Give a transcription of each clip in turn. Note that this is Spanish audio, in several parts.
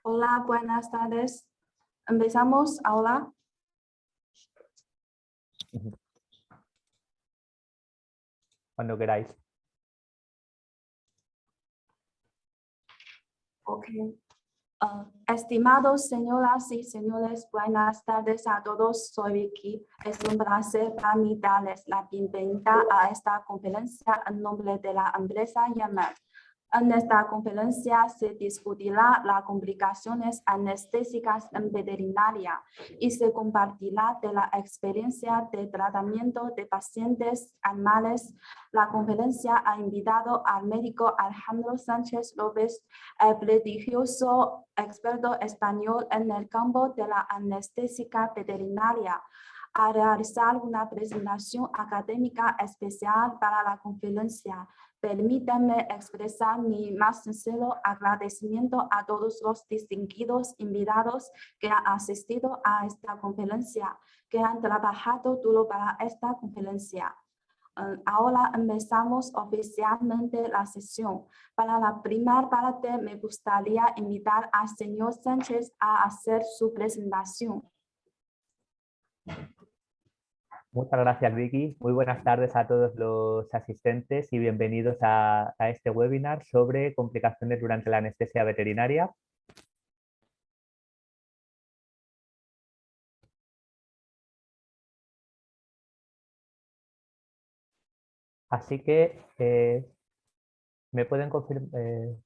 Hola, buenas tardes. Empezamos ahora. Cuando queráis. Ok. Estimados señoras y señores, buenas tardes a todos. Soy Vicky. Es un placer para mí darles la bienvenida a esta conferencia en nombre de la empresa Yammer. En esta conferencia se discutirá las complicaciones anestésicas en veterinaria y se compartirá de la experiencia de tratamiento de pacientes animales. La conferencia ha invitado al médico Alejandro Sánchez López, el prestigioso experto español en el campo de la anestesia veterinaria, a realizar una presentación académica especial para la conferencia. Permítanme expresar mi más sincero agradecimiento a todos los distinguidos invitados que han asistido a esta conferencia, que han trabajado duro para esta conferencia. Ahora empezamos oficialmente la sesión. Para la primera parte me gustaría invitar al señor Sánchez a hacer su presentación. Muchas gracias, Vicky. Muy buenas tardes a todos los asistentes y bienvenidos a este webinar sobre complicaciones durante la anestesia veterinaria. Así que me pueden confirmar. Un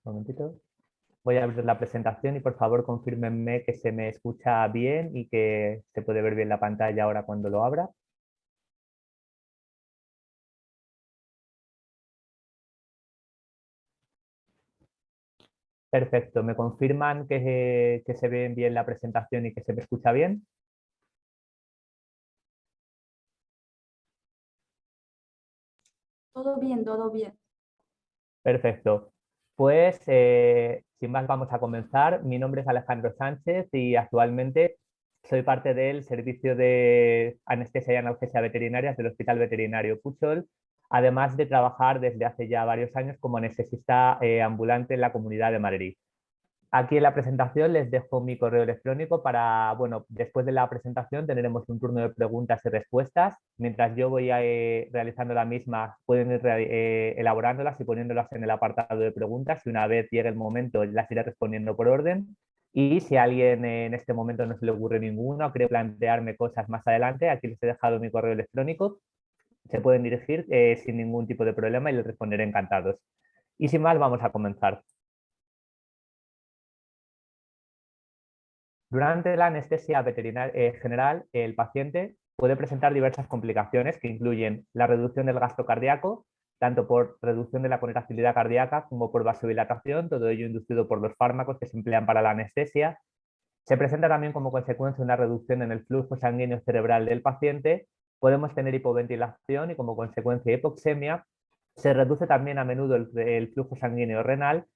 momentito. Voy a abrir la presentación y por favor confírmenme que se me escucha bien y que se puede ver bien la pantalla ahora cuando lo abra. Perfecto, ¿me confirman que se ve bien la presentación y que se me escucha bien? Todo bien, todo bien. Perfecto. Pues sin más vamos a comenzar. Mi nombre es Alejandro Sánchez y actualmente soy parte del servicio de anestesia y analgesia veterinarias del Hospital Veterinario Pujol, además de trabajar desde hace ya varios años como anestesista ambulante en la Comunidad de Madrid. Aquí en la presentación les dejo mi correo electrónico para, bueno, después de la presentación tendremos un turno de preguntas y respuestas. Mientras yo voy realizando la misma, pueden ir elaborándolas y poniéndolas en el apartado de preguntas y una vez llegue el momento las iré respondiendo por orden. Y si a alguien en este momento no se le ocurre ninguna o quiere plantearme cosas más adelante, aquí les he dejado mi correo electrónico. Se pueden dirigir sin ningún tipo de problema y les responderé encantados. Y sin más, vamos a comenzar. Durante la anestesia veterinaria general, el paciente puede presentar diversas complicaciones que incluyen la reducción del gasto cardíaco, tanto por reducción de la contractilidad cardíaca como por vasodilatación, todo ello inducido por los fármacos que se emplean para la anestesia. Se presenta también como consecuencia una reducción en el flujo sanguíneo cerebral del paciente. Podemos tener hipoventilación y como consecuencia hipoxemia. Se reduce también a menudo el flujo sanguíneo renal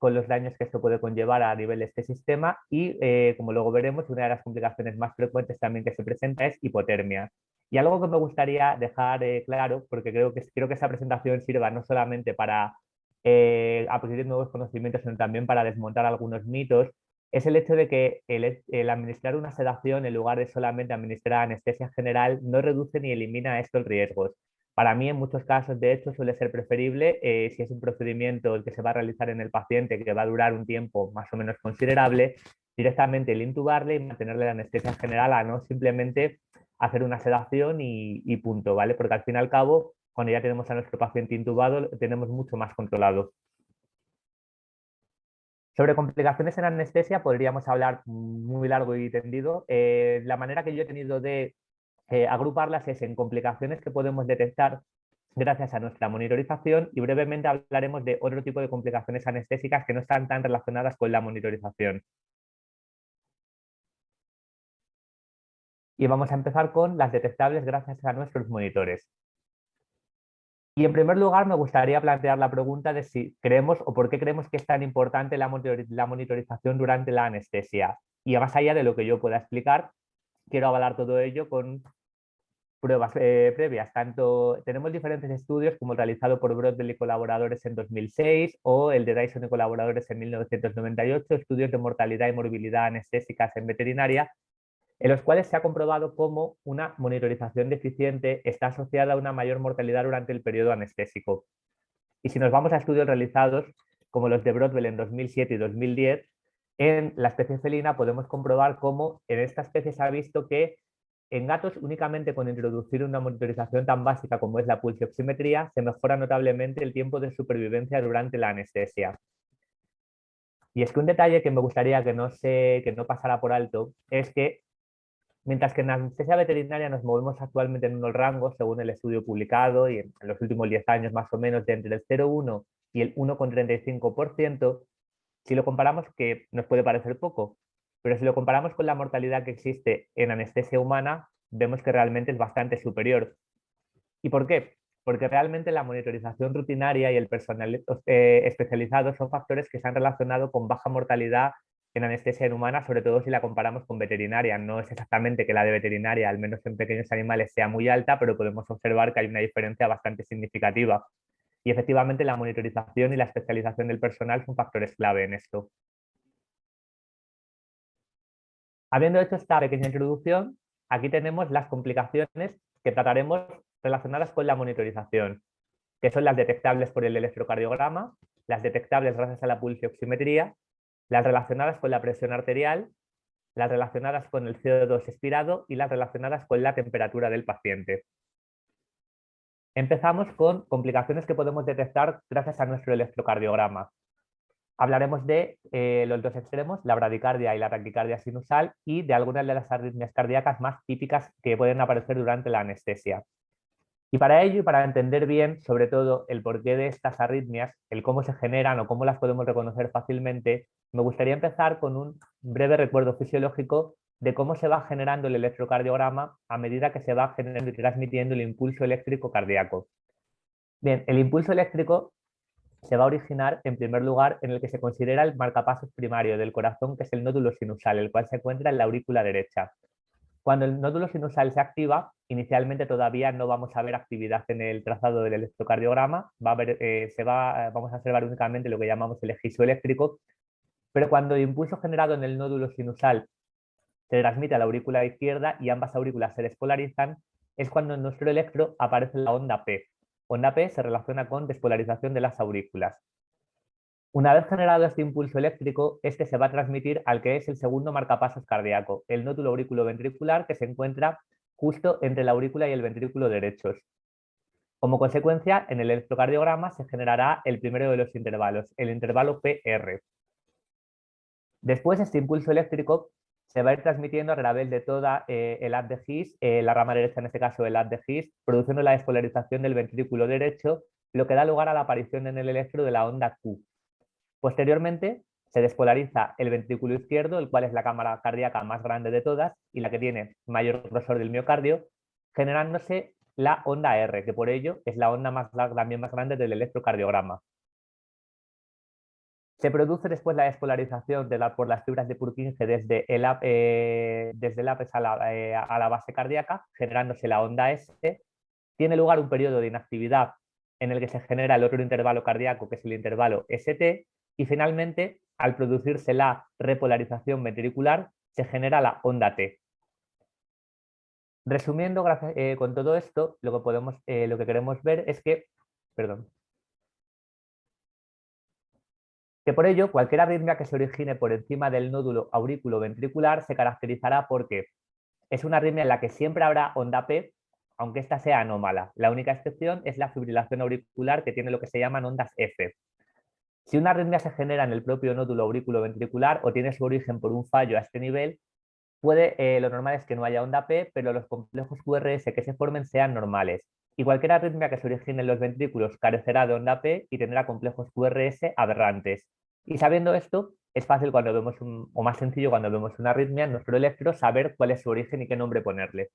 con los daños que esto puede conllevar a nivel de este sistema y, como luego veremos, una de las complicaciones más frecuentes también que se presenta es hipotermia. Y algo que me gustaría dejar claro, porque creo que esa presentación sirva no solamente para adquirir nuevos conocimientos, sino también para desmontar algunos mitos, es el hecho de que el administrar una sedación en lugar de solamente administrar anestesia general no reduce ni elimina estos riesgos. Para mí, en muchos casos, de hecho, suele ser preferible, si es un procedimiento el que se va a realizar en el paciente que va a durar un tiempo más o menos considerable, directamente el intubarle y mantenerle la anestesia general a no simplemente hacer una sedación y punto, ¿vale? Porque al fin y al cabo, cuando ya tenemos a nuestro paciente intubado, lo tenemos mucho más controlado. Sobre complicaciones en anestesia podríamos hablar muy largo y tendido. La manera que yo he tenido de agruparlas es en complicaciones que podemos detectar gracias a nuestra monitorización y brevemente hablaremos de otro tipo de complicaciones anestésicas que no están tan relacionadas con la monitorización. Y vamos a empezar con las detectables gracias a nuestros monitores. Y en primer lugar me gustaría plantear la pregunta de si creemos o por qué creemos que es tan importante la monitorización durante la anestesia. Y más allá de lo que yo pueda explicar, quiero avalar todo ello con pruebas previas. Tenemos diferentes estudios, como el realizado por Brodel y colaboradores en 2006 o el de Dyson y colaboradores en 1998, estudios de mortalidad y morbilidad anestésicas en veterinaria, en los cuales se ha comprobado cómo una monitorización deficiente está asociada a una mayor mortalidad durante el periodo anestésico. Y si nos vamos a estudios realizados, como los de Brodel en 2007 y 2010, en la especie felina podemos comprobar cómo en esta especie se ha visto que en gatos únicamente con introducir una monitorización tan básica como es la pulsioximetría se mejora notablemente el tiempo de supervivencia durante la anestesia. Y es que un detalle que me gustaría que no pasara por alto es que mientras que en anestesia veterinaria nos movemos actualmente en unos rangos, según el estudio publicado y en los últimos 10 años más o menos, de entre el 0,1 y el 1,35%, si lo comparamos, que nos puede parecer poco, pero si lo comparamos con la mortalidad que existe en anestesia humana, vemos que realmente es bastante superior. ¿Y por qué? Porque realmente la monitorización rutinaria y el personal especializado son factores que se han relacionado con baja mortalidad en anestesia en humana, sobre todo si la comparamos con veterinaria. No es exactamente que la de veterinaria, al menos en pequeños animales, sea muy alta, pero podemos observar que hay una diferencia bastante significativa. Y efectivamente la monitorización y la especialización del personal son factores clave en esto. Habiendo hecho esta pequeña introducción, aquí tenemos las complicaciones que trataremos relacionadas con la monitorización, que son las detectables por el electrocardiograma, las detectables gracias a la pulsioximetría, las relacionadas con la presión arterial, las relacionadas con el CO2 expirado y las relacionadas con la temperatura del paciente. Empezamos con complicaciones que podemos detectar gracias a nuestro electrocardiograma. Hablaremos de los dos extremos, la bradicardia y la taquicardia sinusal, y de algunas de las arritmias cardíacas más típicas que pueden aparecer durante la anestesia. Y para ello, y para entender bien, sobre todo, el porqué de estas arritmias, el cómo se generan o cómo las podemos reconocer fácilmente, me gustaría empezar con un breve recuerdo fisiológico de cómo se va generando el electrocardiograma a medida que se va generando y transmitiendo el impulso eléctrico cardíaco. Bien, el impulso eléctrico se va a originar en primer lugar en el que se considera el marcapasos primario del corazón, que es el nódulo sinusal, el cual se encuentra en la aurícula derecha. Cuando el nódulo sinusal se activa, inicialmente todavía no vamos a ver actividad en el trazado del electrocardiograma, vamos a observar únicamente lo que llamamos el ejizo eléctrico, pero cuando el impulso generado en el nódulo sinusal se transmite a la aurícula izquierda y ambas aurículas se despolarizan, es cuando en nuestro electro aparece la onda P. Onda P se relaciona con despolarización de las aurículas. Una vez generado este impulso eléctrico, este se va a transmitir al que es el segundo marcapasos cardíaco, el nódulo aurículo-ventricular, que se encuentra justo entre la aurícula y el ventrículo derechos. Como consecuencia, en el electrocardiograma se generará el primero de los intervalos, el intervalo PR. Después, este impulso eléctrico se va a ir transmitiendo a través de toda el haz de His, la rama derecha en este caso el haz de His, produciendo la despolarización del ventrículo derecho, lo que da lugar a la aparición en el electro de la onda Q. Posteriormente, se despolariza el ventrículo izquierdo, el cual es la cámara cardíaca más grande de todas y la que tiene mayor grosor del miocardio, generándose la onda R, que por ello es la onda también más grande del electrocardiograma. Se produce después la despolarización por las fibras de Purkinje desde el ápice a la base cardíaca, generándose la onda S. Tiene lugar un periodo de inactividad en el que se genera el otro intervalo cardíaco, que es el intervalo ST, y finalmente, al producirse la repolarización ventricular, se genera la onda T. Resumiendo, con todo esto, lo que queremos ver es que, que por ello, cualquier arritmia que se origine por encima del nódulo aurículo-ventricular se caracterizará porque es una arritmia en la que siempre habrá onda P, aunque esta sea anómala. La única excepción es la fibrilación auricular, que tiene lo que se llaman ondas F. Si una arritmia se genera en el propio nódulo aurículo-ventricular o tiene su origen por un fallo a este nivel, lo normal es que no haya onda P, pero los complejos QRS que se formen sean normales. Y cualquier arritmia que se origine en los ventrículos carecerá de onda P y tendrá complejos QRS aberrantes. Y sabiendo esto, es fácil cuando vemos o más sencillo cuando vemos una arritmia en nuestro electro saber cuál es su origen y qué nombre ponerle.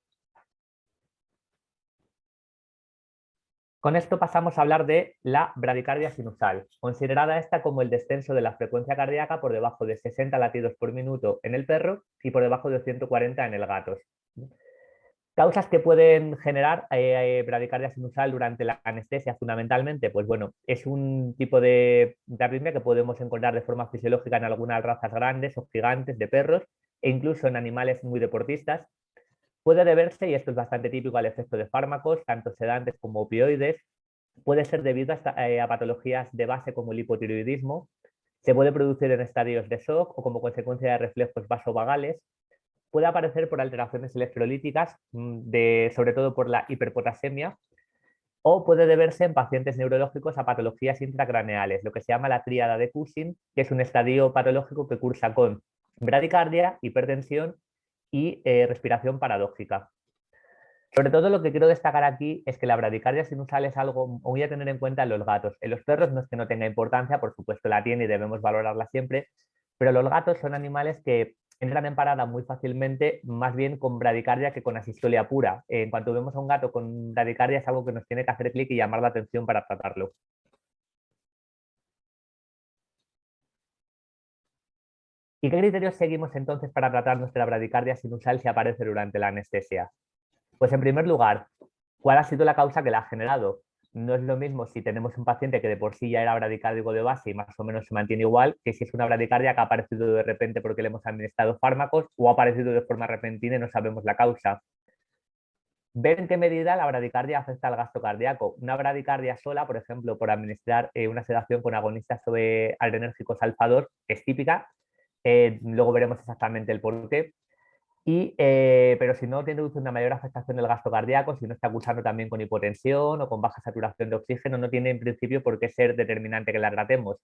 Con esto pasamos a hablar de la bradicardia sinusal, considerada esta como el descenso de la frecuencia cardíaca por debajo de 60 latidos por minuto en el perro y por debajo de 140 en el gato. Causas que pueden generar bradicardia sinusal durante la anestesia, fundamentalmente, pues bueno, es un tipo de arritmia que podemos encontrar de forma fisiológica en algunas razas grandes o gigantes de perros e incluso en animales muy deportistas. Puede deberse, y esto es bastante típico, al efecto de fármacos, tanto sedantes como opioides. Puede ser debido a patologías de base como el hipotiroidismo. Se puede producir en estadios de shock o como consecuencia de reflejos vasovagales. Puede aparecer por alteraciones electrolíticas, sobre todo por la hiperpotasemia, o puede deberse en pacientes neurológicos a patologías intracraneales, lo que se llama la tríada de Cushing, que es un estadio patológico que cursa con bradicardia, hipertensión y respiración paradójica. Sobre todo lo que quiero destacar aquí es que la bradicardia sinusal es algo muy a tener en cuenta en los gatos. En los perros no es que no tenga importancia, por supuesto la tiene y debemos valorarla siempre, pero los gatos son animales que entran en parada muy fácilmente, más bien con bradicardia que con asistolia pura. En cuanto vemos a un gato con bradicardia es algo que nos tiene que hacer clic y llamar la atención para tratarlo. ¿Y qué criterios seguimos entonces para tratar nuestra bradicardia sinusal si aparece durante la anestesia? Pues en primer lugar, ¿cuál ha sido la causa que la ha generado? No es lo mismo si tenemos un paciente que de por sí ya era bradicárdico de base y más o menos se mantiene igual, que si es una bradicardia que ha aparecido de repente porque le hemos administrado fármacos o ha aparecido de forma repentina y no sabemos la causa. Ver en qué medida la bradicardia afecta al gasto cardíaco. Una bradicardia sola, por ejemplo, por administrar una sedación con agonistas adrenérgicos alfa 2, es típica. Luego veremos exactamente el porqué. Pero si no tiene una mayor afectación del gasto cardíaco, si no está cursando también con hipotensión o con baja saturación de oxígeno, no tiene en principio por qué ser determinante que la tratemos.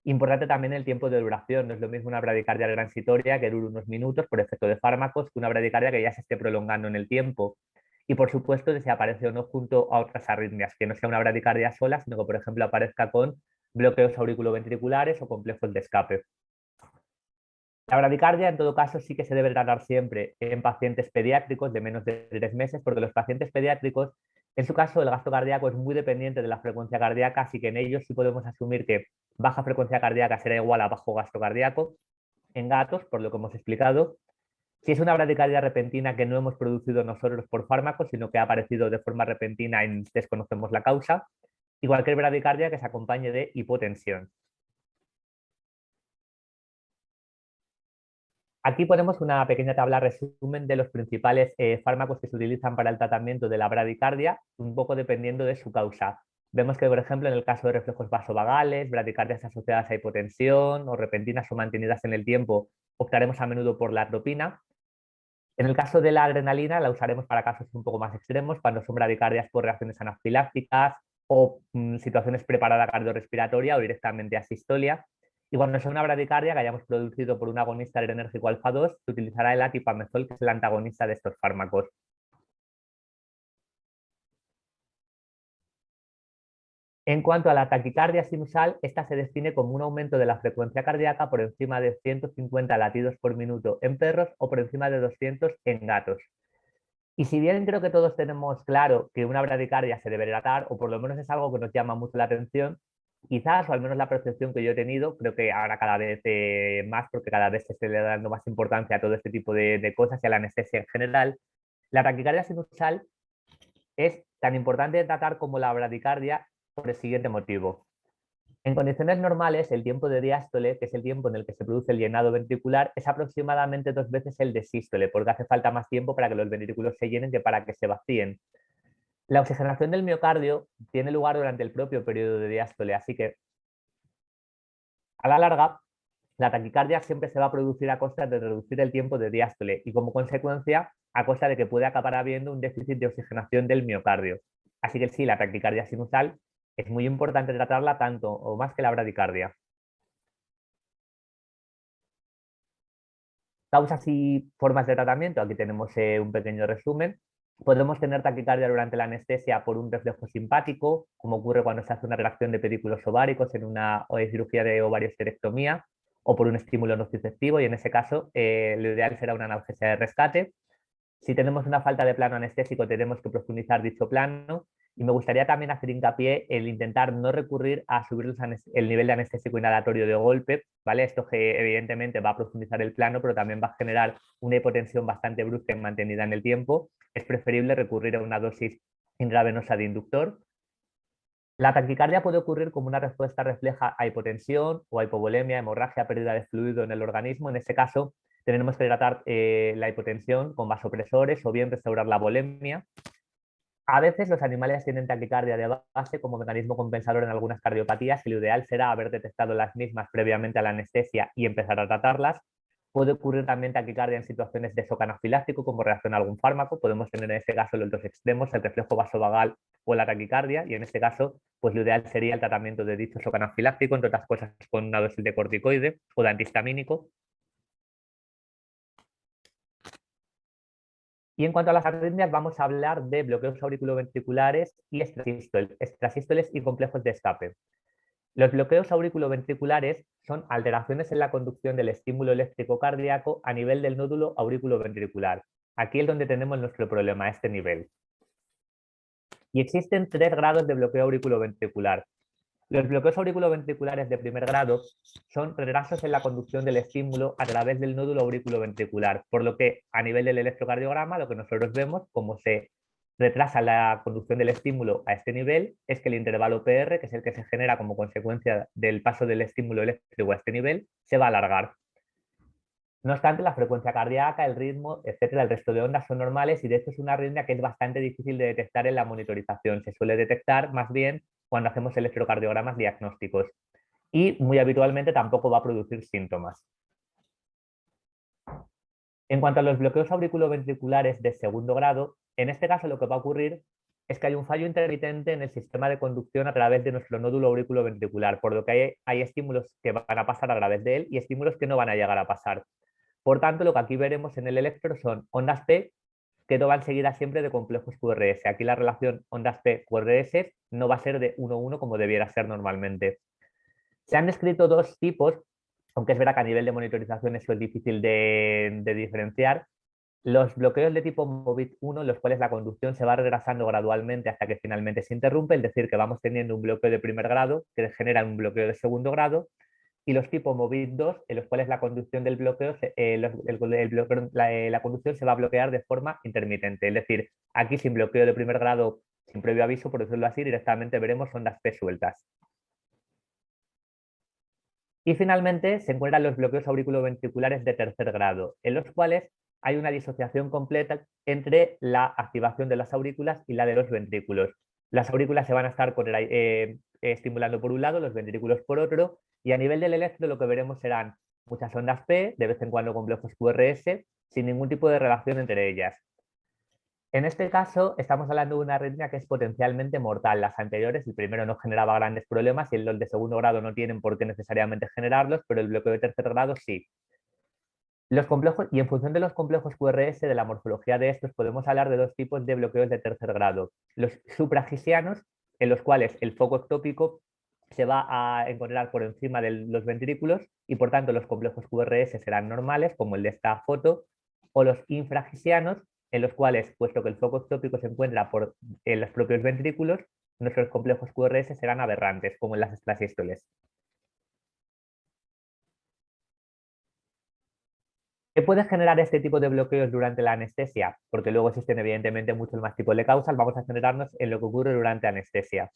Importante también el tiempo de duración. No es lo mismo una bradicardia transitoria que dure unos minutos por efecto de fármacos que una bradicardia que ya se esté prolongando en el tiempo. Y por supuesto, de si aparece o no junto a otras arritmias, que no sea una bradicardia sola, sino que por ejemplo aparezca con bloqueos auriculoventriculares o complejos de escape. La bradicardia, en todo caso, sí que se debe tratar siempre en pacientes pediátricos de menos de 3 meses, porque los pacientes pediátricos, en su caso, el gasto cardíaco es muy dependiente de la frecuencia cardíaca, así que en ellos sí podemos asumir que baja frecuencia cardíaca será igual a bajo gasto cardíaco. En gatos, por lo que hemos explicado, si es una bradicardia repentina que no hemos producido nosotros por fármacos, sino que ha aparecido de forma repentina y desconocemos la causa, y cualquier bradicardia que se acompañe de hipotensión. Aquí ponemos una pequeña tabla resumen de los principales fármacos que se utilizan para el tratamiento de la bradicardia, un poco dependiendo de su causa. Vemos que, por ejemplo, en el caso de reflejos vasovagales, bradicardias asociadas a hipotensión o repentinas o mantenidas en el tiempo, optaremos a menudo por la atropina. En el caso de la adrenalina, la usaremos para casos un poco más extremos, cuando son bradicardias por reacciones anafilácticas o situaciones preparada cardiorrespiratoria o directamente asistolia. Y cuando sea una bradicardia que hayamos producido por un agonista adrenérgico alfa 2, se utilizará el atipamezol, que es el antagonista de estos fármacos. En cuanto a la taquicardia sinusal, esta se define como un aumento de la frecuencia cardíaca por encima de 150 latidos por minuto en perros o por encima de 200 en gatos. Y si bien creo que todos tenemos claro que una bradicardia se debe tratar, o por lo menos es algo que nos llama mucho la atención, quizás, o al menos la percepción que yo he tenido, creo que ahora cada vez más, porque cada vez se esté dando más importancia a todo este tipo de cosas y a la anestesia en general, la taquicardia sinusal es tan importante de tratar como la bradicardia por el siguiente motivo. En condiciones normales, el tiempo de diástole, que es el tiempo en el que se produce el llenado ventricular, es aproximadamente 2 veces el de sístole, porque hace falta más tiempo para que los ventrículos se llenen que para que se vacíen. La oxigenación del miocardio tiene lugar durante el propio periodo de diástole, así que a la larga, la taquicardia siempre se va a producir a costa de reducir el tiempo de diástole y como consecuencia a costa de que puede acabar habiendo un déficit de oxigenación del miocardio. Así que sí, la taquicardia sinusal es muy importante tratarla tanto o más que la bradicardia. Causas y formas de tratamiento, aquí tenemos un pequeño resumen. Podemos tener taquicardia durante la anestesia por un reflejo simpático, como ocurre cuando se hace una reacción de pedículos ováricos en una cirugía de ovarioesterectomía, o por un estímulo nociceptivo, y en ese caso lo ideal será una analgesia de rescate. Si tenemos una falta de plano anestésico, tenemos que profundizar dicho plano, Y me gustaría también hacer hincapié en intentar no recurrir a subir el nivel de anestésico inhalatorio de golpe, ¿vale? Esto que evidentemente va a profundizar el plano, pero también va a generar una hipotensión bastante brusca y mantenida en el tiempo. Es preferible recurrir a una dosis intravenosa de inductor. La taquicardia puede ocurrir como una respuesta refleja a hipotensión o a hipovolemia, hemorragia, pérdida de fluido en el organismo. En este caso, tenemos que tratar la hipotensión con vasopresores o bien restaurar la volemia. A veces los animales tienen taquicardia de base como mecanismo compensador en algunas cardiopatías y lo ideal será haber detectado las mismas previamente a la anestesia y empezar a tratarlas. Puede ocurrir también taquicardia en situaciones de shock anafiláctico como reacción a algún fármaco. Podemos tener en este caso los dos extremos, el reflejo vasovagal o la taquicardia, y en este caso pues lo ideal sería el tratamiento de dicho shock anafiláctico, entre otras cosas con una dosis de corticoide o de antihistamínico. Y en cuanto a las arritmias, vamos a hablar de bloqueos auriculoventriculares y extrasístoles y complejos de escape. Los bloqueos auriculoventriculares son alteraciones en la conducción del estímulo eléctrico cardíaco a nivel del nódulo auriculoventricular. Aquí es donde tenemos nuestro problema, a este nivel. Y existen 3 grados de bloqueo auriculoventricular. Los bloqueos auriculoventriculares de primer grado son retrasos en la conducción del estímulo a través del nódulo auriculoventricular, por lo que a nivel del electrocardiograma lo que nosotros vemos como se retrasa la conducción del estímulo a este nivel es que el intervalo PR, que es el que se genera como consecuencia del paso del estímulo eléctrico a este nivel, se va a alargar. No obstante, la frecuencia cardíaca, el ritmo, etcétera, el resto de ondas son normales y de hecho es una arritmia que es bastante difícil de detectar en la monitorización. Se suele detectar más bien cuando hacemos electrocardiogramas diagnósticos y muy habitualmente tampoco va a producir síntomas. En cuanto a los bloqueos auriculoventriculares de segundo grado, en este caso lo que va a ocurrir es que hay un fallo intermitente en el sistema de conducción a través de nuestro nódulo auriculoventricular, por lo que hay estímulos que van a pasar a través de él y estímulos que no van a llegar a pasar. Por tanto, lo que aquí veremos en el electro son ondas P que no van seguidas siempre de complejos QRS. Aquí la relación ondas P-QRS no va a ser de 1-1 como debiera ser normalmente. Se han descrito 2 tipos, aunque es verdad que a nivel de monitorización eso es difícil de diferenciar. Los bloqueos de tipo MOVIT 1, en los cuales la conducción se va retrasando gradualmente hasta que finalmente se interrumpe, es decir, que vamos teniendo un bloqueo de primer grado que genera un bloqueo de segundo grado, y los tipo MOVIT 2, en los cuales la conducción del bloqueo, la conducción se va a bloquear de forma intermitente. Es decir, aquí sin bloqueo de primer grado, sin previo aviso, por decirlo así, directamente veremos ondas P sueltas. Y finalmente se encuentran los bloqueos auriculoventriculares de tercer grado, en los cuales hay una disociación completa entre la activación de las aurículas y la de los ventrículos. Las aurículas se van a estar estimulando por un lado, los ventrículos por otro, y a nivel del electro lo que veremos serán muchas ondas P, de vez en cuando complejos QRS, sin ningún tipo de relación entre ellas. En este caso, estamos hablando de una arritmia que es potencialmente mortal. Las anteriores, el primero no generaba grandes problemas y los de segundo grado no tienen por qué necesariamente generarlos, pero el bloqueo de tercer grado sí. Los complejos, y en función de los complejos QRS, de la morfología de estos, podemos hablar de 2 tipos de bloqueos de tercer grado. Los supragisianos, en los cuales el foco ectópico se va a encontrar por encima de los ventrículos y por tanto los complejos QRS serán normales, como el de esta foto, o los infragisianos, en los cuales, puesto que el foco ectópico se encuentra en los propios ventrículos, nuestros complejos QRS serán aberrantes, como en las extrasístoles. ¿Qué puede generar este tipo de bloqueos durante la anestesia? Porque luego existen evidentemente muchos más tipos de causas, vamos a centrarnos en lo que ocurre durante anestesia.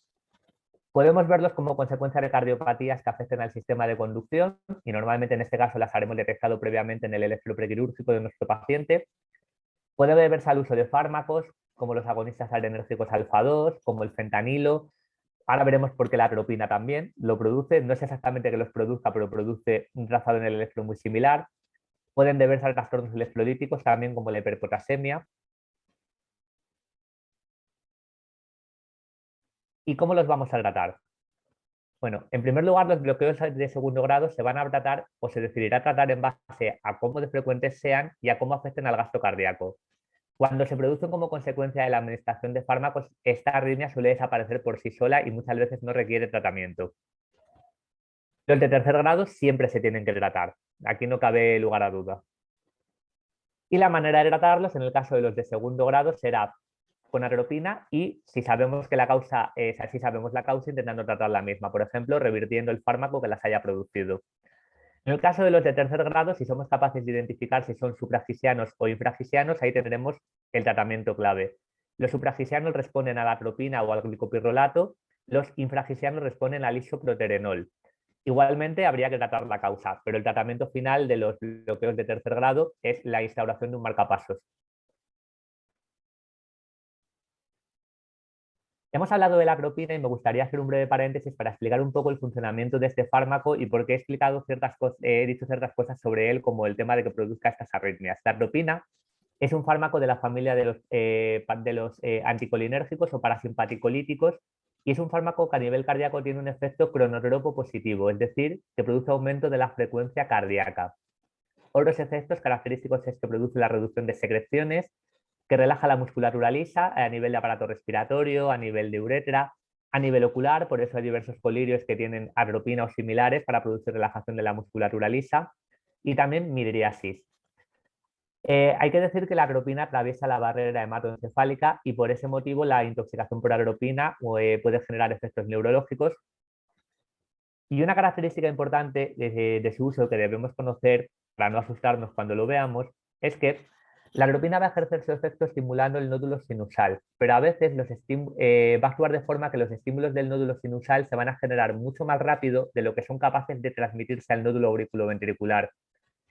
Podemos verlos como consecuencia de cardiopatías que afecten al sistema de conducción y normalmente en este caso las haremos detectado previamente en el electroprequirúrgico de nuestro paciente. Puede deberse al uso de fármacos como los agonistas adrenérgicos alfa 2, como el fentanilo. Ahora veremos por qué la atropina también lo produce. No es exactamente que los produzca, pero produce un trazado en el electro muy similar. Pueden deberse a trastornos electrolíticos también como la hiperpotasemia. ¿Y cómo los vamos a tratar? Bueno, en primer lugar, los bloqueos de segundo grado se van a tratar o se decidirá tratar en base a cómo de frecuentes sean y a cómo afecten al gasto cardíaco. Cuando se producen como consecuencia de la administración de fármacos, esta arritmia suele desaparecer por sí sola y muchas veces no requiere tratamiento. Los de tercer grado siempre se tienen que tratar. Aquí no cabe lugar a duda. Y la manera de tratarlos, en el caso de los de segundo grado, será con atropina y si sabemos que la causa es así, sabemos la causa intentando tratar la misma, por ejemplo, revirtiendo el fármaco que las haya producido. En el caso de los de tercer grado, si somos capaces de identificar si son suprafisianos o infrafisianos, ahí tendremos el tratamiento clave. Los suprafisianos responden a la atropina o al glicopirrolato, los infrafisianos responden al isoproterenol. Igualmente habría que tratar la causa, pero el tratamiento final de los bloqueos de tercer grado es la instauración de un marcapasos. Hemos hablado de la atropina y me gustaría hacer un breve paréntesis para explicar un poco el funcionamiento de este fármaco y por qué he dicho ciertas cosas sobre él, como el tema de que produzca estas arritmias. La atropina es un fármaco de la familia de los anticolinérgicos o parasimpaticolíticos y es un fármaco que a nivel cardíaco tiene un efecto cronotropo positivo, es decir, que produce aumento de la frecuencia cardíaca. Otros efectos característicos es que produce la reducción de secreciones, que relaja la musculatura lisa a nivel de aparato respiratorio, a nivel de uretra, a nivel ocular, por eso hay diversos colirios que tienen atropina o similares para producir relajación de la musculatura lisa, y también midriasis. Hay que decir que la agropina atraviesa la barrera hematoencefálica y por ese motivo la intoxicación por agropina puede generar efectos neurológicos. Y una característica importante de su uso que debemos conocer para no asustarnos cuando lo veamos es que la agropina va a ejercer su efecto estimulando el nódulo sinusal, pero a veces va a actuar de forma que los estímulos del nódulo sinusal se van a generar mucho más rápido de lo que son capaces de transmitirse al nódulo auriculoventricular.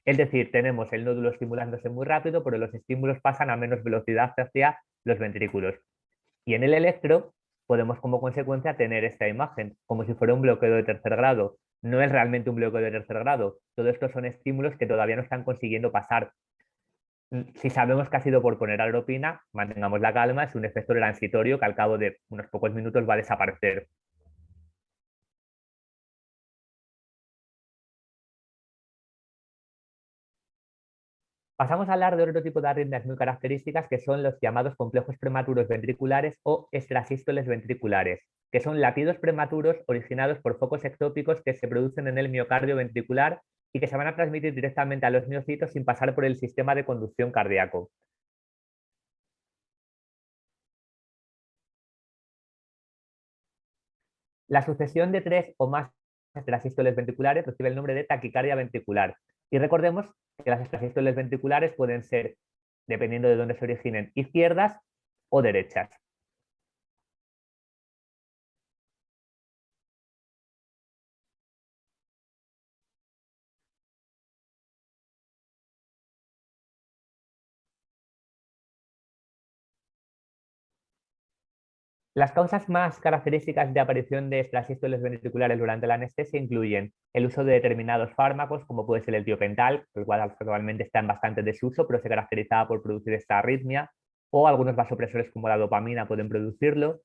Es decir, tenemos el nódulo estimulándose muy rápido, pero los estímulos pasan a menos velocidad hacia los ventrículos. Y en el electro podemos como consecuencia tener esta imagen, como si fuera un bloqueo de tercer grado. No es realmente un bloqueo de tercer grado. Todo esto son estímulos que todavía no están consiguiendo pasar. Si sabemos que ha sido por poner agropina, mantengamos la calma, es un efecto transitorio que al cabo de unos pocos minutos va a desaparecer. Pasamos a hablar de otro tipo de arritmias muy características que son los llamados complejos prematuros ventriculares o extrasístoles ventriculares, que son latidos prematuros originados por focos ectópicos que se producen en el miocardio ventricular y que se van a transmitir directamente a los miocitos sin pasar por el sistema de conducción cardíaco. La sucesión de 3 o más extrasístoles ventriculares recibe el nombre de taquicardia ventricular. Y recordemos que las extrasístoles ventriculares pueden ser, dependiendo de dónde se originen, izquierdas o derechas. Las causas más características de aparición de extrasístoles ventriculares durante la anestesia incluyen el uso de determinados fármacos, como puede ser el tiopental, el cual actualmente está en bastante desuso, pero se caracterizaba por producir esta arritmia, o algunos vasopresores como la dopamina pueden producirlo.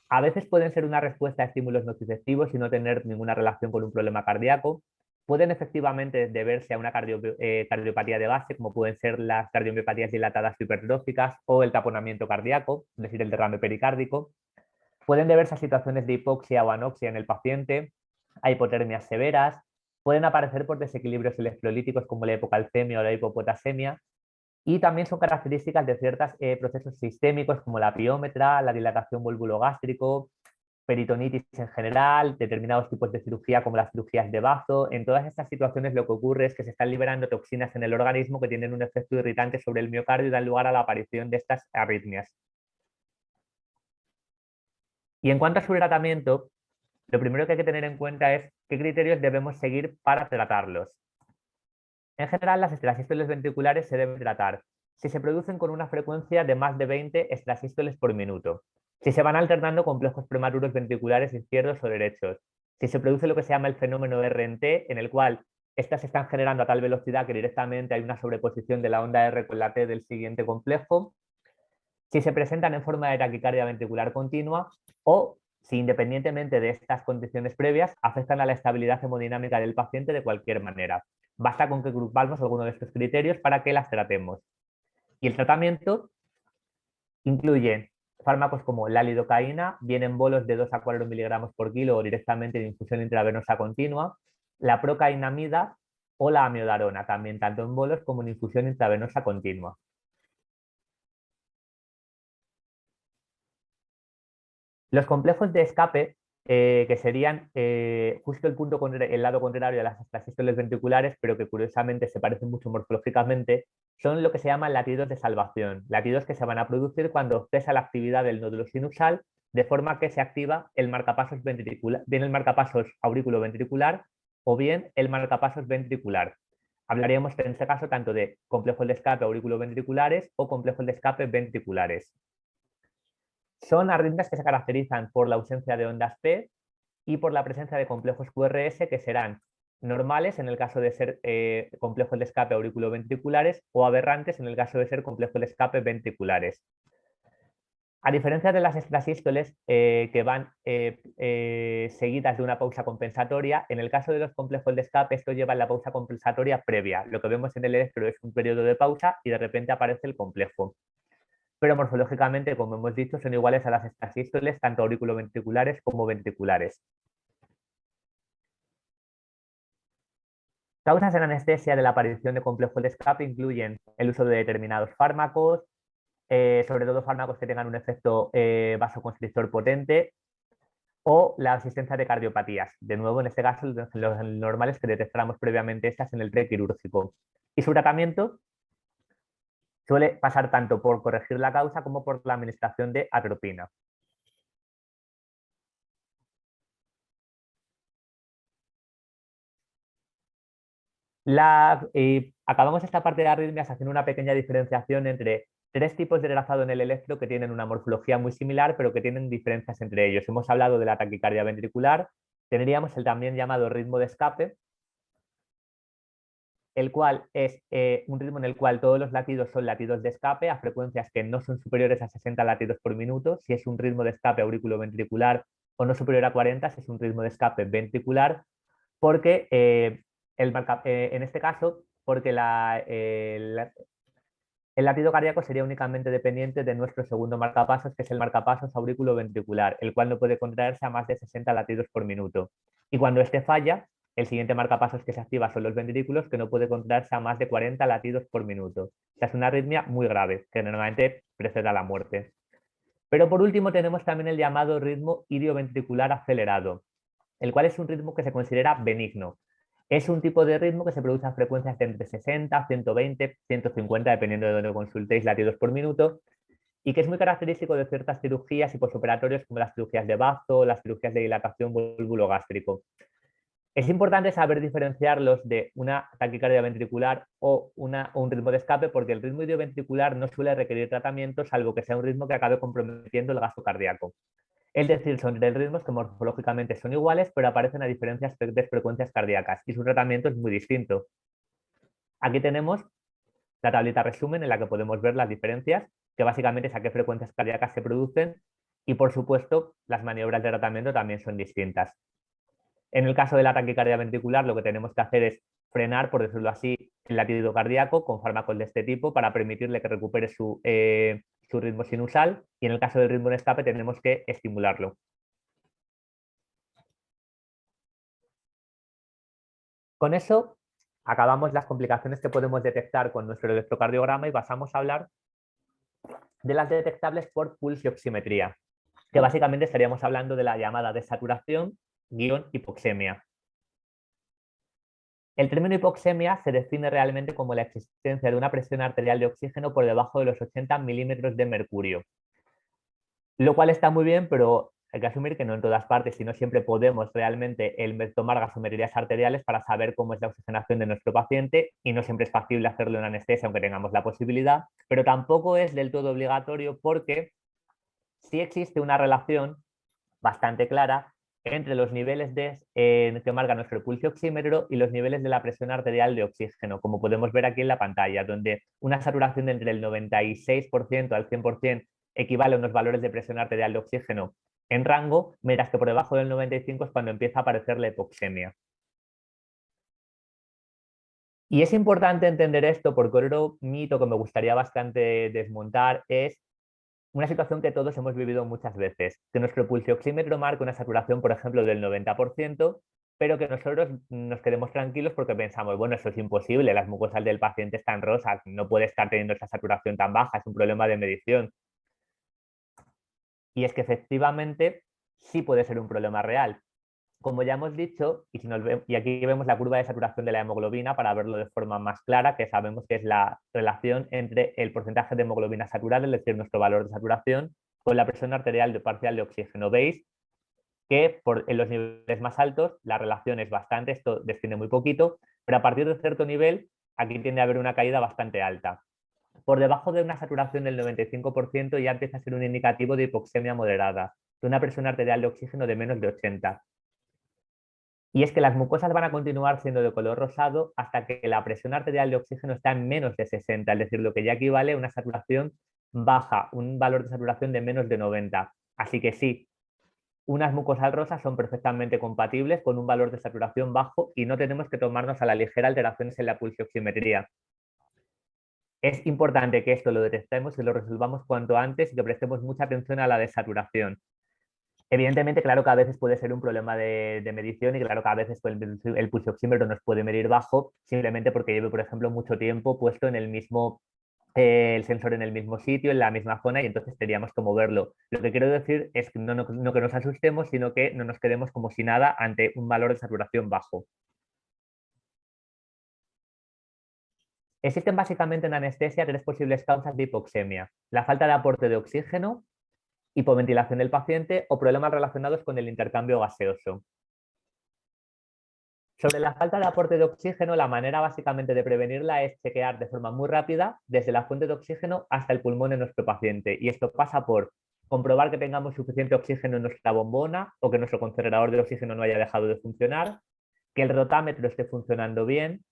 A veces pueden ser una respuesta a estímulos nociceptivos y no tener ninguna relación con un problema cardíaco. Pueden efectivamente deberse a una cardiopatía de base, como pueden ser las cardiomiopatías dilatadas hipertróficas o el taponamiento cardíaco, es decir, el derrame pericárdico. Pueden deberse a situaciones de hipoxia o anoxia en el paciente, a hipotermias severas, pueden aparecer por desequilibrios electrolíticos como la hipocalcemia o la hipopotasemia, y también son características de ciertos procesos sistémicos como la piómetra, la dilatación volvulogástrico, peritonitis en general, determinados tipos de cirugía como las cirugías de bazo. En todas estas situaciones lo que ocurre es que se están liberando toxinas en el organismo que tienen un efecto irritante sobre el miocardio y dan lugar a la aparición de estas arritmias. Y en cuanto a su tratamiento, lo primero que hay que tener en cuenta es qué criterios debemos seguir para tratarlos. En general, las extrasístoles ventriculares se deben tratar si se producen con una frecuencia de más de 20 extrasístoles por minuto, si se van alternando complejos prematuros ventriculares izquierdos o derechos, si se produce lo que se llama el fenómeno RNT, en el cual estas se están generando a tal velocidad que directamente hay una sobreposición de la onda R con la T del siguiente complejo, si se presentan en forma de taquicardia ventricular continua o si independientemente de estas condiciones previas afectan a la estabilidad hemodinámica del paciente de cualquier manera. Basta con que agrupamos alguno de estos criterios para que las tratemos. Y el tratamiento incluye fármacos como la lidocaína, bien en bolos de 2 a 4 miligramos por kilo o directamente de infusión intravenosa continua, la procainamida o la amiodarona, también tanto en bolos como en infusión intravenosa continua. Los complejos de escape, que serían justo el lado contrario a las extrasístoles ventriculares, pero que curiosamente se parecen mucho morfológicamente, son lo que se llaman latidos de salvación, latidos que se van a producir cuando cesa la actividad del nódulo sinusal, de forma que se activa el marcapasos ventricular, bien el marcapasos auriculoventricular o bien el marcapasos ventricular. Hablaríamos en este caso tanto de complejos de escape auriculoventriculares o complejos de escape ventriculares. Son arritmias que se caracterizan por la ausencia de ondas P y por la presencia de complejos QRS que serán normales en el caso de ser complejos de escape auriculoventriculares o aberrantes en el caso de ser complejos de escape ventriculares. A diferencia de las extrasístoles que van seguidas de una pausa compensatoria, en el caso de los complejos de escape esto lleva la pausa compensatoria previa. Lo que vemos en el electro es un periodo de pausa y de repente aparece el complejo. Pero morfológicamente, como hemos dicho, son iguales a las extrasístoles, tanto auriculoventriculares como ventriculares. Causas en anestesia de la aparición de complejos de escape incluyen el uso de determinados fármacos, sobre todo fármacos que tengan un efecto vasoconstrictor potente, o la existencia de cardiopatías. De nuevo, en este caso, los normales que detectáramos previamente estas en el prequirúrgico. Y su tratamiento suele pasar tanto por corregir la causa como por la administración de atropina. Acabamos esta parte de arritmias haciendo una pequeña diferenciación entre tres tipos de trazado en el electro que tienen una morfología muy similar, pero que tienen diferencias entre ellos. Hemos hablado de la taquicardia ventricular, tendríamos el también llamado ritmo de escape, el cual es un ritmo en el cual todos los latidos son latidos de escape a frecuencias que no son superiores a 60 latidos por minuto. Si es un ritmo de escape auriculoventricular o no superior a 40, si es un ritmo de escape ventricular, porque en este caso, porque el latido cardíaco sería únicamente dependiente de nuestro segundo marcapasos, que es el marcapasos auriculoventricular, el cual no puede contraerse a más de 60 latidos por minuto. Y cuando este falla, el siguiente marcapasos que se activa son los ventrículos, que no puede contraerse a más de 40 latidos por minuto. O sea, es una arritmia muy grave, que normalmente precede a la muerte. Pero por último tenemos también el llamado ritmo idioventricular acelerado, el cual es un ritmo que se considera benigno. Es un tipo de ritmo que se produce a frecuencias de entre 60, 120, 150, dependiendo de donde consultéis, latidos por minuto, y que es muy característico de ciertas cirugías y posoperatorios como las cirugías de bazo, las cirugías de dilatación gástrico. Es importante saber diferenciarlos de una taquicardia ventricular o un ritmo de escape, porque el ritmo idioventricular no suele requerir tratamiento, salvo que sea un ritmo que acabe comprometiendo el gasto cardíaco. Es decir, son tres ritmos que morfológicamente son iguales, pero aparecen a diferentes frecuencias cardíacas y su tratamiento es muy distinto. Aquí tenemos la tablita resumen en la que podemos ver las diferencias, que básicamente es a qué frecuencias cardíacas se producen y, por supuesto, las maniobras de tratamiento también son distintas. En el caso de la taquicardia ventricular, lo que tenemos que hacer es frenar, por decirlo así, el latido cardíaco con fármacos de este tipo para permitirle que recupere su ritmo sinusal, y en el caso del ritmo de escape tenemos que estimularlo. Con eso acabamos las complicaciones que podemos detectar con nuestro electrocardiograma y pasamos a hablar de las detectables por pulsioximetría, que básicamente estaríamos hablando de la llamada desaturación guión hipoxemia. El término hipoxemia se define realmente como la existencia de una presión arterial de oxígeno por debajo de los 80 milímetros de mercurio, lo cual está muy bien, pero hay que asumir que no en todas partes, sino siempre podemos realmente tomar gasometrías arteriales para saber cómo es la oxigenación de nuestro paciente, y no siempre es factible hacerlo en anestesia aunque tengamos la posibilidad, pero tampoco es del todo obligatorio, porque sí existe una relación bastante clara entre los niveles que marca nuestro pulso oxímetro y los niveles de la presión arterial de oxígeno, como podemos ver aquí en la pantalla, donde una saturación de entre el 96% al 100% equivale a unos valores de presión arterial de oxígeno en rango, mientras que por debajo del 95 es cuando empieza a aparecer la hipoxemia. Y es importante entender esto porque otro mito que me gustaría bastante desmontar es una situación que todos hemos vivido muchas veces, que nuestro pulsioxímetro marca una saturación, por ejemplo, del 90%, pero que nosotros nos quedemos tranquilos porque pensamos, bueno, eso es imposible, las mucosas del paciente están rosas, no puede estar teniendo esta saturación tan baja, es un problema de medición. Y es que efectivamente sí puede ser un problema real. Como ya hemos dicho, y aquí vemos la curva de saturación de la hemoglobina para verlo de forma más clara, que sabemos que es la relación entre el porcentaje de hemoglobina saturada, es decir, nuestro valor de saturación, con la presión arterial parcial de oxígeno. Veis que en los niveles más altos la relación es bastante, esto desciende muy poquito, pero a partir de cierto nivel aquí tiende a haber una caída bastante alta. Por debajo de una saturación del 95% ya empieza a ser un indicativo de hipoxemia moderada, de una presión arterial de oxígeno de menos de 80. Y es que las mucosas van a continuar siendo de color rosado hasta que la presión arterial de oxígeno está en menos de 60, es decir, lo que ya equivale a una saturación baja, un valor de saturación de menos de 90. Así que sí, unas mucosas rosas son perfectamente compatibles con un valor de saturación bajo y no tenemos que tomarnos a la ligera alteraciones en la pulsioximetría. Es importante que esto lo detectemos y lo resolvamos cuanto antes y que prestemos mucha atención a la desaturación. Evidentemente, claro que a veces puede ser un problema de medición y claro que a veces pues, el pulsioxímetro nos puede medir bajo simplemente porque lleve, por ejemplo, mucho tiempo puesto en el mismo, el sensor en el mismo sitio, en la misma zona y entonces tendríamos que moverlo. Lo que quiero decir es que no que nos asustemos, sino que no nos quedemos como si nada ante un valor de saturación bajo. Existen básicamente en anestesia tres posibles causas de hipoxemia: la falta de aporte de oxígeno, hipoventilación del paciente o problemas relacionados con el intercambio gaseoso. Sobre la falta de aporte de oxígeno, la manera básicamente de prevenirla es chequear de forma muy rápida desde la fuente de oxígeno hasta el pulmón de nuestro paciente. Y esto pasa por comprobar que tengamos suficiente oxígeno en nuestra bombona o que nuestro concentrador de oxígeno no haya dejado de funcionar, que el rotámetro esté funcionando bien,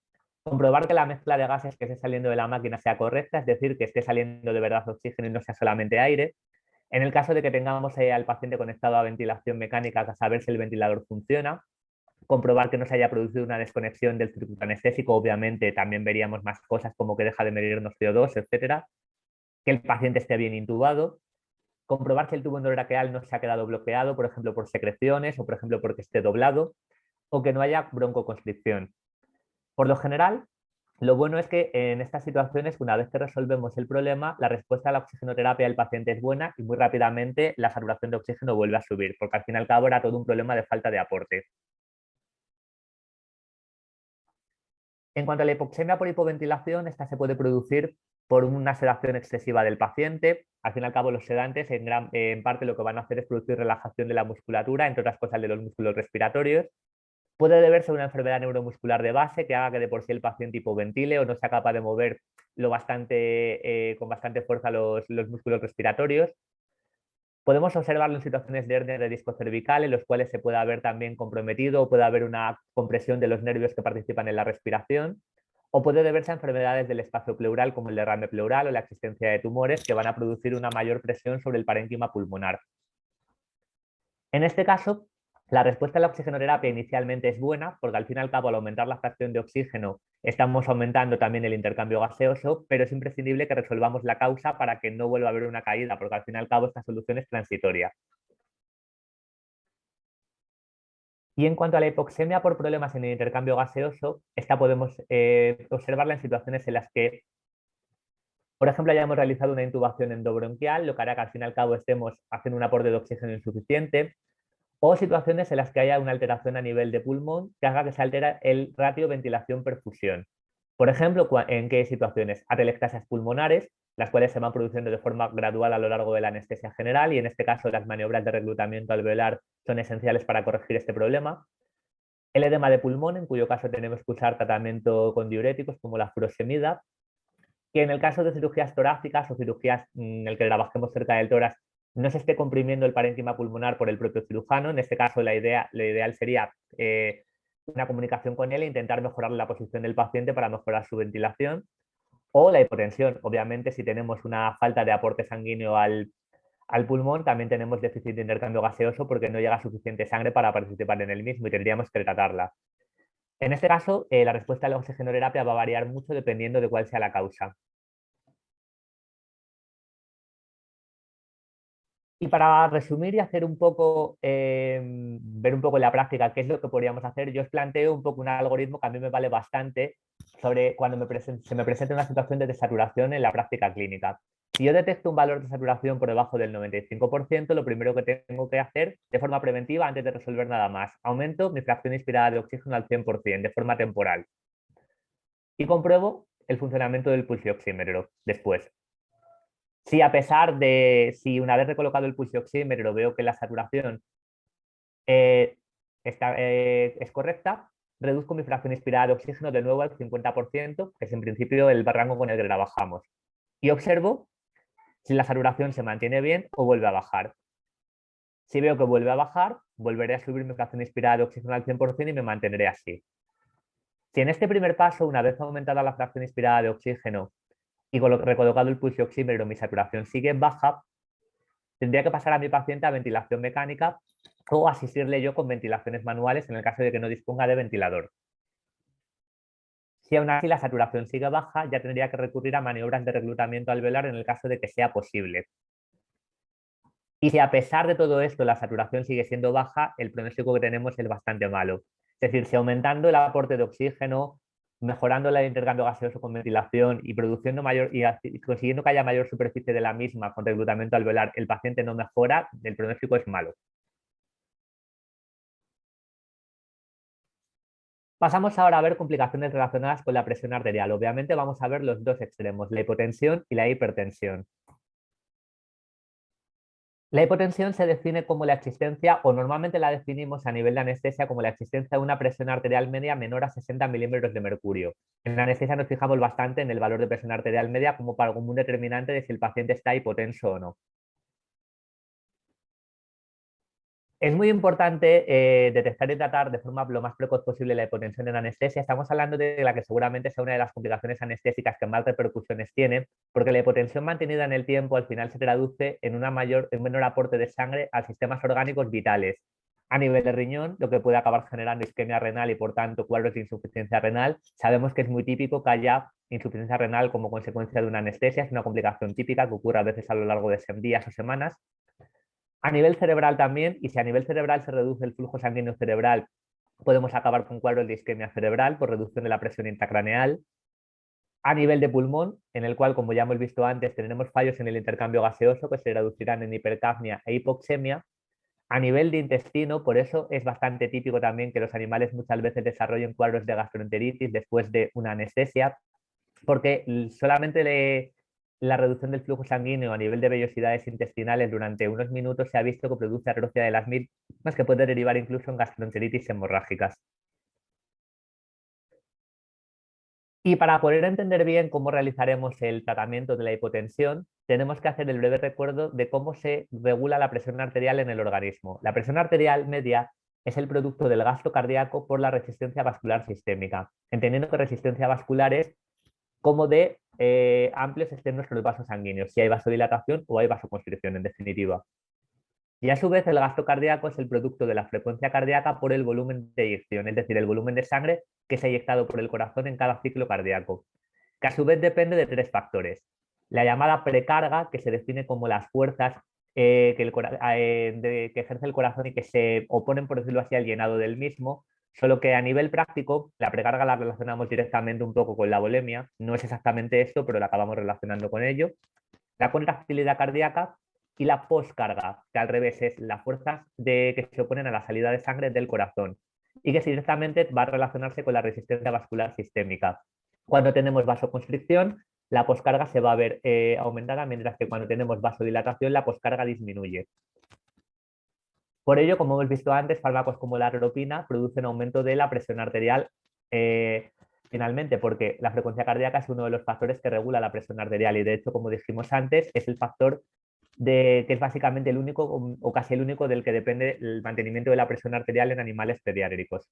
comprobar que la mezcla de gases que esté saliendo de la máquina sea correcta, es decir, que esté saliendo de verdad oxígeno y no sea solamente aire. En el caso de que tengamos al paciente conectado a ventilación mecánica, a saber si el ventilador funciona, comprobar que no se haya producido una desconexión del circuito anestésico, obviamente también veríamos más cosas como que deja de medirnos CO2, etcétera, que el paciente esté bien intubado, comprobar que el tubo endotraqueal no se ha quedado bloqueado, por ejemplo, por secreciones o, por ejemplo, porque esté doblado, o que no haya broncoconstricción. Por lo general, lo bueno es que en estas situaciones, una vez que resolvemos el problema, la respuesta a la oxigenoterapia del paciente es buena y muy rápidamente la saturación de oxígeno vuelve a subir, porque al fin y al cabo era todo un problema de falta de aporte. En cuanto a la hipoxemia por hipoventilación, esta se puede producir por una sedación excesiva del paciente. Al fin y al cabo, los sedantes en parte lo que van a hacer es producir relajación de la musculatura, entre otras cosas de los músculos respiratorios. Puede deberse a una enfermedad neuromuscular de base que haga que de por sí el paciente hipoventile o no sea capaz de mover con bastante fuerza los músculos respiratorios. Podemos observarlo en situaciones de hernia de disco cervical, en los cuales se puede haber también comprometido o puede haber una compresión de los nervios que participan en la respiración, o puede deberse a enfermedades del espacio pleural como el derrame pleural o la existencia de tumores que van a producir una mayor presión sobre el parénquima pulmonar. En este caso, la respuesta a la oxigenoterapia inicialmente es buena, porque al fin y al cabo, al aumentar la fracción de oxígeno, estamos aumentando también el intercambio gaseoso, pero es imprescindible que resolvamos la causa para que no vuelva a haber una caída, porque al fin y al cabo esta solución es transitoria. Y en cuanto a la hipoxemia por problemas en el intercambio gaseoso, esta podemos observarla en situaciones en las que, por ejemplo, hayamos realizado una intubación endobronquial, lo que hará que al fin y al cabo estemos haciendo un aporte de oxígeno insuficiente, o situaciones en las que haya una alteración a nivel de pulmón que haga que se altera el ratio ventilación-perfusión. Por ejemplo, ¿en qué situaciones? Atelectasias pulmonares, las cuales se van produciendo de forma gradual a lo largo de la anestesia general y en este caso las maniobras de reclutamiento alveolar son esenciales para corregir este problema. El edema de pulmón, en cuyo caso tenemos que usar tratamiento con diuréticos como la furosemida, que en el caso de cirugías torácicas o cirugías en el que trabajemos cerca del tórax no se esté comprimiendo el parénquima pulmonar por el propio cirujano. En este caso, lo ideal sería una comunicación con él e intentar mejorar la posición del paciente para mejorar su ventilación. O la hipotensión. Obviamente, si tenemos una falta de aporte sanguíneo al pulmón, también tenemos déficit de intercambio gaseoso porque no llega suficiente sangre para participar en el mismo y tendríamos que tratarla. En este caso, la respuesta a la oxigenoterapia va a variar mucho dependiendo de cuál sea la causa. Y para resumir y hacer un poco, ver un poco en la práctica qué es lo que podríamos hacer, yo os planteo un poco un algoritmo que a mí me vale bastante sobre cuando se me presenta una situación de desaturación en la práctica clínica. Si yo detecto un valor de saturación por debajo del 95%, lo primero que tengo que hacer de forma preventiva, antes de resolver nada más, aumento mi fracción inspirada de oxígeno al 100% de forma temporal y compruebo el funcionamiento del pulsioxímetro después. Si una vez recolocado el pulsioxímetro veo que la saturación es correcta, reduzco mi fracción inspirada de oxígeno de nuevo al 50%, que es en principio el rango con el que trabajamos. Y observo si la saturación se mantiene bien o vuelve a bajar. Si veo que vuelve a bajar, volveré a subir mi fracción inspirada de oxígeno al 100% y me mantendré así. Si en este primer paso, una vez aumentada la fracción inspirada de oxígeno y recolocado el pulsioxímetro, mi saturación sigue baja, tendría que pasar a mi paciente a ventilación mecánica o asistirle yo con ventilaciones manuales en el caso de que no disponga de ventilador. Si aún así la saturación sigue baja, ya tendría que recurrir a maniobras de reclutamiento alveolar en el caso de que sea posible. Y si a pesar de todo esto la saturación sigue siendo baja, el pronóstico que tenemos es bastante malo. Es decir, si aumentando el aporte de oxígeno, mejorando el intercambio gaseoso con ventilación y produciendo y consiguiendo que haya mayor superficie de la misma con reclutamiento alveolar, el paciente no mejora, el pronóstico es malo. Pasamos ahora a ver complicaciones relacionadas con la presión arterial. Obviamente vamos a ver los dos extremos, la hipotensión y la hipertensión. La hipotensión se define como la existencia, o normalmente la definimos a nivel de anestesia como la existencia de una presión arterial media menor a 60 milímetros de mercurio. En la anestesia nos fijamos bastante en el valor de presión arterial media como un determinante de si el paciente está hipotenso o no. Es muy importante detectar y tratar de forma lo más precoz posible la hipotensión en anestesia. Estamos hablando de la que seguramente sea una de las complicaciones anestésicas que más repercusiones tiene, porque la hipotensión mantenida en el tiempo al final se traduce en un menor aporte de sangre a sistemas orgánicos vitales. A nivel de riñón, lo que puede acabar generando isquemia renal y por tanto cuadros de insuficiencia renal. Sabemos que es muy típico que haya insuficiencia renal como consecuencia de una anestesia. Es una complicación típica que ocurre a veces a lo largo de días o semanas. A nivel cerebral también, y si a nivel cerebral se reduce el flujo sanguíneo cerebral, podemos acabar con cuadros de isquemia cerebral por reducción de la presión intracraneal. A nivel de pulmón, en el cual, como ya hemos visto antes, tenemos fallos en el intercambio gaseoso que se reducirán en hipercapnia e hipoxemia. A nivel de intestino, por eso es bastante típico también que los animales muchas veces desarrollen cuadros de gastroenteritis después de una anestesia, porque solamente la reducción del flujo sanguíneo a nivel de vellosidades intestinales durante unos minutos se ha visto que produce atrofia de las mismas que puede derivar incluso en gastroenteritis hemorrágicas. Y para poder entender bien cómo realizaremos el tratamiento de la hipotensión, tenemos que hacer el breve recuerdo de cómo se regula la presión arterial en el organismo. La presión arterial media es el producto del gasto cardíaco por la resistencia vascular sistémica, entendiendo que resistencia vascular es como de amplios externos en los vasos sanguíneos, si hay vasodilatación o hay vasoconstricción, en definitiva. Y a su vez el gasto cardíaco es el producto de la frecuencia cardíaca por el volumen de eyección, es decir, el volumen de sangre que es eyectado por el corazón en cada ciclo cardíaco, que a su vez depende de tres factores. La llamada precarga, que se define como las fuerzas que ejerce el corazón y que se oponen, por decirlo así, al llenado del mismo, solo que a nivel práctico la precarga la relacionamos directamente un poco con la volemia, no es exactamente esto, pero la acabamos relacionando con ello. La contractilidad cardíaca y la poscarga, que al revés es las fuerzas que se oponen a la salida de sangre del corazón y que directamente va a relacionarse con la resistencia vascular sistémica. Cuando tenemos vasoconstricción, la poscarga se va a ver aumentada, mientras que cuando tenemos vasodilatación, la poscarga disminuye. Por ello, como hemos visto antes, fármacos como la atropina producen aumento de la presión arterial finalmente, porque la frecuencia cardíaca es uno de los factores que regula la presión arterial y de hecho, como dijimos antes, es el factor que es básicamente el único o casi el único del que depende el mantenimiento de la presión arterial en animales pediátricos.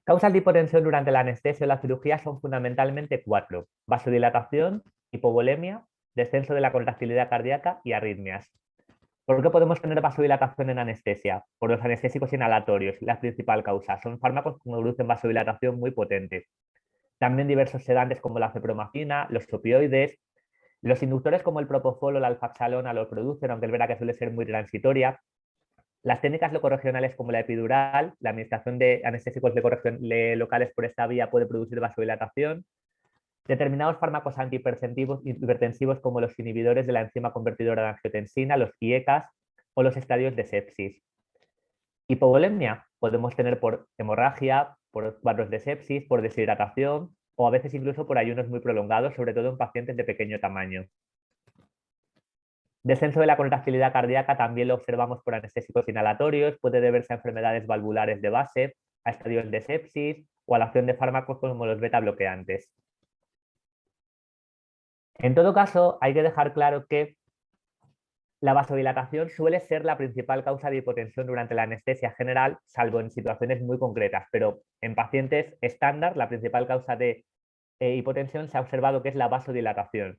Causas de hipotensión durante la anestesia o la cirugía son fundamentalmente cuatro: vasodilatación, hipovolemia, descenso de la contractilidad cardíaca y arritmias. ¿Por qué podemos tener vasodilatación en anestesia? Por los anestésicos inhalatorios, la principal causa. Son fármacos que producen vasodilatación muy potentes. También diversos sedantes como la fepromacina, los opioides, los inductores como el propofol o la alfaxalona los producen, aunque es verdad que suele ser muy transitoria. Las técnicas locorregionales como la epidural, la administración de anestésicos locales por esta vía puede producir vasodilatación. Determinados fármacos hipertensivos como los inhibidores de la enzima convertidora de angiotensina, los IECAs o los estadios de sepsis. Hipovolemia podemos tener por hemorragia, por cuadros de sepsis, por deshidratación o a veces incluso por ayunos muy prolongados, sobre todo en pacientes de pequeño tamaño. Descenso de la contractilidad cardíaca también lo observamos por anestésicos inhalatorios, puede deberse a enfermedades valvulares de base, a estadios de sepsis o a la acción de fármacos como los beta bloqueantes. En todo caso, hay que dejar claro que la vasodilatación suele ser la principal causa de hipotensión durante la anestesia general, salvo en situaciones muy concretas, pero en pacientes estándar la principal causa de hipotensión se ha observado que es la vasodilatación.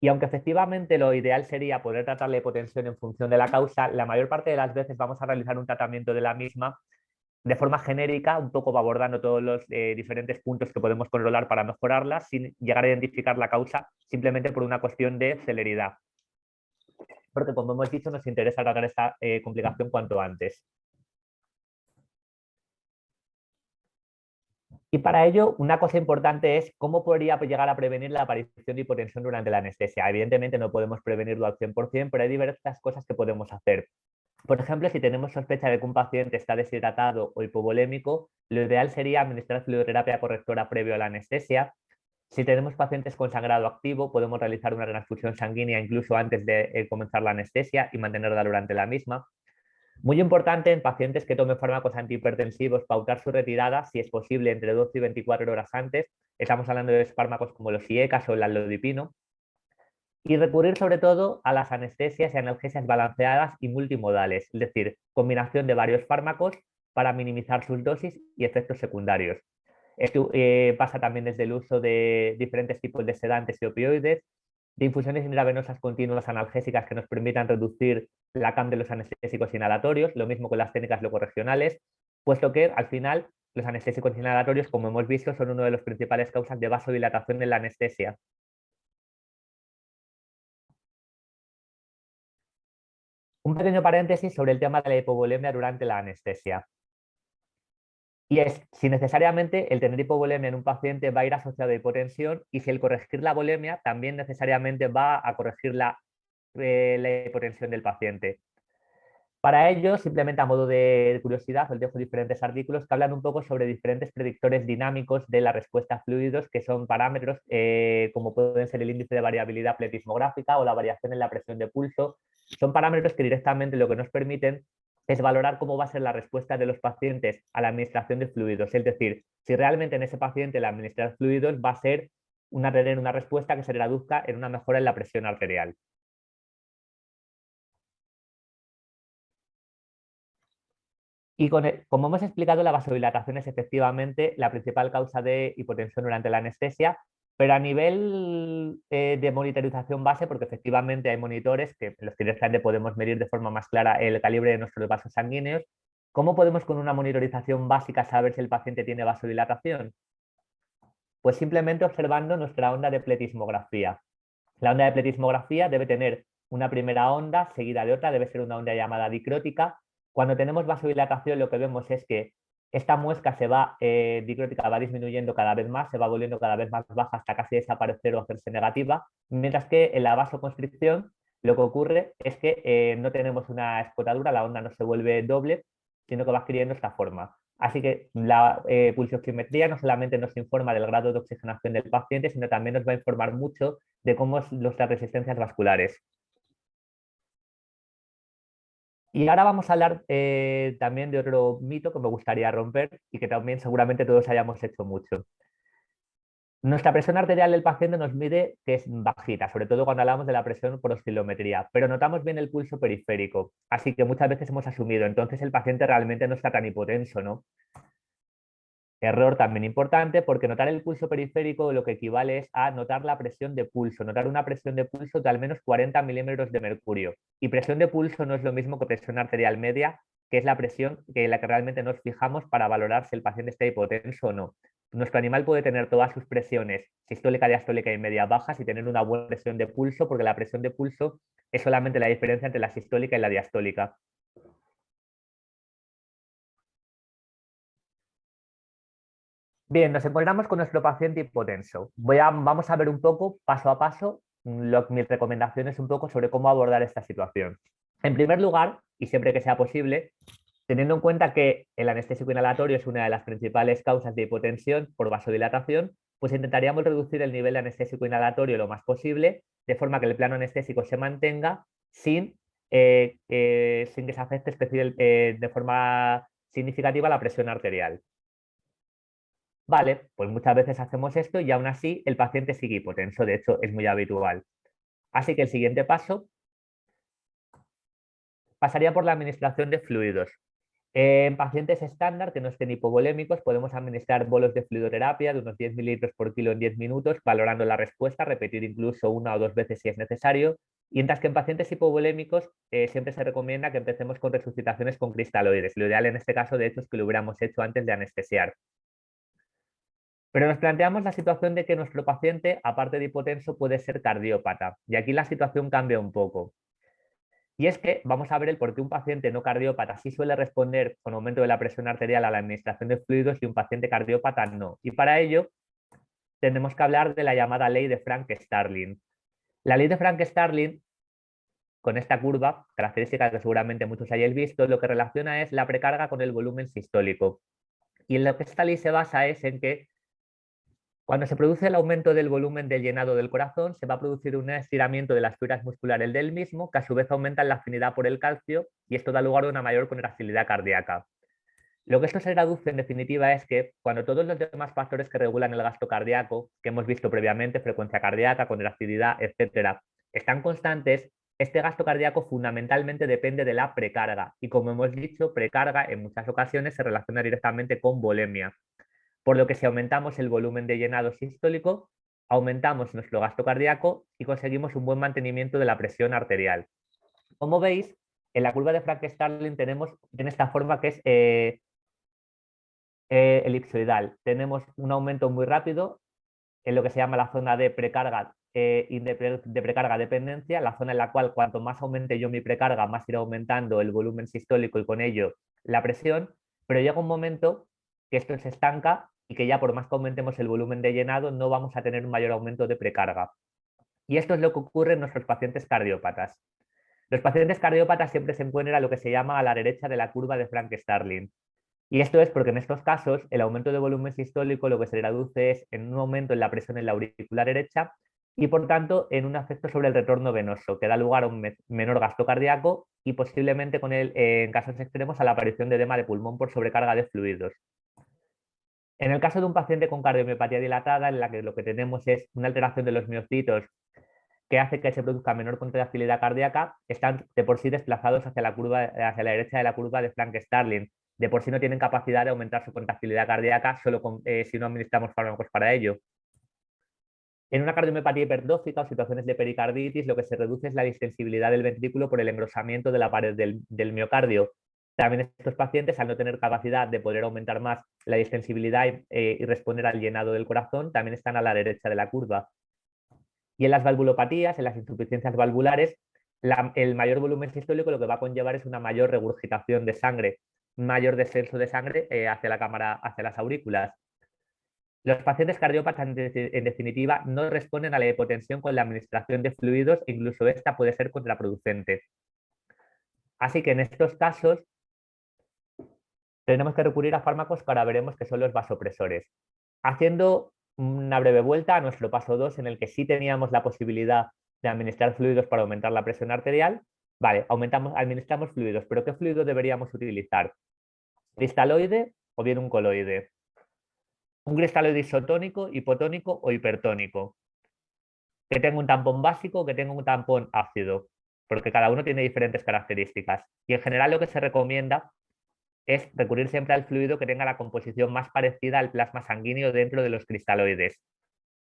Y aunque efectivamente lo ideal sería poder tratar la hipotensión en función de la causa, la mayor parte de las veces vamos a realizar un tratamiento de la misma de forma genérica, un poco abordando todos los diferentes puntos que podemos controlar para mejorarla, sin llegar a identificar la causa simplemente por una cuestión de celeridad. Porque, como hemos dicho, nos interesa tratar esta complicación cuanto antes. Y para ello, una cosa importante es cómo podría llegar a prevenir la aparición de hipotensión durante la anestesia. Evidentemente no podemos prevenirlo al 100%, pero hay diversas cosas que podemos hacer. Por ejemplo, si tenemos sospecha de que un paciente está deshidratado o hipovolémico, lo ideal sería administrar fluidoterapia correctora previo a la anestesia. Si tenemos pacientes con sangrado activo, podemos realizar una transfusión sanguínea incluso antes de comenzar la anestesia y mantenerla durante la misma. Muy importante en pacientes que tomen fármacos antihipertensivos, pautar su retirada, si es posible, entre 12 y 24 horas antes. Estamos hablando de fármacos como los IECAs o el alodipino. Y recurrir sobre todo a las anestesias y analgesias balanceadas y multimodales, es decir, combinación de varios fármacos para minimizar sus dosis y efectos secundarios. Esto pasa también desde el uso de diferentes tipos de sedantes y opioides, de infusiones intravenosas continuas analgésicas que nos permitan reducir la CAM de los anestésicos inhalatorios, lo mismo con las técnicas locorregionales, puesto que al final los anestésicos inhalatorios, como hemos visto, son una de las principales causas de vasodilatación en la anestesia. Un pequeño paréntesis sobre el tema de la hipovolemia durante la anestesia. Y es si necesariamente el tener hipovolemia en un paciente va a ir asociado a hipotensión y si el corregir la volemia también necesariamente va a corregir la hipotensión del paciente. Para ello, simplemente a modo de curiosidad, os dejo diferentes artículos que hablan un poco sobre diferentes predictores dinámicos de la respuesta a fluidos, que son parámetros como pueden ser el índice de variabilidad pletismográfica o la variación en la presión de pulso. Son parámetros que directamente lo que nos permiten es valorar cómo va a ser la respuesta de los pacientes a la administración de fluidos. Es decir, si realmente en ese paciente la administración de fluidos va a ser tener una respuesta que se traduzca en una mejora en la presión arterial. Y como hemos explicado, la vasodilatación es efectivamente la principal causa de hipotensión durante la anestesia, pero a nivel de monitorización base, porque efectivamente hay monitores que los que directamente podemos medir de forma más clara el calibre de nuestros vasos sanguíneos, ¿cómo podemos con una monitorización básica saber si el paciente tiene vasodilatación? Pues simplemente observando nuestra onda de pletismografía. La onda de pletismografía debe tener una primera onda seguida de otra, debe ser una onda llamada dicrótica. Cuando tenemos vasodilatación lo que vemos es que esta muesca dicrótica va disminuyendo cada vez más, se va volviendo cada vez más baja hasta casi desaparecer o hacerse negativa, mientras que en la vasoconstricción lo que ocurre es que no tenemos una escotadura, la onda no se vuelve doble, sino que va adquiriendo esta forma. Así que la pulsioximetría no solamente nos informa del grado de oxigenación del paciente, sino también nos va a informar mucho de cómo es nuestras resistencias vasculares. Y ahora vamos a hablar también de otro mito que me gustaría romper y que también seguramente todos hayamos hecho mucho. Nuestra presión arterial del paciente nos mide que es bajita, sobre todo cuando hablamos de la presión por oscilometría, pero notamos bien el pulso periférico, así que muchas veces hemos asumido, entonces el paciente realmente no está tan hipotenso, ¿no? Error también importante porque notar el pulso periférico lo que equivale es a notar la presión de pulso, notar una presión de pulso de al menos 40 milímetros de mercurio. Y presión de pulso no es lo mismo que presión arterial media, que es la presión que la que realmente nos fijamos para valorar si el paciente está hipotenso o no. Nuestro animal puede tener todas sus presiones sistólica, diastólica y media bajas y tener una buena presión de pulso porque la presión de pulso es solamente la diferencia entre la sistólica y la diastólica. Bien, nos encontramos con nuestro paciente hipotenso. Vamos a ver un poco, paso a paso, mis recomendaciones un poco sobre cómo abordar esta situación. En primer lugar, y siempre que sea posible, teniendo en cuenta que el anestésico inhalatorio es una de las principales causas de hipotensión por vasodilatación, pues intentaríamos reducir el nivel de anestésico inhalatorio lo más posible, de forma que el plano anestésico se mantenga sin que se afecte de forma significativa la presión arterial. Vale, pues muchas veces hacemos esto y aún así el paciente sigue hipotenso, de hecho es muy habitual. Así que el siguiente paso pasaría por la administración de fluidos. En pacientes estándar que no estén hipovolémicos podemos administrar bolos de fluidoterapia de unos 10 mililitros por kilo en 10 minutos, valorando la respuesta, repetir incluso una o dos veces si es necesario. Y mientras que en pacientes hipovolémicos siempre se recomienda que empecemos con resucitaciones con cristaloides. Lo ideal en este caso, de hecho, es que lo hubiéramos hecho antes de anestesiar. Pero nos planteamos la situación de que nuestro paciente, aparte de hipotenso, puede ser cardiópata. Y aquí la situación cambia un poco. Y es que vamos a ver el por qué un paciente no cardiópata sí suele responder con aumento de la presión arterial a la administración de fluidos y un paciente cardiópata no. Y para ello tenemos que hablar de la llamada ley de Frank-Starling. La ley de Frank-Starling, con esta curva, característica que seguramente muchos hayáis visto, lo que relaciona es la precarga con el volumen sistólico. Y en lo que esta ley se basa es en que cuando se produce el aumento del volumen de llenado del corazón, se va a producir un estiramiento de las fibras musculares del mismo, que a su vez aumentan la afinidad por el calcio, y esto da lugar a una mayor contractilidad cardíaca. Lo que esto se traduce en definitiva es que cuando todos los demás factores que regulan el gasto cardíaco, que hemos visto previamente, frecuencia cardíaca, contractilidad, etcétera, están constantes, este gasto cardíaco fundamentalmente depende de la precarga. Y como hemos dicho, precarga en muchas ocasiones se relaciona directamente con volemia. Por lo que si aumentamos el volumen de llenado sistólico, aumentamos nuestro gasto cardíaco y conseguimos un buen mantenimiento de la presión arterial. Como veis, en la curva de Frank-Starling tiene esta forma que es elipsoidal. Tenemos un aumento muy rápido en lo que se llama la zona de precarga y de precarga dependencia, la zona en la cual cuanto más aumente yo mi precarga, más irá aumentando el volumen sistólico y con ello la presión, pero llega un momento que esto se estanca y que ya por más que aumentemos el volumen de llenado no vamos a tener un mayor aumento de precarga. Y esto es lo que ocurre en nuestros pacientes cardiópatas. Los pacientes cardiópatas siempre se encuentran a lo que se llama a la derecha de la curva de Frank-Starling. Y esto es porque en estos casos el aumento de volumen sistólico lo que se traduce es en un aumento en la presión en la auricular derecha y por tanto en un efecto sobre el retorno venoso que da lugar a un menor gasto cardíaco y posiblemente en casos extremos a la aparición de edema de pulmón por sobrecarga de fluidos. En el caso de un paciente con cardiomiopatía dilatada, en la que lo que tenemos es una alteración de los miocitos que hace que se produzca menor contractilidad cardíaca, están de por sí desplazados hacia hacia la derecha de la curva de Frank-Starling. De por sí no tienen capacidad de aumentar su contractilidad cardíaca si no administramos fármacos para ello. En una cardiomiopatía hiperdófica o situaciones de pericarditis, lo que se reduce es la distensibilidad del ventrículo por el engrosamiento de la pared del miocardio. También estos pacientes, al no tener capacidad de poder aumentar más la distensibilidad y responder al llenado del corazón, también están a la derecha de la curva. Y en las valvulopatías, en las insuficiencias valvulares, el mayor volumen sistólico lo que va a conllevar es una mayor regurgitación de sangre, un mayor descenso de sangre hacia la cámara, hacia las aurículas. Los pacientes cardiópatas, en definitiva, no responden a la hipotensión con la administración de fluidos e incluso esta puede ser contraproducente. Así que en estos casos tenemos que recurrir a fármacos que ahora veremos que son los vasopresores. Haciendo una breve vuelta a nuestro paso 2, en el que sí teníamos la posibilidad de administrar fluidos para aumentar la presión arterial. Vale, administramos fluidos, pero ¿qué fluido deberíamos utilizar? ¿Cristaloide o bien un coloide? Un cristaloide isotónico, hipotónico o hipertónico. Que tenga un tampón básico, que tenga un tampón ácido, porque cada uno tiene diferentes características. Y en general lo que se recomienda es recurrir siempre al fluido que tenga la composición más parecida al plasma sanguíneo dentro de los cristaloides.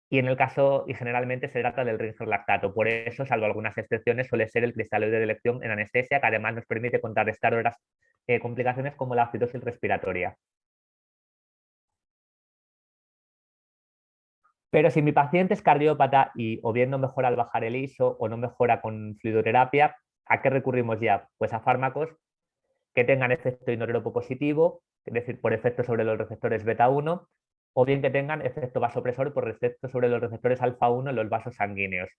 Y en el caso, y generalmente se trata del rinsolactato. Por eso, salvo algunas excepciones, suele ser el cristaloide de elección en anestesia, que además nos permite contrarrestar otras complicaciones como la acidosis respiratoria. Pero si mi paciente es cardiópata y o bien no mejora al bajar el ISO o no mejora con fluidoterapia, ¿a qué recurrimos ya? Pues a fármacos que tengan efecto inorrópico positivo, es decir, por efecto sobre los receptores beta 1, o bien que tengan efecto vasopresor por efecto sobre los receptores alfa-1 en los vasos sanguíneos.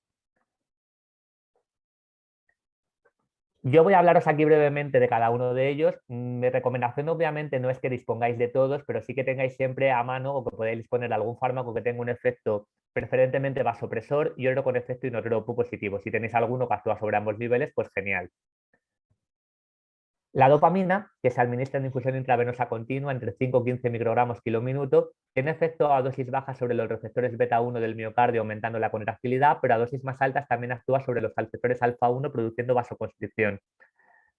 Yo voy a hablaros aquí brevemente de cada uno de ellos. Mi recomendación obviamente no es que dispongáis de todos, pero sí que tengáis siempre a mano o que podáis disponer de algún fármaco que tenga un efecto preferentemente vasopresor y otro con efecto inotropo positivo. Si tenéis alguno que actúa sobre ambos niveles, pues genial. La dopamina, que se administra en infusión intravenosa continua entre 5 y 15 microgramos kilo-minuto, tiene efecto a dosis bajas sobre los receptores beta-1 del miocardio, aumentando la contractilidad, pero a dosis más altas también actúa sobre los receptores alfa-1, produciendo vasoconstricción.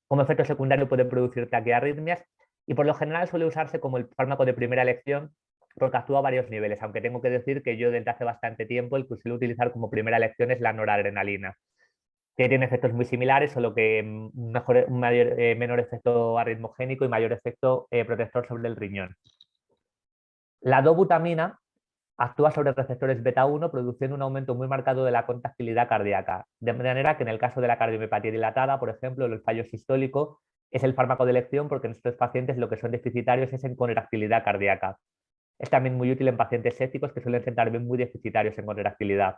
Como efecto secundario puede producir taquiarritmias y por lo general suele usarse como el fármaco de primera elección porque actúa a varios niveles, aunque tengo que decir que yo desde hace bastante tiempo el que suelo utilizar como primera elección es la noradrenalina, que tiene efectos muy similares, solo que menor efecto arritmogénico y mayor efecto protector sobre el riñón. La dobutamina actúa sobre receptores beta-1 produciendo un aumento muy marcado de la contractilidad cardíaca, de manera que en el caso de la cardiomiopatía dilatada, por ejemplo, el fallo sistólico es el fármaco de elección porque en estos pacientes lo que son deficitarios es en contractilidad cardíaca. Es también muy útil en pacientes sépticos que suelen ser también muy deficitarios en contractilidad.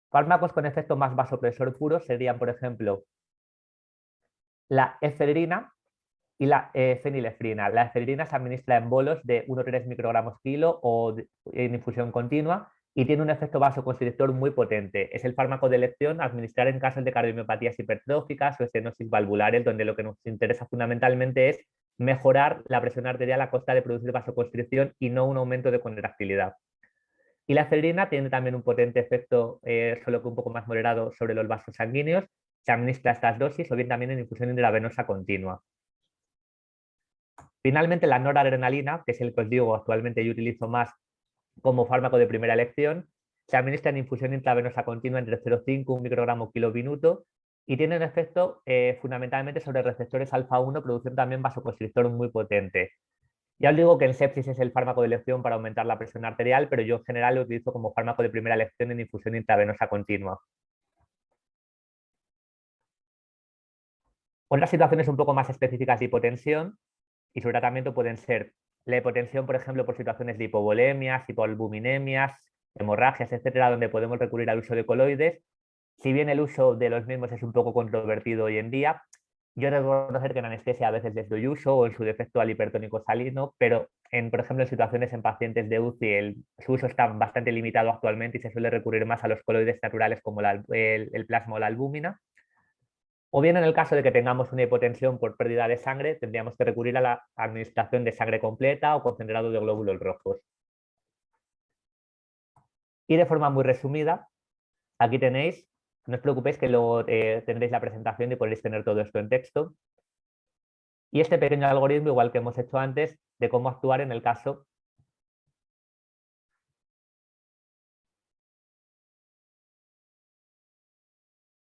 Fármacos con efecto más vasopresor puro serían, por ejemplo, la efedrina y la fenilefrina. La efedrina se administra en bolos de 1,3 microgramos kilo o en infusión continua y tiene un efecto vasoconstrictor muy potente. Es el fármaco de elección a administrar en casos de cardiomiopatías hipertróficas o estenosis valvulares, donde lo que nos interesa fundamentalmente es mejorar la presión arterial a costa de producir vasoconstricción y no un aumento de contractilidad. Y la efedrina tiene también un potente efecto, solo que un poco más moderado, sobre los vasos sanguíneos. Se administra a estas dosis o bien también en infusión intravenosa continua. Finalmente, la noradrenalina, que es el que os digo actualmente yo utilizo más como fármaco de primera elección, se administra en infusión intravenosa continua entre 0,5 y 1 microgramo kilo minuto y tiene un efecto fundamentalmente sobre receptores alfa-1, produciendo también vasoconstrictor muy potente. Ya os digo que en sepsis es el fármaco de elección para aumentar la presión arterial, pero yo en general lo utilizo como fármaco de primera elección en infusión intravenosa continua. Otras situaciones un poco más específicas de hipotensión y su tratamiento pueden ser la hipotensión, por ejemplo, por situaciones de hipovolemias, hipoalbuminemias, hemorragias, etcétera, donde podemos recurrir al uso de coloides. Si bien el uso de los mismos es un poco controvertido hoy en día, yo debo reconocer que en anestesia a veces les doy uso o en su defecto al hipertónico salino, pero por ejemplo, en situaciones en pacientes de UCI su uso está bastante limitado actualmente y se suele recurrir más a los coloides naturales como el plasma o la albúmina. O bien en el caso de que tengamos una hipotensión por pérdida de sangre, tendríamos que recurrir a la administración de sangre completa o concentrado de glóbulos rojos. Y de forma muy resumida, aquí tenéis, no os preocupéis que luego tendréis la presentación y podréis tener todo esto en texto. Y este pequeño algoritmo, igual que hemos hecho antes, de cómo actuar en el caso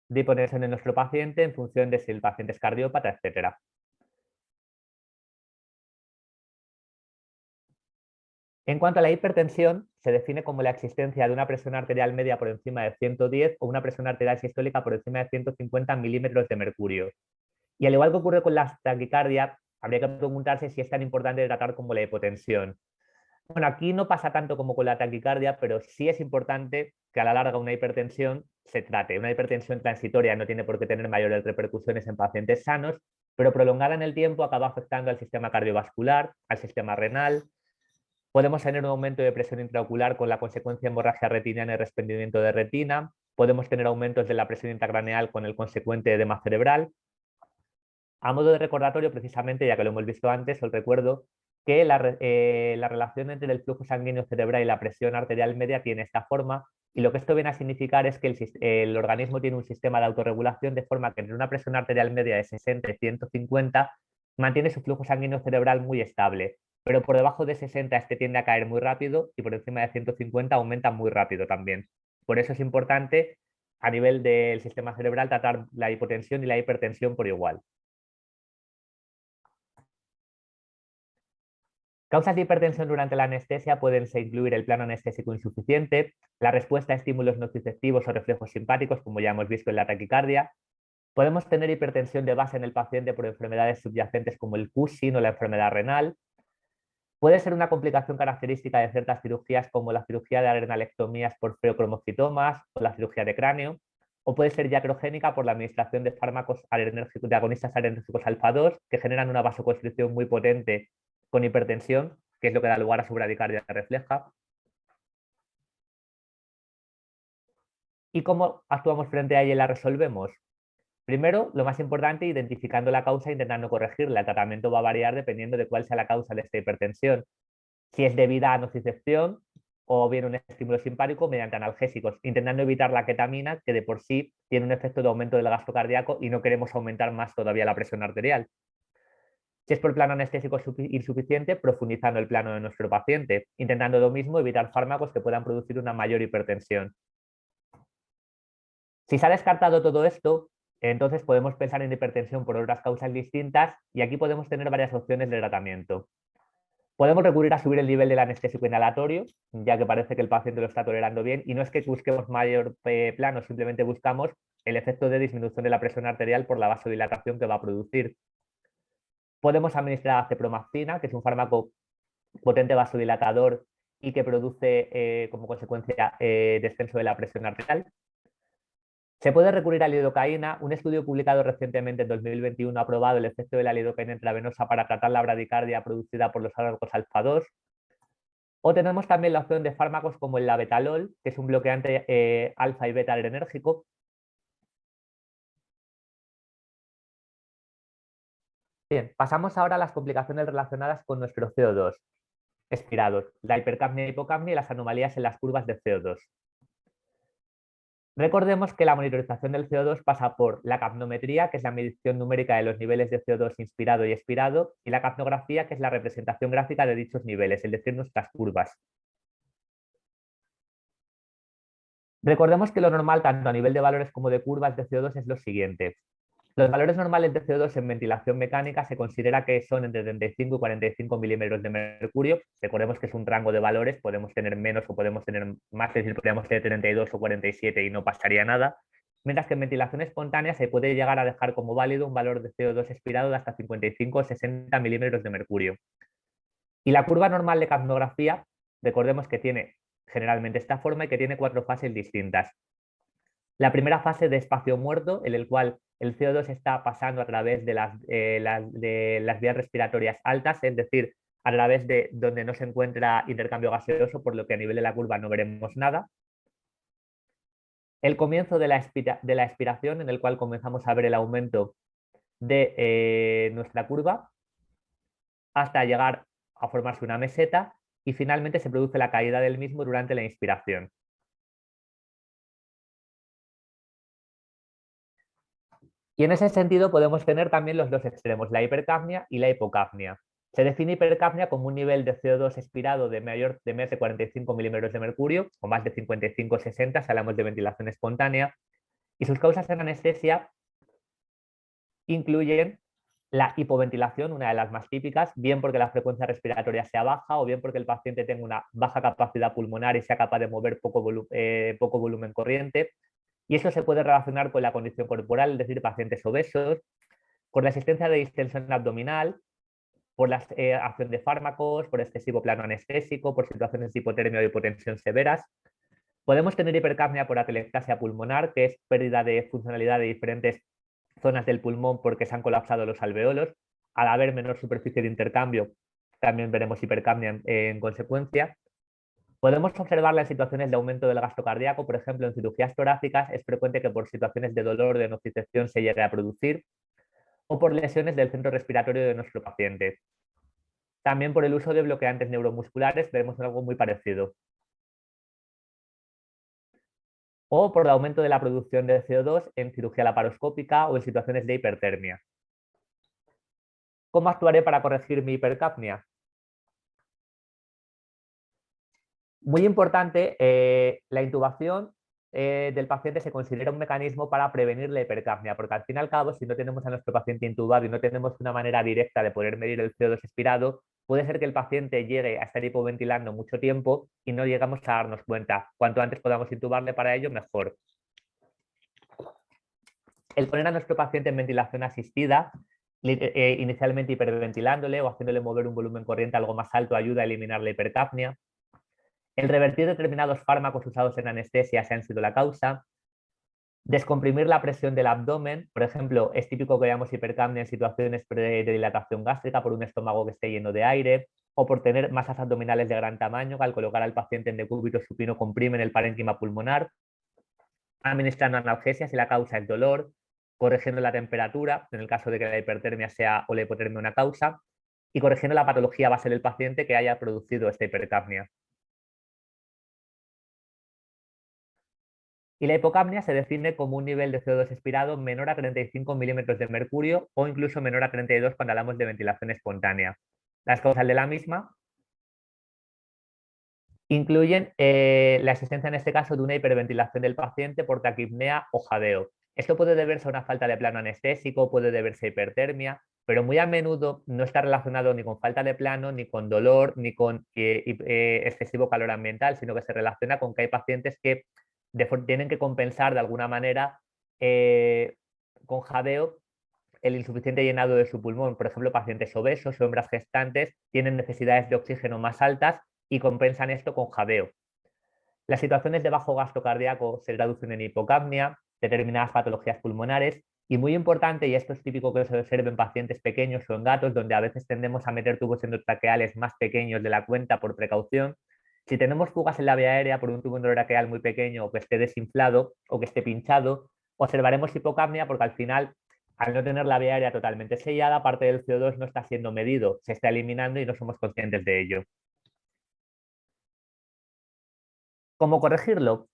de hipotensión en nuestro paciente en función de si el paciente es cardiópata, etcétera. En cuanto a la hipertensión, se define como la existencia de una presión arterial media por encima de 110 o una presión arterial sistólica por encima de 150 milímetros de mercurio. Y al igual que ocurre con la taquicardia, habría que preguntarse si es tan importante de tratar como la hipotensión. Bueno, aquí no pasa tanto como con la taquicardia, pero sí es importante que a la larga una hipertensión se trate. Una hipertensión transitoria no tiene por qué tener mayores repercusiones en pacientes sanos, pero prolongada en el tiempo acaba afectando al sistema cardiovascular, al sistema renal. Podemos tener un aumento de presión intraocular con la consecuencia de hemorragia retiniana y desprendimiento de retina. Podemos tener aumentos de la presión intracraneal con el consecuente edema cerebral. A modo de recordatorio, precisamente, ya que lo hemos visto antes, os recuerdo que la relación entre el flujo sanguíneo cerebral y la presión arterial media tiene esta forma, y lo que esto viene a significar es que el organismo tiene un sistema de autorregulación de forma que entre una presión arterial media de 60 y 150 mantiene su flujo sanguíneo cerebral muy estable, pero por debajo de 60 este tiende a caer muy rápido y por encima de 150 aumenta muy rápido también. Por eso es importante a nivel del sistema cerebral tratar la hipotensión y la hipertensión por igual. Causas de hipertensión durante la anestesia pueden incluir el plano anestésico insuficiente, la respuesta a estímulos nociceptivos o reflejos simpáticos, como ya hemos visto en la taquicardia, Podemos tener hipertensión de base en el paciente por enfermedades subyacentes como el Cushing o la enfermedad renal. Puede ser una complicación característica de ciertas cirugías como la cirugía de adrenalectomías por feocromocitomas o la cirugía de cráneo, o puede ser iatrogénica por la administración de fármacos de agonistas adrenérgicos alfa 2 que generan una vasoconstricción muy potente con hipertensión, que es lo que da lugar a su bradicardia refleja. ¿Y cómo actuamos frente a ella y la resolvemos? Primero, lo más importante, identificando la causa e intentando corregirla. El tratamiento va a variar dependiendo de cuál sea la causa de esta hipertensión. Si es debida a nocicepción o bien un estímulo simpático mediante analgésicos, intentando evitar la ketamina, que de por sí tiene un efecto de aumento del gasto cardíaco y no queremos aumentar más todavía la presión arterial. Si es por plano anestésico insuficiente, profundizando el plano de nuestro paciente, intentando lo mismo evitar fármacos que puedan producir una mayor hipertensión. Si se ha descartado todo esto, entonces podemos pensar en hipertensión por otras causas distintas y aquí podemos tener varias opciones de tratamiento. Podemos recurrir a subir el nivel del anestésico inhalatorio, ya que parece que el paciente lo está tolerando bien, y no es que busquemos mayor plano, simplemente buscamos el efecto de disminución de la presión arterial por la vasodilatación que va a producir. Podemos administrar cepromazina, que es un fármaco potente vasodilatador y que produce como consecuencia descenso de la presión arterial. Se puede recurrir a lidocaína. Un estudio publicado recientemente en 2021 ha probado el efecto de la lidocaína intravenosa para tratar la bradicardia producida por los fármacos alfa 2. O tenemos también la opción de fármacos como el labetalol, que es un bloqueante alfa y beta adrenérgico. Bien, pasamos ahora a las complicaciones relacionadas con nuestro CO2 expirado, la hipercapnia, hipocapnia y las anomalías en las curvas de CO2. Recordemos que la monitorización del CO2 pasa por la capnometría, que es la medición numérica de los niveles de CO2 inspirado y expirado, y la capnografía, que es la representación gráfica de dichos niveles, es decir, nuestras curvas. Recordemos que lo normal, tanto a nivel de valores como de curvas de CO2, es lo siguiente. Los valores normales de CO2 en ventilación mecánica se considera que son entre 35 y 45 milímetros de mercurio. Recordemos que es un rango de valores, podemos tener menos o podemos tener más, es decir, podríamos tener 32 o 47 y no pasaría nada. Mientras que en ventilación espontánea se puede llegar a dejar como válido un valor de CO2 expirado de hasta 55 o 60 milímetros de mercurio. Y la curva normal de capnografía, recordemos que tiene generalmente esta forma y que tiene 4 fases distintas. La primera fase de espacio muerto, en el cual el CO2 está pasando a través de las vías respiratorias altas, es decir, a través de donde no se encuentra intercambio gaseoso, por lo que a nivel de la curva no veremos nada. El comienzo de la expiración, en el cual comenzamos a ver el aumento de nuestra curva, hasta llegar a formarse una meseta, y finalmente se produce la caída del mismo durante la inspiración. Y en ese sentido podemos tener también los dos extremos, la hipercapnia y la hipocapnia. Se define hipercapnia como un nivel de CO2 expirado de más de 45 milímetros de mercurio o más de 55-60 si hablamos de ventilación espontánea, y sus causas en anestesia incluyen la hipoventilación, una de las más típicas, bien porque la frecuencia respiratoria sea baja o bien porque el paciente tenga una baja capacidad pulmonar y sea capaz de mover poco volumen corriente. Y eso se puede relacionar con la condición corporal, es decir, pacientes obesos, con la existencia de distensión abdominal, por la acción de fármacos, por excesivo plano anestésico, por situaciones de hipotermia o hipotensión severas. Podemos tener hipercapnia por atelectasia pulmonar, que es pérdida de funcionalidad de diferentes zonas del pulmón porque se han colapsado los alveolos. Al haber menor superficie de intercambio, también veremos hipercapnia en consecuencia. Podemos observarla en situaciones de aumento del gasto cardíaco, por ejemplo, en cirugías torácicas es frecuente que por situaciones de dolor, de nocicepción se llegue a producir, o por lesiones del centro respiratorio de nuestro paciente. También por el uso de bloqueantes neuromusculares veremos algo muy parecido. O por el aumento de la producción de CO2 en cirugía laparoscópica o en situaciones de hipertermia. ¿Cómo actuaré para corregir mi hipercapnia? Muy importante, la intubación del paciente se considera un mecanismo para prevenir la hipercapnia, porque al fin y al cabo, si no tenemos a nuestro paciente intubado y no tenemos una manera directa de poder medir el CO2 expirado, puede ser que el paciente llegue a estar hipoventilando mucho tiempo y no llegamos a darnos cuenta. Cuanto antes podamos intubarle para ello, mejor. El poner a nuestro paciente en ventilación asistida, inicialmente hiperventilándole o haciéndole mover un volumen corriente algo más alto, ayuda a eliminar la hipercapnia. El revertir determinados fármacos usados en anestesia se han sido la causa. Descomprimir la presión del abdomen, por ejemplo, es típico que veamos hipercapnia en situaciones de dilatación gástrica por un estómago que esté lleno de aire o por tener masas abdominales de gran tamaño que al colocar al paciente en decúbito supino comprimen el parénquima pulmonar. Administrando analgesia si la causa es dolor, corrigiendo la temperatura en el caso de que la hipertermia sea o la hipotermia una causa y corrigiendo la patología base del paciente que haya producido esta hipercapnia. Y la hipocapnia se define como un nivel de CO2 expirado menor a 35 milímetros de mercurio o incluso menor a 32 cuando hablamos de ventilación espontánea. Las causas de la misma incluyen la existencia en este caso de una hiperventilación del paciente por taquipnea o jadeo. Esto puede deberse a una falta de plano anestésico, puede deberse a hipertermia, pero muy a menudo no está relacionado ni con falta de plano, ni con dolor, ni con excesivo calor ambiental, sino que se relaciona con que hay pacientes que tienen que compensar de alguna manera con jadeo el insuficiente llenado de su pulmón. Por ejemplo, pacientes obesos o hembras gestantes tienen necesidades de oxígeno más altas y compensan esto con jadeo. Las situaciones de bajo gasto cardíaco se traducen en hipocapnia, determinadas patologías pulmonares y muy importante, y esto es típico que se observa en pacientes pequeños o en gatos, donde a veces tendemos a meter tubos endotraqueales más pequeños de la cuenta por precaución. Si tenemos fugas en la vía aérea por un tubo endotraqueal muy pequeño o que esté desinflado o que esté pinchado, observaremos hipocapnia porque al final, al no tener la vía aérea totalmente sellada, parte del CO2 no está siendo medido, se está eliminando y no somos conscientes de ello. ¿Cómo corregirlo?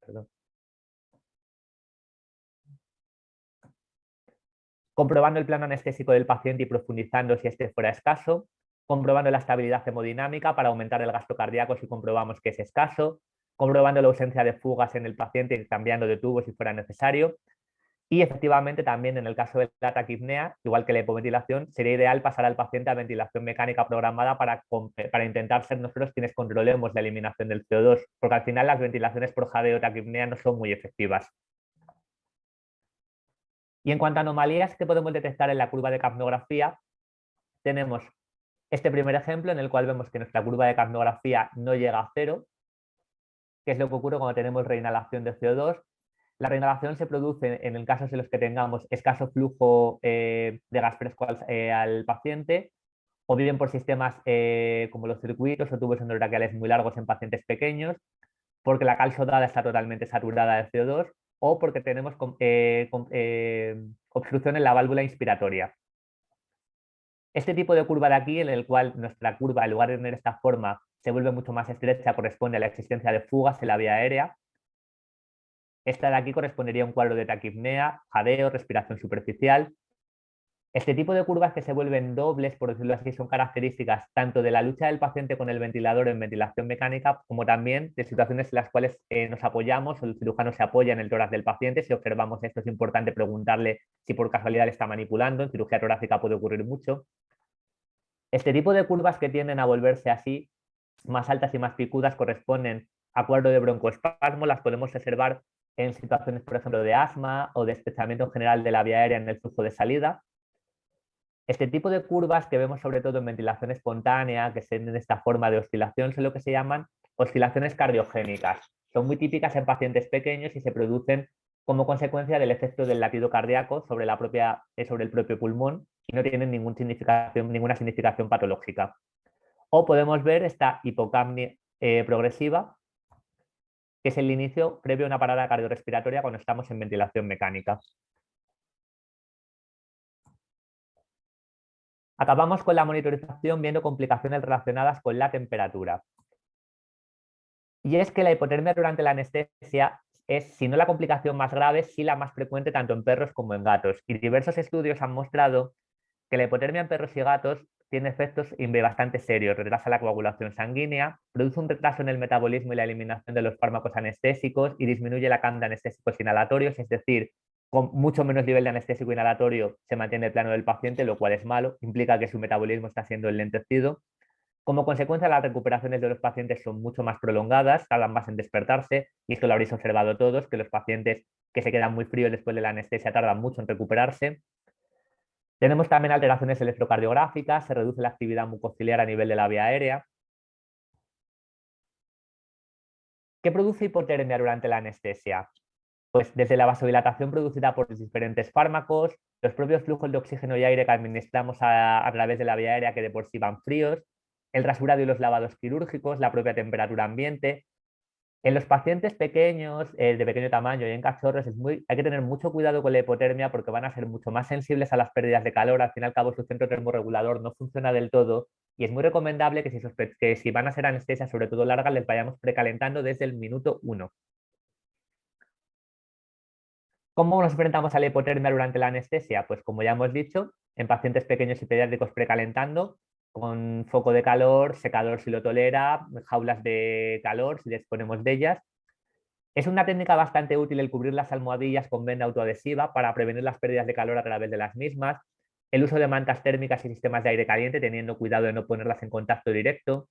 Perdón. Comprobando el plano anestésico del paciente y profundizando si este fuera escaso, comprobando la estabilidad hemodinámica para aumentar el gasto cardíaco si comprobamos que es escaso, comprobando la ausencia de fugas en el paciente y cambiando de tubo si fuera necesario. Y efectivamente también en el caso de la taquipnea, igual que la hipoventilación, sería ideal pasar al paciente a ventilación mecánica programada para intentar ser nosotros quienes controlemos la eliminación del CO2, porque al final las ventilaciones por jadeo o taquipnea no son muy efectivas. Y en cuanto a anomalías que podemos detectar en la curva de capnografía, tenemos este primer ejemplo en el cual vemos que nuestra curva de capnografía no llega a cero, que es lo que ocurre cuando tenemos reinhalación de CO2. La reinhalación se produce en el caso de los que tengamos escaso flujo de gas fresco al paciente, o bien por sistemas como los circuitos o tubos endotraqueales muy largos en pacientes pequeños, porque la cal sodada está totalmente saturada de CO2 o porque tenemos obstrucción en la válvula inspiratoria. Este tipo de curva de aquí, en el cual nuestra curva, en lugar de tener esta forma, se vuelve mucho más estrecha, corresponde a la existencia de fugas en la vía aérea. Esta de aquí correspondería a un cuadro de taquipnea, jadeo, respiración superficial. Este tipo de curvas que se vuelven dobles, por decirlo así, son características tanto de la lucha del paciente con el ventilador en ventilación mecánica, como también de situaciones en las cuales nos apoyamos o el cirujano se apoya en el tórax del paciente. Si observamos esto, es importante preguntarle si por casualidad le está manipulando. En cirugía torácica puede ocurrir mucho. Este tipo de curvas que tienden a volverse así, más altas y más picudas, corresponden a cuadro de broncoespasmo. Las podemos observar en situaciones, por ejemplo, de asma o de estrechamiento en general de la vía aérea en el flujo de salida. Este tipo de curvas que vemos sobre todo en ventilación espontánea, que tienen esta forma de oscilación, son lo que se llaman oscilaciones cardiogénicas. Son muy típicas en pacientes pequeños y se producen como consecuencia del efecto del latido cardíaco sobre el propio pulmón y no tienen ninguna significación patológica. O podemos ver esta hipocapnia progresiva, que es el inicio previo a una parada cardiorrespiratoria cuando estamos en ventilación mecánica. Acabamos con la monitorización viendo complicaciones relacionadas con la temperatura. Y es que la hipotermia durante la anestesia es, si no la complicación más grave, sí la más frecuente tanto en perros como en gatos. Y diversos estudios han mostrado que la hipotermia en perros y gatos tiene efectos bastante serios. Retrasa la coagulación sanguínea, produce un retraso en el metabolismo y la eliminación de los fármacos anestésicos y disminuye la cantidad de anestésicos inhalatorios, es decir, con mucho menos nivel de anestésico inhalatorio se mantiene el plano del paciente, lo cual es malo, implica que su metabolismo está siendo enlentecido. Como consecuencia, las recuperaciones de los pacientes son mucho más prolongadas, tardan más en despertarse, y esto lo habréis observado todos, que los pacientes que se quedan muy fríos después de la anestesia tardan mucho en recuperarse. Tenemos también alteraciones electrocardiográficas, se reduce la actividad mucociliar a nivel de la vía aérea. ¿Qué produce hipotermia durante la anestesia? Pues desde la vasodilatación producida por los diferentes fármacos, los propios flujos de oxígeno y aire que administramos a través de la vía aérea que de por sí van fríos, el rasurado y los lavados quirúrgicos, la propia temperatura ambiente. En los pacientes pequeños, de pequeño tamaño y en cachorros, hay que tener mucho cuidado con la hipotermia porque van a ser mucho más sensibles a las pérdidas de calor. Al fin y al cabo, su centro termorregulador no funciona del todo y es muy recomendable que si van a ser anestesias, sobre todo largas, les vayamos precalentando desde el minuto 1. ¿Cómo nos enfrentamos a la hipotermia durante la anestesia? Pues como ya hemos dicho, en pacientes pequeños y pediátricos precalentando, con foco de calor, secador si lo tolera, jaulas de calor si disponemos de ellas. Es una técnica bastante útil el cubrir las almohadillas con venda autoadhesiva para prevenir las pérdidas de calor a través de las mismas, el uso de mantas térmicas y sistemas de aire caliente teniendo cuidado de no ponerlas en contacto directo.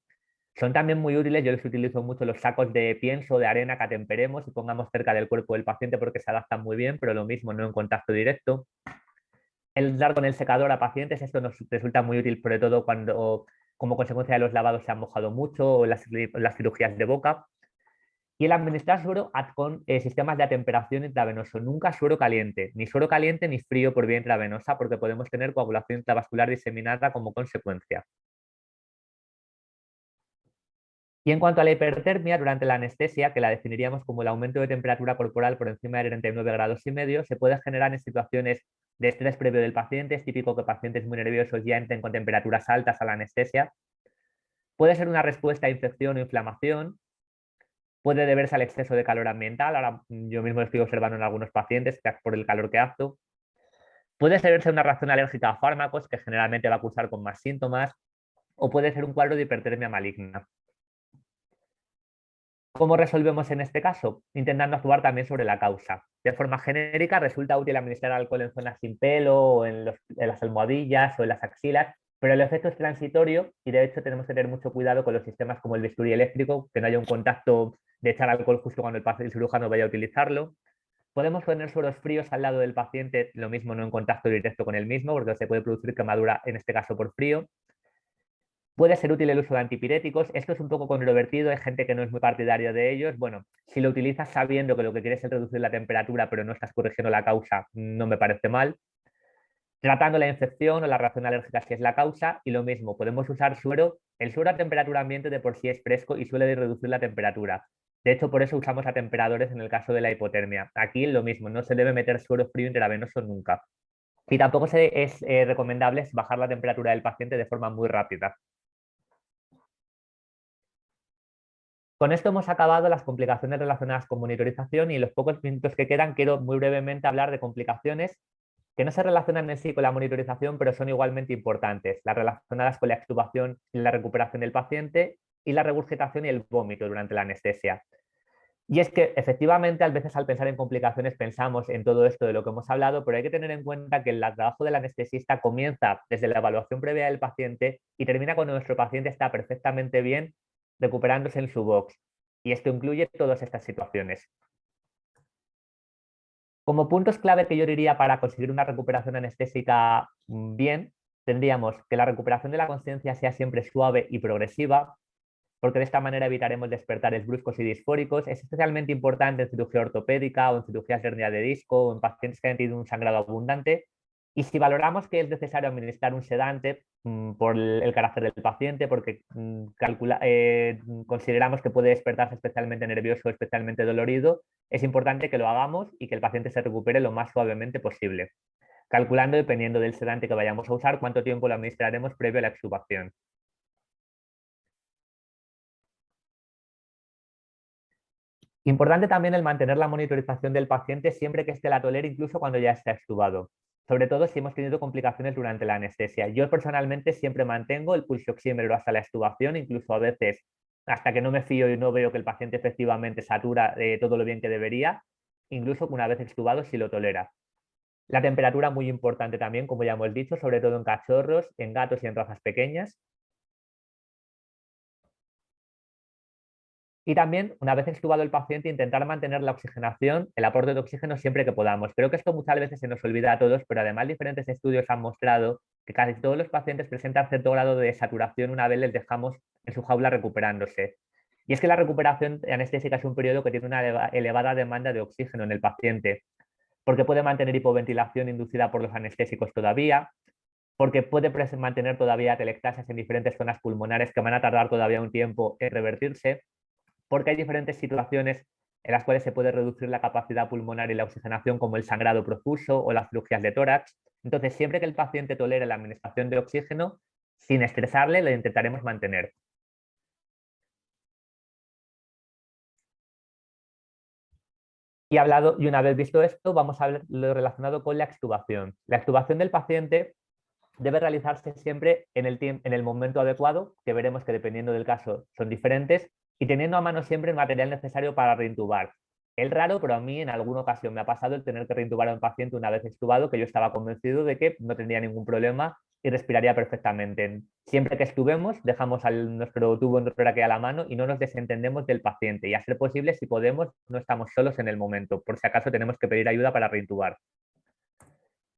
Son también muy útiles, yo les utilizo mucho los sacos de pienso, de arena que atemperemos y pongamos cerca del cuerpo del paciente porque se adaptan muy bien, pero lo mismo no en contacto directo. El dar con el secador a pacientes, esto nos resulta muy útil, sobre todo cuando como consecuencia de los lavados se han mojado mucho o las cirugías de boca. Y el administrar suero con sistemas de atemperación intravenoso, nunca suero caliente ni frío por vía intravenosa, porque podemos tener coagulación intravascular diseminada como consecuencia. Y en cuanto a la hipertermia durante la anestesia, que la definiríamos como el aumento de temperatura corporal por encima de 39 grados y medio, se puede generar en situaciones de estrés previo del paciente. Es típico que pacientes muy nerviosos ya entren con temperaturas altas a la anestesia. Puede ser una respuesta a infección o inflamación. Puede deberse al exceso de calor ambiental. Ahora yo mismo lo estoy observando en algunos pacientes por el calor que hace. Puede deberse a una reacción alérgica a fármacos, que generalmente va a cursar con más síntomas. O puede ser un cuadro de hipertermia maligna. ¿Cómo resolvemos en este caso? Intentando actuar también sobre la causa. De forma genérica, resulta útil administrar alcohol en zonas sin pelo, o en las almohadillas o en las axilas, pero el efecto es transitorio y de hecho tenemos que tener mucho cuidado con los sistemas como el bisturí eléctrico, que no haya un contacto de echar alcohol justo cuando el cirujano vaya a utilizarlo. Podemos poner sueros fríos al lado del paciente, lo mismo no en contacto directo con el mismo, porque se puede producir quemadura, en este caso por frío. Puede ser útil el uso de antipiréticos. Esto es un poco controvertido, hay gente que no es muy partidaria de ellos. Bueno, si lo utilizas sabiendo que lo que quieres es reducir la temperatura, pero no estás corrigiendo la causa, no me parece mal. Tratando la infección o la reacción alérgica si es la causa, y lo mismo, podemos usar suero. El suero a temperatura ambiente de por sí es fresco y suele reducir la temperatura. De hecho, por eso usamos atemperadores en el caso de la hipotermia. Aquí lo mismo, no se debe meter suero frío intravenoso nunca. Y tampoco es recomendable bajar la temperatura del paciente de forma muy rápida. Con esto hemos acabado las complicaciones relacionadas con monitorización y en los pocos minutos que quedan quiero muy brevemente hablar de complicaciones que no se relacionan en sí con la monitorización, pero son igualmente importantes, las relacionadas con la extubación y la recuperación del paciente y la regurgitación y el vómito durante la anestesia. Y es que efectivamente a veces al pensar en complicaciones pensamos en todo esto de lo que hemos hablado, pero hay que tener en cuenta que el trabajo del anestesista comienza desde la evaluación previa del paciente y termina cuando nuestro paciente está perfectamente bien recuperándose en su box. Y esto incluye todas estas situaciones. Como puntos clave que yo diría para conseguir una recuperación anestésica bien, tendríamos que la recuperación de la conciencia sea siempre suave y progresiva, porque de esta manera evitaremos despertares bruscos y disfóricos. Es especialmente importante en cirugía ortopédica o en cirugías de hernia de disco o en pacientes que han tenido un sangrado abundante. Y si valoramos que es necesario administrar un sedante por el carácter del paciente, porque consideramos que puede despertarse especialmente nervioso o especialmente dolorido, es importante que lo hagamos y que el paciente se recupere lo más suavemente posible, calculando, dependiendo del sedante que vayamos a usar, cuánto tiempo lo administraremos previo a la extubación. Importante también el mantener la monitorización del paciente siempre que esté la tolera, incluso cuando ya está extubado, sobre todo si hemos tenido complicaciones durante la anestesia. Yo personalmente siempre mantengo el pulsioxímetro hasta la extubación, incluso a veces hasta que no me fío y no veo que el paciente efectivamente satura todo lo bien que debería, incluso una vez extubado si lo tolera. La temperatura muy importante también, como ya hemos dicho, sobre todo en cachorros, en gatos y en razas pequeñas. Y también, una vez extubado el paciente, intentar mantener la oxigenación, el aporte de oxígeno siempre que podamos. Creo que esto muchas veces se nos olvida a todos, pero además diferentes estudios han mostrado que casi todos los pacientes presentan cierto grado de saturación una vez les dejamos en su jaula recuperándose. Y es que la recuperación anestésica es un periodo que tiene una elevada demanda de oxígeno en el paciente, porque puede mantener hipoventilación inducida por los anestésicos todavía, porque puede mantener todavía atelectasias en diferentes zonas pulmonares que van a tardar todavía un tiempo en revertirse, porque hay diferentes situaciones en las cuales se puede reducir la capacidad pulmonar y la oxigenación, como el sangrado profuso o las cirugías de tórax. Entonces, siempre que el paciente tolere la administración de oxígeno, sin estresarle, lo intentaremos mantener. Y una vez visto esto, vamos a ver lo relacionado con la extubación. La extubación del paciente debe realizarse siempre en el momento adecuado, que veremos que dependiendo del caso son diferentes, y teniendo a mano siempre el material necesario para reintubar. Es raro, pero a mí en alguna ocasión me ha pasado el tener que reintubar a un paciente una vez extubado, que yo estaba convencido de que no tendría ningún problema y respiraría perfectamente. Siempre que estubemos, dejamos nuestro tubo endotraqueal a la mano y no nos desentendemos del paciente. Y a ser posible, si podemos, no estamos solos en el momento, por si acaso tenemos que pedir ayuda para reintubar.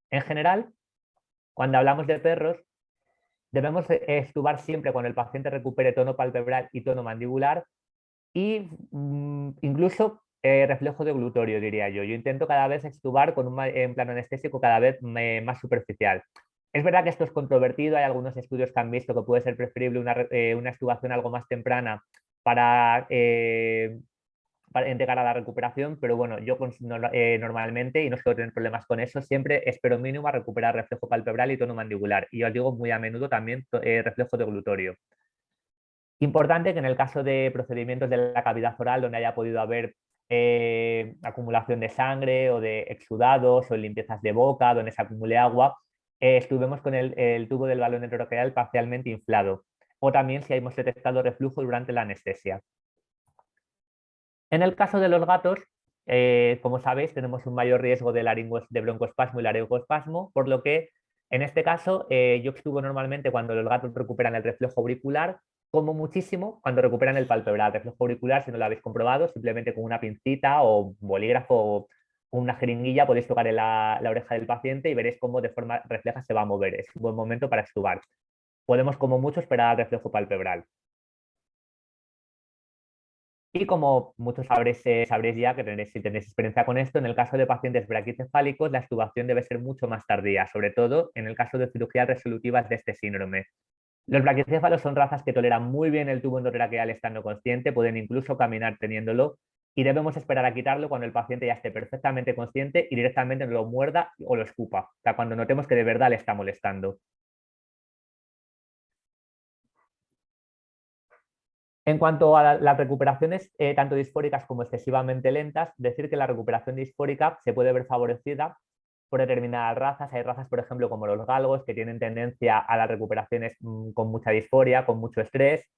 En general, cuando hablamos de perros, debemos extubar siempre cuando el paciente recupere tono palpebral y tono mandibular y incluso reflejo de glutorio, diría yo. Yo intento cada vez extubar con un plano anestésico cada vez más superficial. Es verdad que esto es controvertido, hay algunos estudios que han visto que puede ser preferible una extubación algo más temprana para llegar a la recuperación, pero bueno, yo normalmente, y no suelo tener problemas con eso, siempre espero mínimo a recuperar reflejo palpebral y tono mandibular. Y os digo muy a menudo también reflejo de glutorio. Importante que en el caso de procedimientos de la cavidad oral donde haya podido haber acumulación de sangre o de exudados o limpiezas de boca, donde se acumule agua, estuvimos con el tubo del balón enterotraqueal parcialmente inflado. O también si hemos detectado reflujo durante la anestesia. En el caso de los gatos, como sabéis, tenemos un mayor riesgo de broncoespasmo y laringoespasmo, por lo que en este caso yo extubo normalmente cuando los gatos recuperan el reflejo auricular, como muchísimo cuando recuperan el palpebral. El reflejo auricular, si no lo habéis comprobado, simplemente con una pincita o bolígrafo o una jeringuilla podéis tocar en la oreja del paciente y veréis cómo de forma refleja se va a mover. Es un buen momento para extubar. Podemos como mucho esperar al reflejo palpebral. Y como muchos sabréis ya que si tenéis experiencia con esto, en el caso de pacientes braquicefálicos, la extubación debe ser mucho más tardía, sobre todo en el caso de cirugías resolutivas de este síndrome. Los braquicéfalos son razas que toleran muy bien el tubo endotraqueal estando consciente, pueden incluso caminar teniéndolo, y debemos esperar a quitarlo cuando el paciente ya esté perfectamente consciente y directamente lo muerda o lo escupa, o sea, cuando notemos que de verdad le está molestando. En cuanto a las recuperaciones tanto disfóricas como excesivamente lentas, decir que la recuperación disfórica se puede ver favorecida por determinadas razas. Hay razas, por ejemplo, como los galgos, que tienen tendencia a las recuperaciones con mucha disforia, con mucho estrés.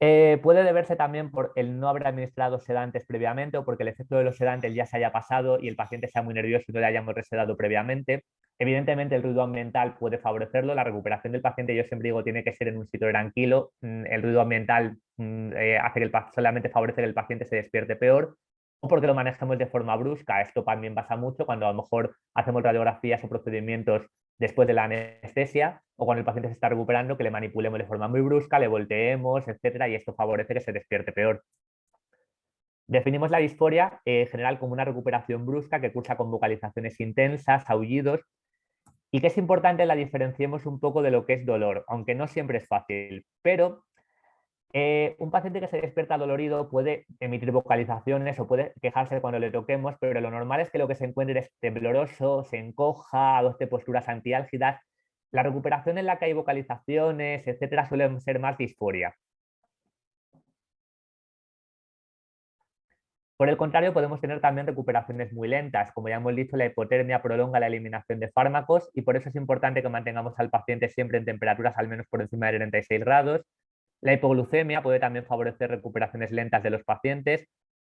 Puede deberse también por el no haber administrado sedantes previamente o porque el efecto de los sedantes ya se haya pasado y el paciente sea muy nervioso y no le hayamos resedado previamente. Evidentemente el ruido ambiental puede favorecerlo. La recuperación del paciente, yo siempre digo, tiene que ser en un sitio tranquilo. El ruido ambiental hace que solamente favorece que el paciente se despierte peor o porque lo manejemos de forma brusca. Esto también pasa mucho cuando a lo mejor hacemos radiografías o procedimientos después de la anestesia o cuando el paciente se está recuperando, que le manipulemos de forma muy brusca, le volteemos, etcétera, y esto favorece que se despierte peor. Definimos la disforia en general como una recuperación brusca que cursa con vocalizaciones intensas, aullidos, y que es importante la diferenciemos un poco de lo que es dolor, aunque no siempre es fácil, pero un paciente que se despierta dolorido puede emitir vocalizaciones o puede quejarse cuando le toquemos, pero lo normal es que lo que se encuentre es tembloroso, se encoja, adopte posturas antiálgidas. La recuperación en la que hay vocalizaciones, etcétera, suelen ser más disforia. Por el contrario, podemos tener también recuperaciones muy lentas. Como ya hemos dicho, la hipotermia prolonga la eliminación de fármacos y por eso es importante que mantengamos al paciente siempre en temperaturas al menos por encima de 36 grados. La hipoglucemia puede también favorecer recuperaciones lentas de los pacientes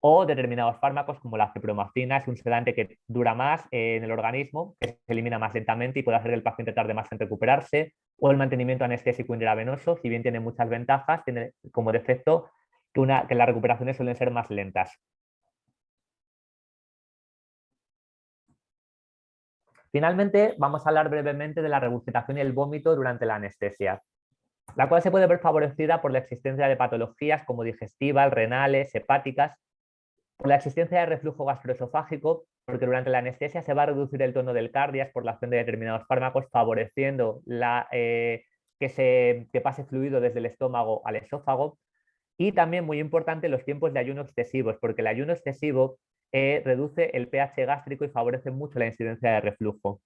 o determinados fármacos como la cipromacina, es un sedante que dura más en el organismo, que se elimina más lentamente y puede hacer que el paciente tarde más en recuperarse, o el mantenimiento anestésico intravenoso, si bien tiene muchas ventajas, tiene como defecto que las recuperaciones suelen ser más lentas. Finalmente, vamos a hablar brevemente de la regurgitación y el vómito durante la anestesia, la cual se puede ver favorecida por la existencia de patologías como digestivas, renales, hepáticas, por la existencia de reflujo gastroesofágico, porque durante la anestesia se va a reducir el tono del cardias por la acción de determinados fármacos, favoreciendo que pase fluido desde el estómago al esófago. Y también, muy importante, los tiempos de ayuno excesivos, porque el ayuno excesivo reduce el pH gástrico y favorece mucho la incidencia de reflujo.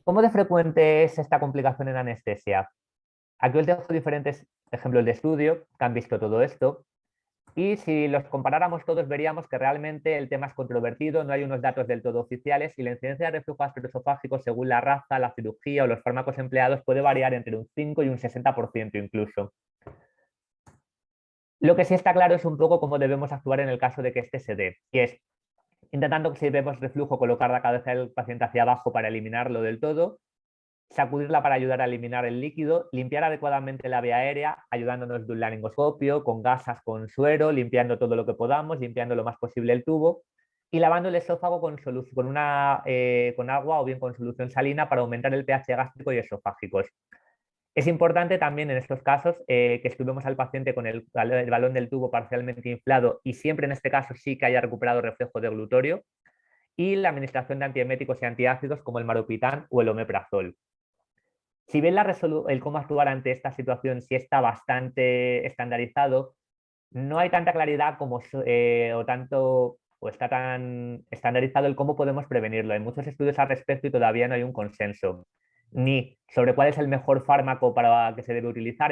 ¿Cómo de frecuente es esta complicación en anestesia? Aquí os dejo diferentes ejemplos de estudio que han visto todo esto. Y si los comparáramos todos, veríamos que realmente el tema es controvertido, no hay unos datos del todo oficiales y la incidencia de reflujo gastroesofágico según la raza, la cirugía o los fármacos empleados puede variar entre un 5 y un 60% incluso. Lo que sí está claro es un poco cómo debemos actuar en el caso de que este se dé, que es intentando que si vemos reflujo colocar la cabeza del paciente hacia abajo para eliminarlo del todo, sacudirla para ayudar a eliminar el líquido, limpiar adecuadamente la vía aérea, ayudándonos de un laringoscopio, con gasas, con suero, limpiando todo lo que podamos, limpiando lo más posible el tubo y lavando el esófago con agua o bien con solución salina para aumentar el pH gástrico y esofágicos. Es importante también en estos casos que estuviéramos al paciente con el balón del tubo parcialmente inflado y siempre en este caso sí que haya recuperado reflejo deglutorio y la administración de antieméticos y antiácidos como el maropitán o el omeprazol. Si bien el cómo actuar ante esta situación sí está bastante estandarizado, no hay tanta claridad o está tan estandarizado el cómo podemos prevenirlo. Hay muchos estudios al respecto y todavía no hay un consenso, ni sobre cuál es el mejor fármaco para que se debe utilizar.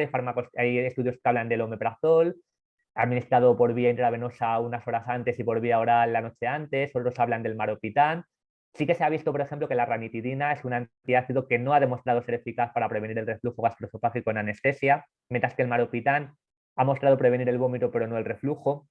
Hay estudios que hablan del omeprazol, administrado por vía intravenosa unas horas antes y por vía oral la noche antes, otros hablan del maropitán. Sí que se ha visto, por ejemplo, que la ranitidina es un antiácido que no ha demostrado ser eficaz para prevenir el reflujo gastroesofágico en anestesia, mientras que el maropitán ha mostrado prevenir el vómito pero no el reflujo.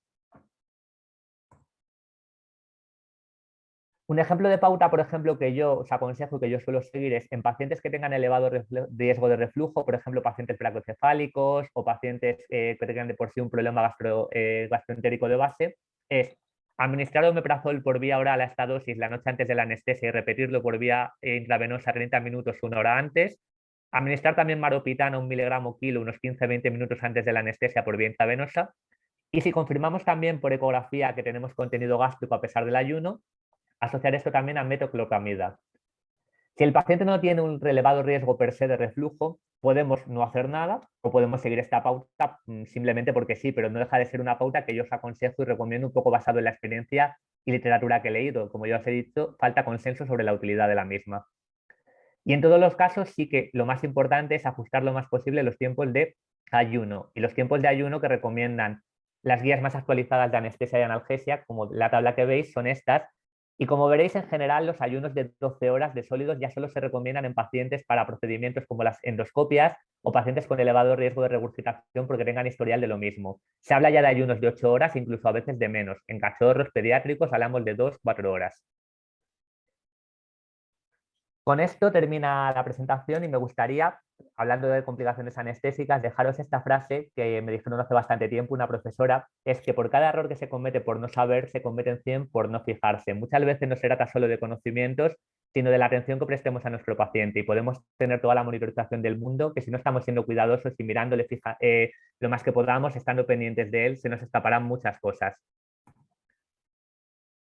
Un ejemplo de pauta, por ejemplo, que yo os aconsejo, que yo suelo seguir, es en pacientes que tengan elevado riesgo de reflujo, por ejemplo, pacientes brachiocefálicos o pacientes que tengan de por sí un problema gastroentérico de base, es administrar omeprazol por vía oral a esta dosis la noche antes de la anestesia y repetirlo por vía intravenosa 30 minutos, una hora antes. Administrar también maropitán a 1 miligramo kilo unos 15-20 minutos antes de la anestesia por vía intravenosa. Y si confirmamos también por ecografía que tenemos contenido gástrico a pesar del ayuno, asociar esto también a metoclopramida. Si el paciente no tiene un elevado riesgo per se de reflujo, podemos no hacer nada o podemos seguir esta pauta simplemente porque sí, pero no deja de ser una pauta que yo os aconsejo y recomiendo un poco basado en la experiencia y literatura que he leído. Como ya os he dicho, falta consenso sobre la utilidad de la misma. Y en todos los casos sí que lo más importante es ajustar lo más posible los tiempos de ayuno. Y los tiempos de ayuno que recomiendan las guías más actualizadas de anestesia y analgesia, como la tabla que veis, son estas. Y como veréis, en general, los ayunos de 12 horas de sólidos ya solo se recomiendan en pacientes para procedimientos como las endoscopias o pacientes con elevado riesgo de regurgitación porque tengan historial de lo mismo. Se habla ya de ayunos de 8 horas, incluso a veces de menos. En cachorros pediátricos hablamos de 2-4 horas. Con esto termina la presentación y me gustaría, hablando de complicaciones anestésicas, dejaros esta frase que me dijeron hace bastante tiempo una profesora, es que por cada error que se comete por no saber, se cometen 100 por no fijarse. Muchas veces no se trata solo de conocimientos, sino de la atención que prestemos a nuestro paciente y podemos tener toda la monitorización del mundo, que si no estamos siendo cuidadosos y mirándole lo más que podamos, estando pendientes de él, se nos escaparán muchas cosas.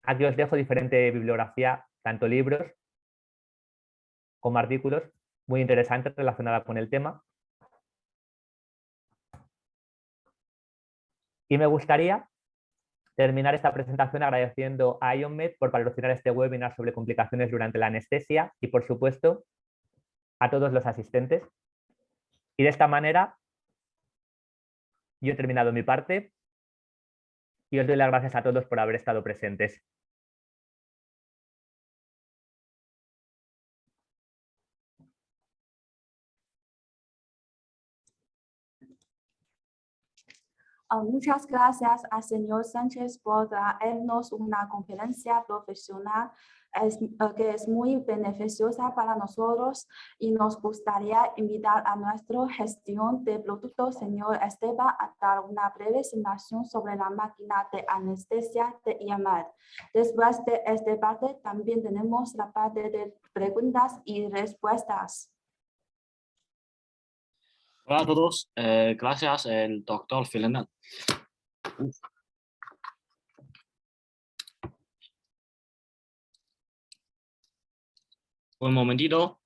Aquí os dejo diferente bibliografía, tanto libros como artículos muy interesantes relacionados con el tema. Y me gustaría terminar esta presentación agradeciendo a IONMED por patrocinar este webinar sobre complicaciones durante la anestesia y, por supuesto, a todos los asistentes. Y de esta manera, yo he terminado mi parte y os doy las gracias a todos por haber estado presentes. Muchas gracias al señor Sánchez por traernos una conferencia profesional que es muy beneficiosa para nosotros y nos gustaría invitar a nuestra gestión de productos, señor Esteban, a dar una breve presentación sobre la máquina de anestesia de IMED. Después de esta parte también tenemos la parte de preguntas y respuestas. Hola a todos, gracias el doctor Filena. Un momentito.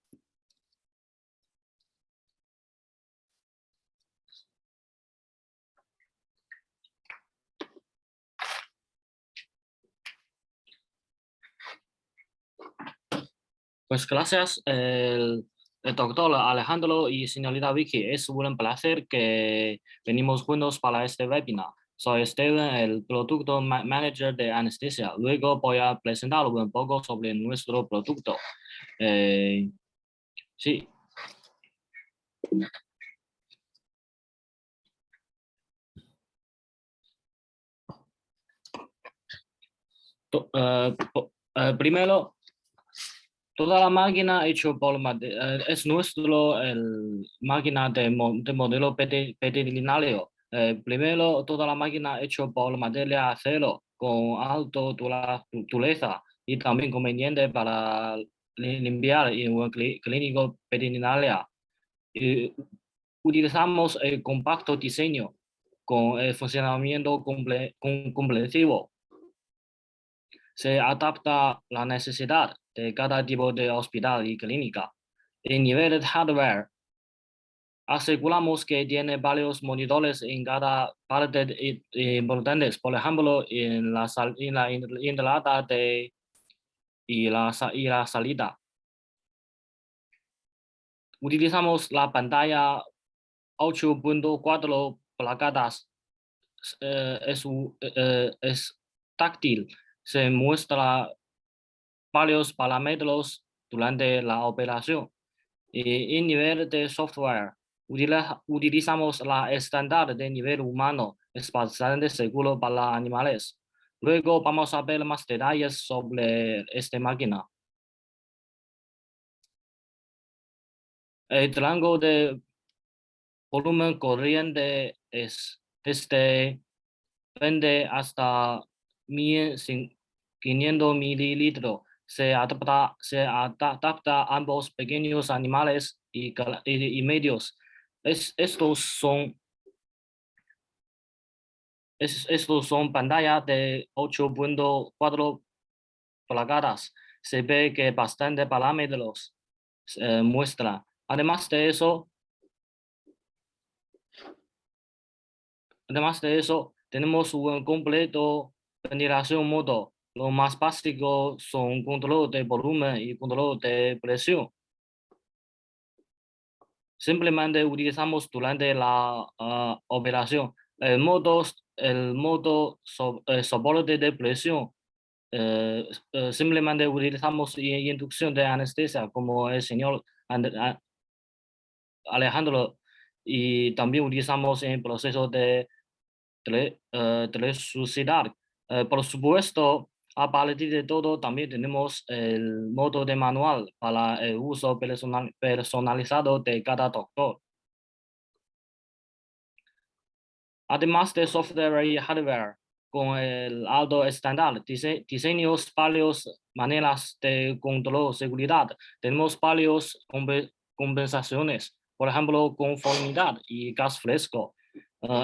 Pues gracias el doctor Alejandro y señorita Vicky. Es un placer que venimos juntos para este webinar. Soy Steven, el Producto Manager de Anestesia. Luego voy a presentar un poco sobre nuestro producto. Sí. Primero, toda la máquina hecha por es nuestro máquina de modelo veterinario. Primero, toda la máquina hecha por materia acero con alta dureza y también conveniente para limpiar en un clínico veterinario. Utilizamos el compacto diseño con el funcionamiento complejo. Se adapta a la necesidad de cada tipo de hospital y clínica. En nivel de hardware, aseguramos que tiene varios monitores en cada parte importantes, por ejemplo, en la entrada y la salida. Utilizamos la pantalla 8.4 pulgadas. Es táctil. Se muestra varios parámetros durante la operación. Y en nivel de software, utilizamos la estándar de nivel humano, es bastante seguro para animales. Luego vamos a ver más detalles sobre esta máquina. El rango de volumen corriente es desde 20 hasta 1500 mililitros. Se adapta a ambos pequeños animales y medios. Estos son pantallas de 8.4 pulgadas. Se ve que bastante parámetros muestra. Además de eso, tenemos un completo ventilación motor. Lo más básico son control de volumen y control de presión. Simplemente utilizamos durante la operación. El modo soporte de presión. Simplemente utilizamos inducción de anestesia como el señor Alejandro, y también utilizamos en proceso de resucitar. Por supuesto, a partir de todo, también tenemos el modo de manual para el uso personalizado de cada doctor. Además de software y hardware, con el alto estándar, diseños varias maneras de control seguridad. Tenemos varias compensaciones, por ejemplo, conformidad y gas fresco.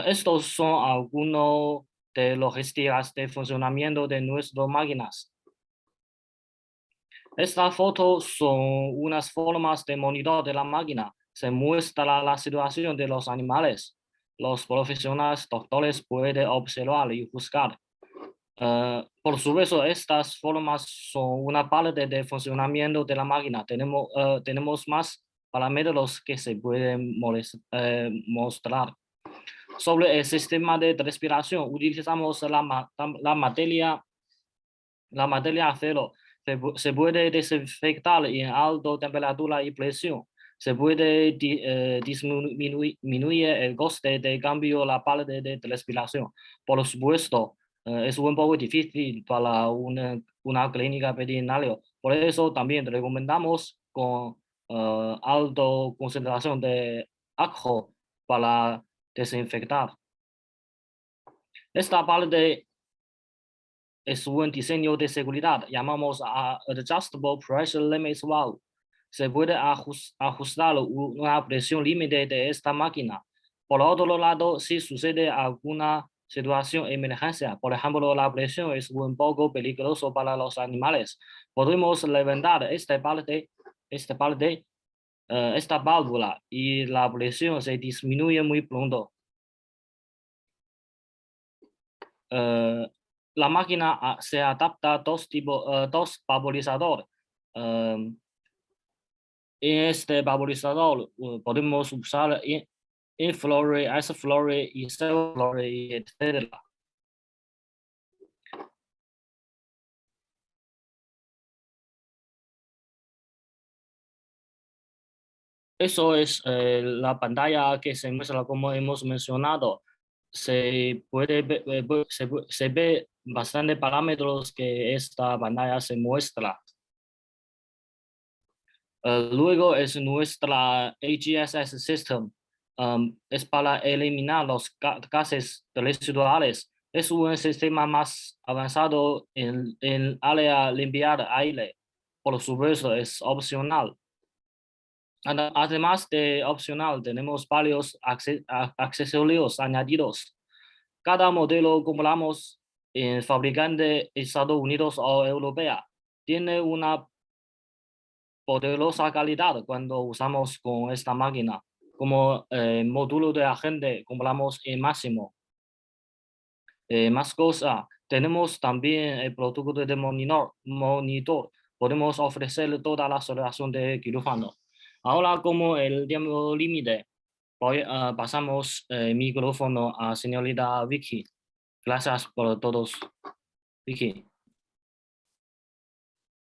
Estos son algunos de logísticas de funcionamiento de nuestras máquinas. Estas fotos son unas formas de monitor de la máquina. Se muestra la situación de los animales. Los profesionales doctores pueden observar y juzgar. Por supuesto, estas formas son una parte del funcionamiento de la máquina. Tenemos más parámetros que se pueden mostrar. Sobre el sistema de respiración, utilizamos la materia acero. Se puede desinfectar en alta temperatura y presión. Se puede disminuir el coste de cambio la parte de respiración. Por supuesto, es un poco difícil para una clínica veterinaria Por eso también recomendamos con alta concentración de alcohol para desinfectar. Esta parte es un diseño de seguridad, llamamos a Adjustable Pressure Limit Valve. Se puede ajustar una presión límite de esta máquina. Por otro lado, si sucede alguna situación de emergencia, por ejemplo, la presión es un poco peligroso para los animales, podemos levantar esta válvula y la presión se disminuye muy pronto. La máquina se adapta a dos vaporizadores. En este vaporizador podemos usar inflore, isoflore y sevoflore, etc. Eso es la pantalla que se muestra como hemos mencionado. Se ve bastante parámetros que esta pantalla se muestra. Luego es nuestra AGSS System. Es para eliminar los gases residuales. Es un sistema más avanzado en área limpiar aire. Por supuesto, es opcional. Además de opcional, tenemos varios accesorios añadidos. Cada modelo compramos en fabricante Estados Unidos o Europea. Tiene una poderosa calidad cuando usamos con esta máquina. Como módulo de agente compramos en máximo. Más cosa, tenemos también el producto de monitor. Podemos ofrecer toda la solución de quirófano. Ahora, como el tiempo límite, pasamos el micrófono a señorita Vicky. Gracias por todos, Vicky.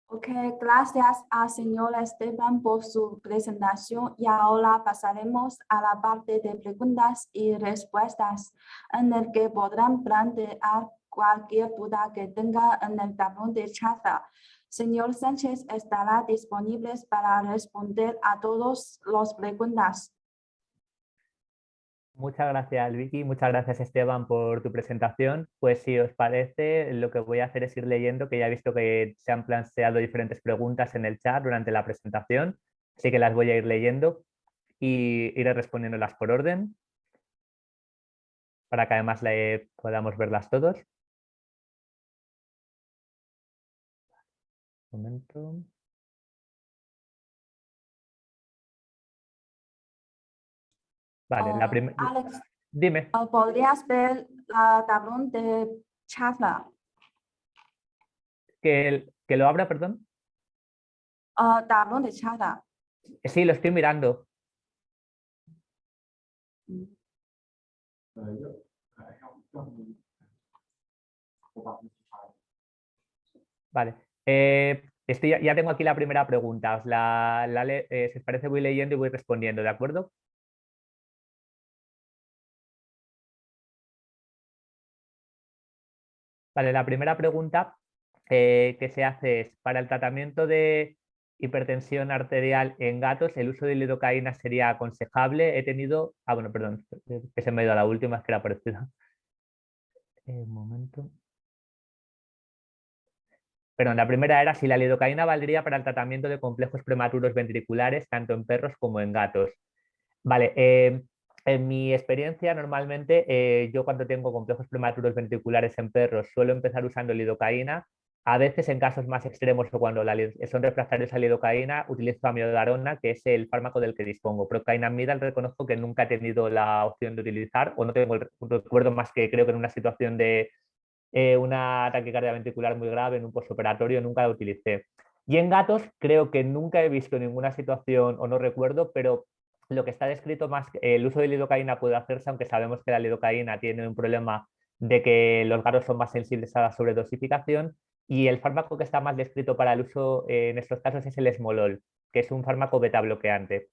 Ok, gracias al señor Esteban por su presentación y ahora pasaremos a la parte de preguntas y respuestas en el que podrán plantear cualquier duda que tenga en el tablón de charla. Señor Sánchez estará disponible para responder a todas las preguntas. Muchas gracias, Vicky. Muchas gracias, Esteban, por tu presentación. Pues si os parece, lo que voy a hacer es ir leyendo, que ya he visto que se han planteado diferentes preguntas en el chat durante la presentación, así que las voy a ir leyendo y iré respondiéndolas por orden, para que además podamos verlas todos. Un momento. Vale, la primera... Alex, Dime. ¿podrías ver el tablón de charla? ¿Que lo abra, perdón? Tablón de charla. Sí, lo estoy mirando. Vale. Ya tengo aquí la primera pregunta. Si os parece, voy leyendo y voy respondiendo, ¿de acuerdo? Vale, la primera pregunta que se hace es, para el tratamiento de hipertensión arterial en gatos, ¿el uso de lidocaína sería aconsejable? He tenido... Ah, bueno, perdón, que se me ha ido a la última, es que era parecida. Un momento. Perdón, la primera era si la lidocaína valdría para el tratamiento de complejos prematuros ventriculares, tanto en perros como en gatos. Vale, en mi experiencia, normalmente yo cuando tengo complejos prematuros ventriculares en perros suelo empezar usando lidocaína. A veces en casos más extremos o cuando son refractarios a lidocaína, utilizo amiodarona, que es el fármaco del que dispongo. Procainamida reconozco que nunca he tenido la opción de utilizar o no tengo el recuerdo más que creo que en una situación de una taquicardia ventricular muy grave en un postoperatorio nunca la utilicé. Y en gatos creo que nunca he visto ninguna situación o no recuerdo, pero lo que está descrito más, el uso de lidocaína puede hacerse, aunque sabemos que la lidocaína tiene un problema de que los gatos son más sensibles a la sobredosificación, y el fármaco que está más descrito para el uso en estos casos es el esmolol, que es un fármaco beta bloqueante.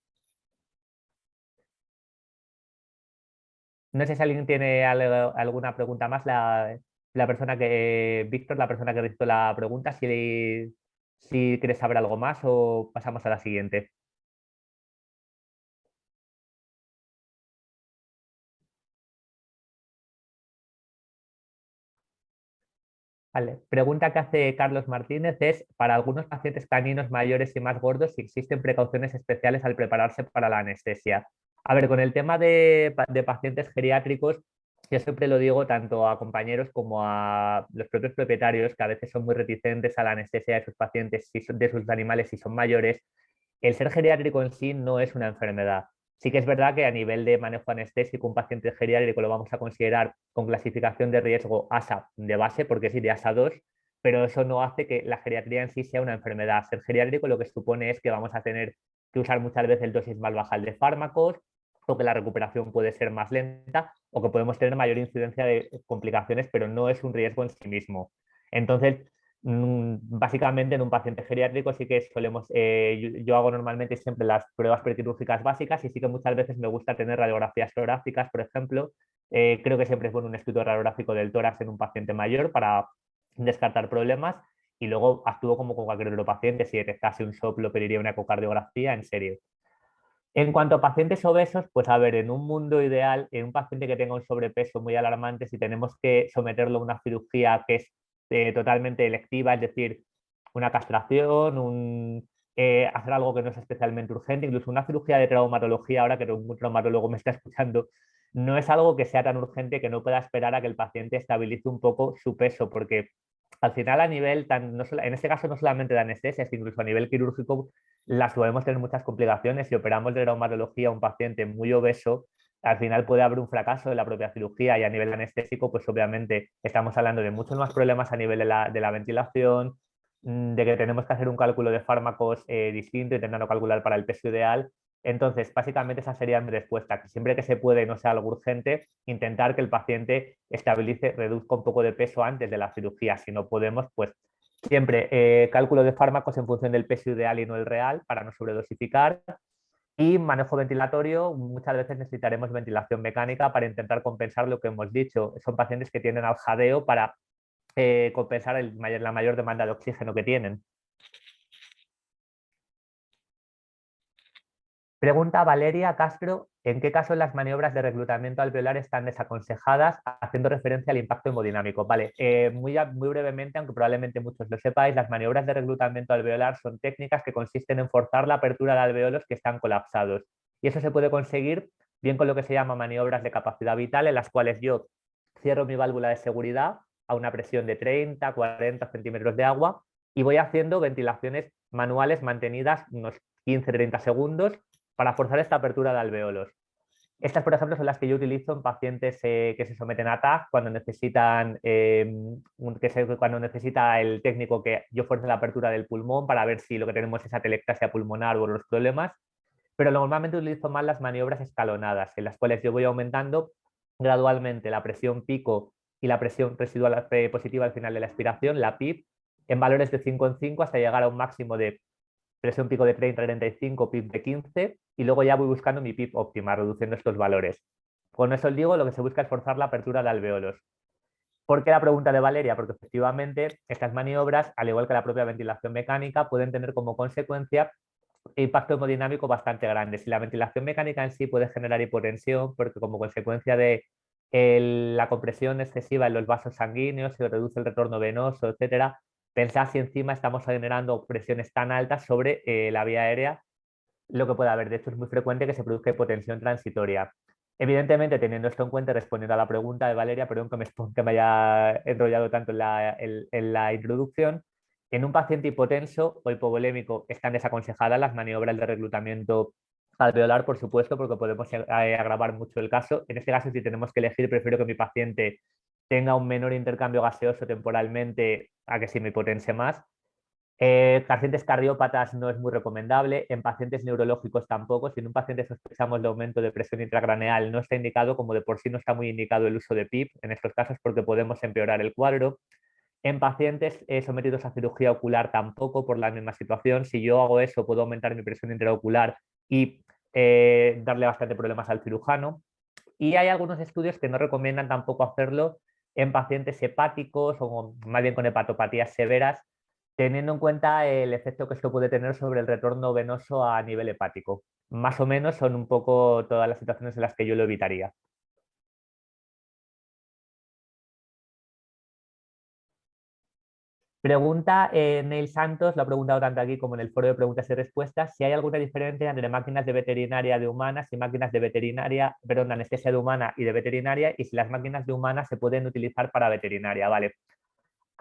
No sé si alguien tiene alguna pregunta más. La persona que, Víctor, la persona que hizo la pregunta, si si quieres saber algo más o pasamos a la siguiente. Vale. Pregunta que hace Carlos Martínez es, para algunos pacientes caninos mayores y más gordos, si existen precauciones especiales al prepararse para la anestesia. A ver, con el tema de pacientes geriátricos, yo siempre lo digo tanto a compañeros como a los propios propietarios, que a veces son muy reticentes a la anestesia de sus pacientes, de sus animales si son mayores. El ser geriátrico en sí no es una enfermedad. Sí que es verdad que a nivel de manejo anestésico, un paciente geriátrico lo vamos a considerar con clasificación de riesgo ASA de base, porque sí, de ASA 2, pero eso no hace que la geriatría en sí sea una enfermedad. Ser geriátrico lo que supone es que vamos a tener que usar muchas veces dosis más bajas de fármacos, o que la recuperación puede ser más lenta, o que podemos tener mayor incidencia de complicaciones, pero no es un riesgo en sí mismo. Entonces, básicamente en un paciente geriátrico sí que solemos, yo hago normalmente siempre las pruebas prequirúrgicas básicas y sí que muchas veces me gusta tener radiografías torácicas, por ejemplo. Creo que siempre es bueno un estudio radiográfico del tórax en un paciente mayor para descartar problemas y luego actúo como con cualquier otro paciente. Si detectase un soplo, pediría una ecocardiografía en serio. En cuanto a pacientes obesos, pues a ver, en un mundo ideal, en un paciente que tenga un sobrepeso muy alarmante, si tenemos que someterlo a una cirugía que es totalmente electiva, es decir, una castración, hacer algo que no es especialmente urgente, incluso una cirugía de traumatología, ahora que un traumatólogo me está escuchando, no es algo que sea tan urgente que no pueda esperar a que el paciente estabilice un poco su peso, porque al final a nivel, en este caso no solamente de anestesia, sino incluso a nivel quirúrgico, las podemos tener muchas complicaciones. Si operamos de traumatología a un paciente muy obeso, al final puede haber un fracaso de la propia cirugía y a nivel anestésico, pues obviamente estamos hablando de muchos más problemas a nivel de la ventilación, de que tenemos que hacer un cálculo de fármacos distinto, intentando calcular para el peso ideal. Entonces, básicamente esa sería mi respuesta, que siempre que se puede y no sea algo urgente, intentar que el paciente estabilice, reduzca un poco de peso antes de la cirugía. Si no podemos, pues siempre cálculo de fármacos en función del peso ideal y no el real para no sobredosificar. Y manejo ventilatorio, muchas veces necesitaremos ventilación mecánica para intentar compensar lo que hemos dicho. Son pacientes que tienden al jadeo para compensar la mayor demanda de oxígeno que tienen. Pregunta Valeria Castro, ¿en qué caso las maniobras de reclutamiento alveolar están desaconsejadas, haciendo referencia al impacto hemodinámico? Vale, muy brevemente, aunque probablemente muchos lo sepáis, las maniobras de reclutamiento alveolar son técnicas que consisten en forzar la apertura de alveolos que están colapsados. Y eso se puede conseguir bien con lo que se llama maniobras de capacidad vital, en las cuales yo cierro mi válvula de seguridad a una presión de 30, 40 centímetros de agua y voy haciendo ventilaciones manuales mantenidas unos 15-30 segundos para forzar esta apertura de alveolos. Estas, por ejemplo, son las que yo utilizo en pacientes que se someten a TAC cuando necesitan, cuando necesita el técnico que yo fuerce la apertura del pulmón para ver si lo que tenemos es atelectasia pulmonar o los problemas. Pero normalmente utilizo más las maniobras escalonadas, en las cuales yo voy aumentando gradualmente la presión pico y la presión residual positiva al final de la expiración, la PIP, en valores de 5 en 5 hasta llegar a un máximo de presión pico de 30-35, PIP de 15 y luego ya voy buscando mi PIP óptima, reduciendo estos valores. Con eso os digo, lo que se busca es forzar la apertura de alveolos. ¿Por qué la pregunta de Valeria? Porque efectivamente estas maniobras, al igual que la propia ventilación mecánica, pueden tener como consecuencia impacto hemodinámico bastante grande. Si la ventilación mecánica en sí puede generar hipotensión, porque como consecuencia de la compresión excesiva en los vasos sanguíneos se reduce el retorno venoso, etcétera. Pensad si encima estamos generando presiones tan altas sobre la vía aérea, lo que puede haber. De hecho, es muy frecuente que se produzca hipotensión transitoria. Evidentemente, teniendo esto en cuenta, respondiendo a la pregunta de Valeria, perdón que me haya enrollado tanto en la introducción, en un paciente hipotenso o hipovolémico están desaconsejadas las maniobras de reclutamiento alveolar, por supuesto, porque podemos agravar mucho el caso. En este caso, si tenemos que elegir, prefiero que mi paciente tenga un menor intercambio gaseoso temporalmente a que si me hipotense más. Pacientes cardiópatas no es muy recomendable, en pacientes neurológicos tampoco. Si en un paciente sospechamos de aumento de presión intracraneal, no está indicado, como de por sí no está muy indicado el uso de PIP en estos casos porque podemos empeorar el cuadro. En pacientes sometidos a cirugía ocular tampoco por la misma situación. Si yo hago eso, puedo aumentar mi presión intraocular y darle bastante problemas al cirujano. Y hay algunos estudios que no recomiendan tampoco hacerlo en pacientes hepáticos o más bien con hepatopatías severas, teniendo en cuenta el efecto que esto puede tener sobre el retorno venoso a nivel hepático. Más o menos son un poco todas las situaciones en las que yo lo evitaría. Pregunta Neil Santos, lo ha preguntado tanto aquí como en el foro de preguntas y respuestas, si hay alguna diferencia entre máquinas de veterinaria de humanas y máquinas de veterinaria, perdón, de anestesia de humana y de veterinaria, y si las máquinas de humanas se pueden utilizar para veterinaria. Vale.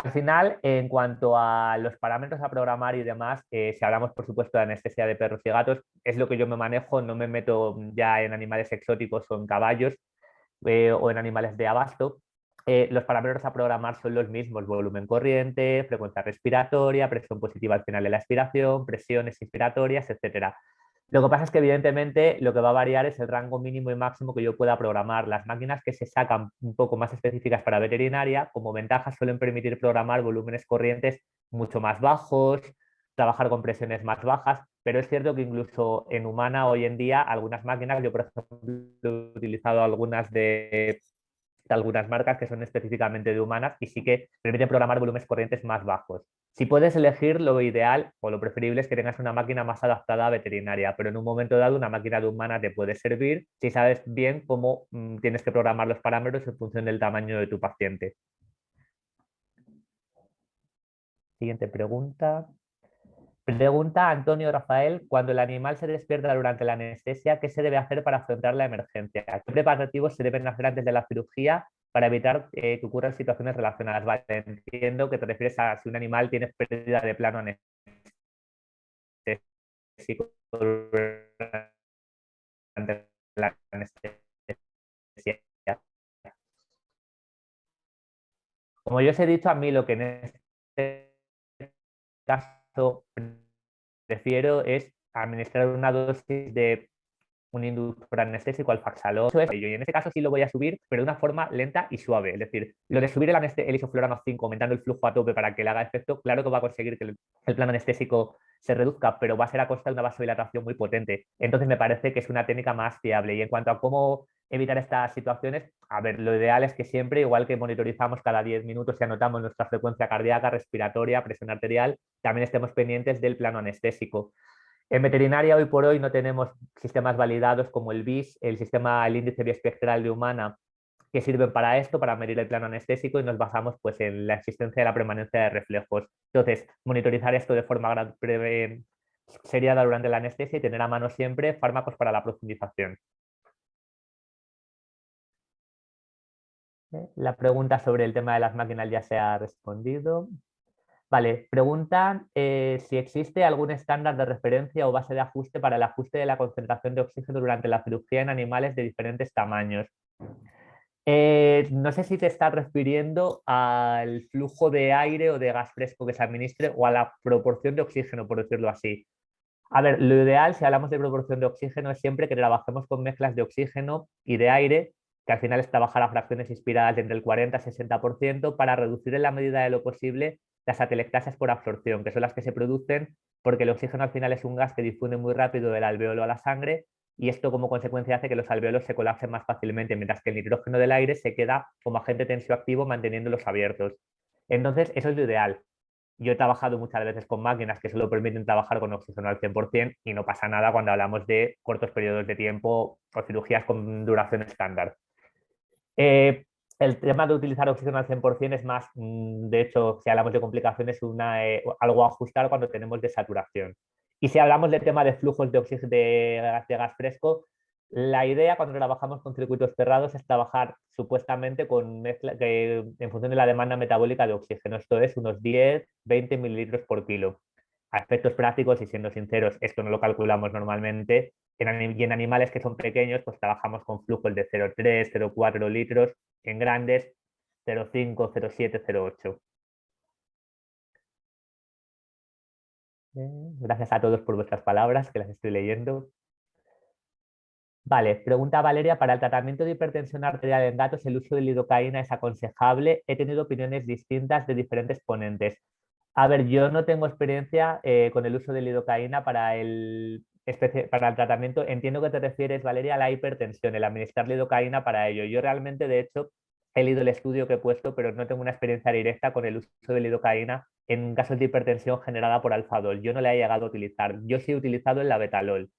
Al final, en cuanto a los parámetros a programar y demás, si hablamos por supuesto de anestesia de perros y gatos, es lo que yo me manejo, no me meto ya en animales exóticos o en caballos o en animales de abasto. Los parámetros a programar son los mismos: volumen corriente, frecuencia respiratoria, presión positiva al final de la expiración, presiones inspiratorias, etcétera. Lo que pasa es que evidentemente lo que va a variar es el rango mínimo y máximo que yo pueda programar. Las máquinas que se sacan un poco más específicas para veterinaria, como ventaja, suelen permitir programar volúmenes corrientes mucho más bajos, trabajar con presiones más bajas, pero es cierto que incluso en humana hoy en día algunas máquinas, yo por ejemplo he utilizado algunas de algunas marcas que son específicamente de humanas y sí que permiten programar volúmenes corrientes más bajos. Si puedes elegir, lo ideal o lo preferible es que tengas una máquina más adaptada a veterinaria, pero en un momento dado una máquina de humana te puede servir si sabes bien cómo tienes que programar los parámetros en función del tamaño de tu paciente. Siguiente pregunta. Pregunta Antonio Rafael: cuando el animal se despierta durante la anestesia, ¿qué se debe hacer para afrontar la emergencia? ¿Qué preparativos se deben hacer antes de la cirugía para evitar que ocurran situaciones relacionadas? Vale, entiendo que te refieres a si un animal tiene pérdida de plano anestésico durante la anestesia. Como yo os he dicho, a mí lo que en este caso prefiero es administrar una dosis de un inductor anestésico al Faxalol. Y en este caso sí lo voy a subir, pero de una forma lenta y suave. Es decir, lo de subir el isoflurano 5 aumentando el flujo a tope para que le haga efecto, claro que va a conseguir que el plano anestésico se reduzca, pero va a ser a costa de una vasodilatación muy potente. Entonces me parece que es una técnica más fiable. Y en cuanto a cómo evitar estas situaciones, a ver, lo ideal es que siempre, igual que monitorizamos cada 10 minutos y anotamos nuestra frecuencia cardíaca, respiratoria, presión arterial, también estemos pendientes del plano anestésico. En veterinaria hoy por hoy no tenemos sistemas validados como el BIS, el índice biespectral de humana, que sirven para esto, para medir el plano anestésico, y nos basamos pues en la existencia de la permanencia de reflejos. Entonces, monitorizar esto de forma seriada durante la anestesia y tener a mano siempre fármacos para la profundización. La pregunta sobre el tema de las máquinas ya se ha respondido. Vale, preguntan si existe algún estándar de referencia o base de ajuste para el ajuste de la concentración de oxígeno durante la cirugía en animales de diferentes tamaños. No sé si te estás refiriendo al flujo de aire o de gas fresco que se administre o a la proporción de oxígeno, por decirlo así. A ver, lo ideal, si hablamos de proporción de oxígeno, es siempre que trabajemos con mezclas de oxígeno y de aire, que al final es trabajar a fracciones inspiradas de entre el 40 y 60% para reducir en la medida de lo posible las atelectasias por absorción, que son las que se producen porque el oxígeno al final es un gas que difunde muy rápido del alveolo a la sangre, y esto como consecuencia hace que los alveolos se colapsen más fácilmente, mientras que el nitrógeno del aire se queda como agente tensioactivo manteniéndolos abiertos. Entonces, eso es lo ideal. Yo he trabajado muchas veces con máquinas que solo permiten trabajar con oxígeno al 100% y no pasa nada cuando hablamos de cortos periodos de tiempo o cirugías con duración estándar. El tema de utilizar oxígeno al 100% es más, de hecho, si hablamos de complicaciones, algo a ajustar cuando tenemos desaturación. Y si hablamos del tema de flujos de oxígeno de gas fresco, la idea cuando trabajamos con circuitos cerrados es trabajar supuestamente con mezcla en función de la demanda metabólica de oxígeno. Esto es unos 10-20 mililitros por kilo. A efectos prácticos y siendo sinceros, esto no lo calculamos normalmente. Y en animales que son pequeños, pues trabajamos con flujos de 0,3, 0,4 litros. En grandes, 0,5, 0,7, 0,8. Gracias a todos por vuestras palabras, que las estoy leyendo. Vale, pregunta Valeria: para el tratamiento de hipertensión arterial en gatos, ¿el uso de lidocaína es aconsejable? He tenido opiniones distintas de diferentes ponentes. A ver, yo no tengo experiencia con el uso de lidocaína para el tratamiento. Entiendo que te refieres, Valeria, a la hipertensión, el administrar lidocaína para ello. Yo realmente, de hecho, he leído el estudio que he puesto, pero no tengo una experiencia directa con el uso de lidocaína en casos de hipertensión generada por alfadol. Yo no la he llegado a utilizar. Yo sí he utilizado el labetalol.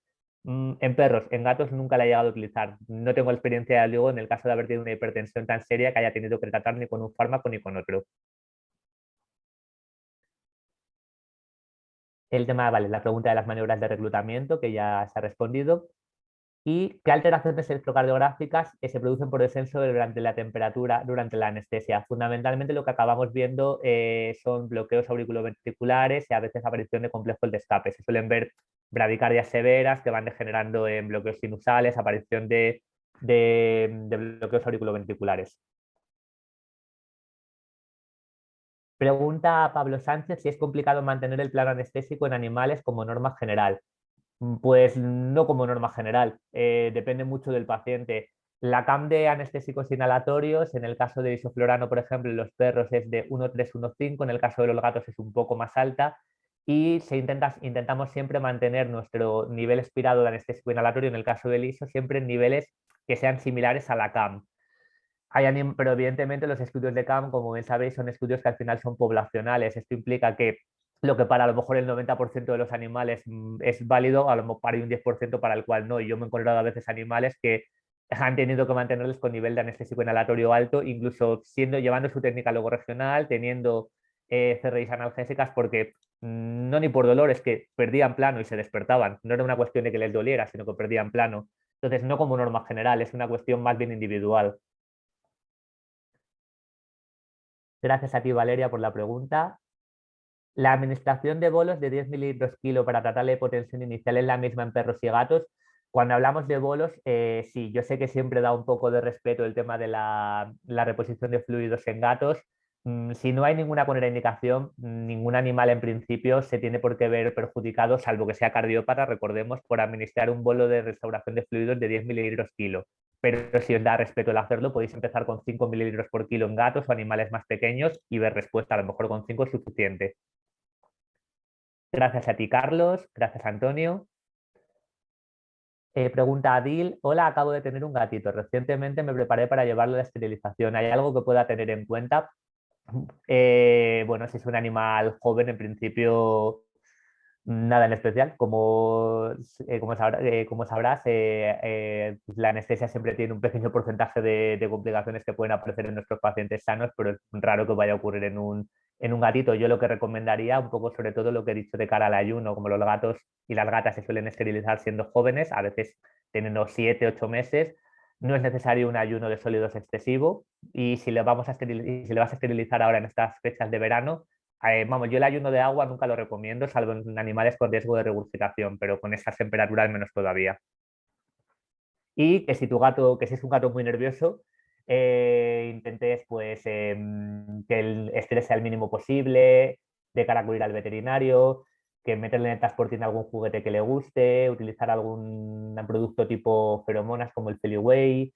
En perros, en gatos nunca la he llegado a utilizar. No tengo experiencia luego en el caso de haber tenido una hipertensión tan seria que haya tenido que tratar ni con un fármaco ni con otro. El tema, vale, la pregunta de las maniobras de reclutamiento, que ya se ha respondido. ¿Y qué alteraciones electrocardiográficas se producen por descenso durante la temperatura, durante la anestesia? Fundamentalmente lo que acabamos viendo son bloqueos auriculoventriculares y a veces aparición de complejos de escape. Se suelen ver bradicardias severas que van degenerando en bloqueos sinusales, aparición de bloqueos auriculoventriculares. Pregunta a Pablo Sánchez si es complicado mantener el plano anestésico en animales como norma general. Pues no como norma general, depende mucho del paciente. La CAM de anestésicos inhalatorios, en el caso de isoflorano, por ejemplo, en los perros es de 1,3, 1,5, en el caso de los gatos es un poco más alta y intentamos siempre mantener nuestro nivel expirado de anestésico inhalatorio, en el caso del ISO, siempre en niveles que sean similares a la CAM. Pero evidentemente los estudios de CAM, como bien sabéis, son estudios que al final son poblacionales. Esto implica que lo que para a lo mejor el 90% de los animales es válido, a lo mejor hay un 10% para el cual no. Y yo me he encontrado a veces animales que han tenido que mantenerles con nivel de anestésico inhalatorio alto, incluso llevando su técnica luego regional, teniendo CRIs analgésicas, porque no ni por dolor, es que perdían plano y se despertaban. No era una cuestión de que les doliera, sino que perdían plano. Entonces, no como norma general, es una cuestión más bien individual. Gracias a ti, Valeria, por la pregunta. La administración de bolos de 10 mililitros kilo para tratar la hipotensión inicial es la misma en perros y gatos. Cuando hablamos de bolos, sí, yo sé que siempre da un poco de respeto el tema de la reposición de fluidos en gatos. Si no hay ninguna contraindicación, ningún animal en principio se tiene por qué ver perjudicado, salvo que sea cardiópata, recordemos, por administrar un bolo de restauración de fluidos de 10 mililitros kilo. Pero si os da respeto el hacerlo, podéis empezar con 5 mililitros por kilo en gatos o animales más pequeños y ver respuesta. A lo mejor con 5 es suficiente. Gracias a ti, Carlos. Gracias, Antonio. Pregunta Adil. Hola, acabo de tener un gatito. Recientemente me preparé para llevarlo a la esterilización. ¿Hay algo que pueda tener en cuenta? Bueno, si es un animal joven, en principio nada en especial. Como sabrás, pues la anestesia siempre tiene un pequeño porcentaje de complicaciones que pueden aparecer en nuestros pacientes sanos, pero es raro que vaya a ocurrir en un gatito. Yo lo que recomendaría, un poco sobre todo lo que he dicho de cara al ayuno, como los gatos y las gatas se suelen esterilizar siendo jóvenes, a veces teniendo 7, 8 meses, no es necesario un ayuno de sólidos excesivo y si le vas a esterilizar ahora en estas fechas de verano, vamos, yo el ayuno de agua nunca lo recomiendo, salvo en animales con riesgo de regurgitación, pero con esas temperaturas menos todavía. Y que si es un gato muy nervioso, intentes pues que el estrés sea el mínimo posible, de cara a acudir al veterinario, que meterle en el transportín algún juguete que le guste, utilizar algún producto tipo feromonas como el Feliway.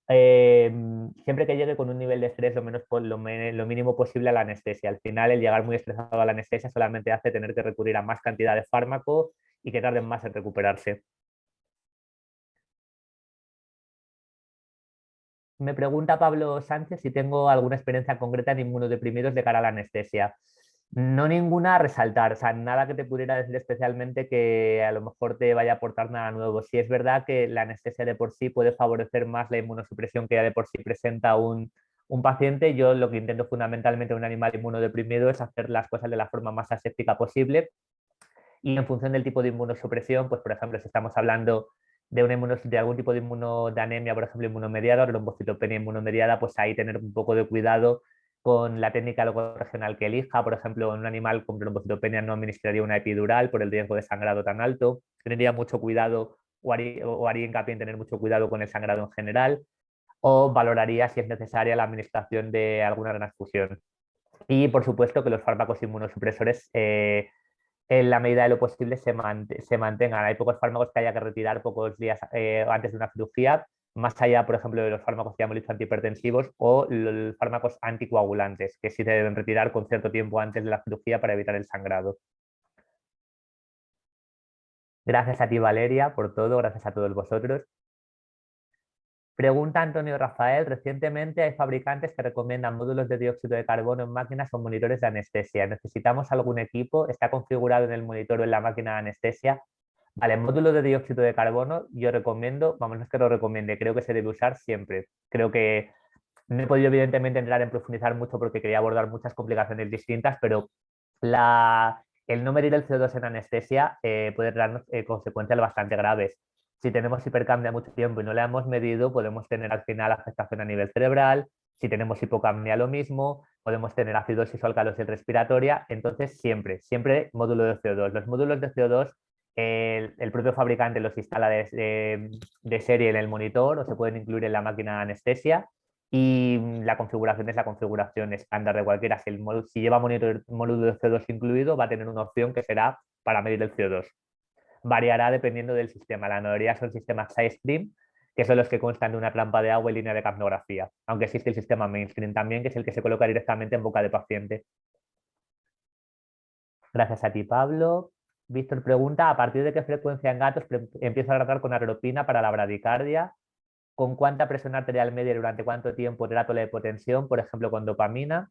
Siempre que llegue con un nivel de estrés lo mínimo posible a la anestesia. Al final, el llegar muy estresado a la anestesia solamente hace tener que recurrir a más cantidad de fármaco y que tarden más en recuperarse. Me pregunta Pablo Sánchez si tengo alguna experiencia concreta en inmunodeprimidos de cara a la anestesia. No ninguna a resaltar, o sea, nada que te pudiera decir especialmente que a lo mejor te vaya a aportar nada nuevo. Sí es verdad que la anestesia de por sí puede favorecer más la inmunosupresión que ya de por sí presenta un paciente. Yo lo que intento fundamentalmente en un animal inmunodeprimido es hacer las cosas de la forma más aséptica posible y en función del tipo de inmunosupresión, pues por ejemplo, si estamos hablando de algún tipo de anemia, por ejemplo, inmunomediada o trombocitopenia inmunomediada, pues ahí tener un poco de cuidado con la técnica regional que elija. Por ejemplo, en un animal con trombocitopenia no administraría una epidural por el riesgo de sangrado tan alto. Tendría mucho cuidado o haría hincapié en tener mucho cuidado con el sangrado en general o valoraría si es necesaria la administración de alguna transfusión. Y por supuesto que los fármacos inmunosupresores en la medida de lo posible se mantengan. Hay pocos fármacos que haya que retirar pocos días antes de una cirugía, más allá, por ejemplo, de los fármacos que ya hemos dicho antihipertensivos o los fármacos anticoagulantes, que sí se deben retirar con cierto tiempo antes de la cirugía para evitar el sangrado. Gracias a ti, Valeria, por todo, gracias a todos vosotros. Pregunta Antonio Rafael, recientemente hay fabricantes que recomiendan módulos de dióxido de carbono en máquinas o monitores de anestesia. ¿Necesitamos algún equipo? ¿Está configurado en el monitor o en la máquina de anestesia? Vale, el módulo de dióxido de carbono yo recomiendo, vamos, no es que lo recomiende, creo que se debe usar siempre. Creo que no he podido evidentemente entrar en profundizar mucho porque quería abordar muchas complicaciones distintas, pero el no medir el CO2 en anestesia puede darnos consecuencias bastante graves. Si tenemos hipercapnia mucho tiempo y no la hemos medido, podemos tener al final afectación a nivel cerebral. Si tenemos hipocapnia, lo mismo. Podemos tener acidosis o alcalosis respiratoria. Entonces, siempre módulo de CO2. Los módulos de CO2, el propio fabricante los instala de serie en el monitor o se pueden incluir en la máquina de anestesia. Y la configuración es la configuración estándar de cualquiera. Si lleva módulo de CO2 incluido, va a tener una opción que será para medir el CO2. Variará dependiendo del sistema. La mayoría son sistemas SideStream, que son los que constan de una trampa de agua y línea de capnografía, aunque existe el sistema Mainstream también, que es el que se coloca directamente en boca de paciente. Gracias a ti, Pablo. Víctor pregunta, ¿a partir de qué frecuencia en gatos empiezo a tratar con aeropina para la bradicardia? ¿Con cuánta presión arterial media y durante cuánto tiempo trato la hipotensión, por ejemplo, con dopamina?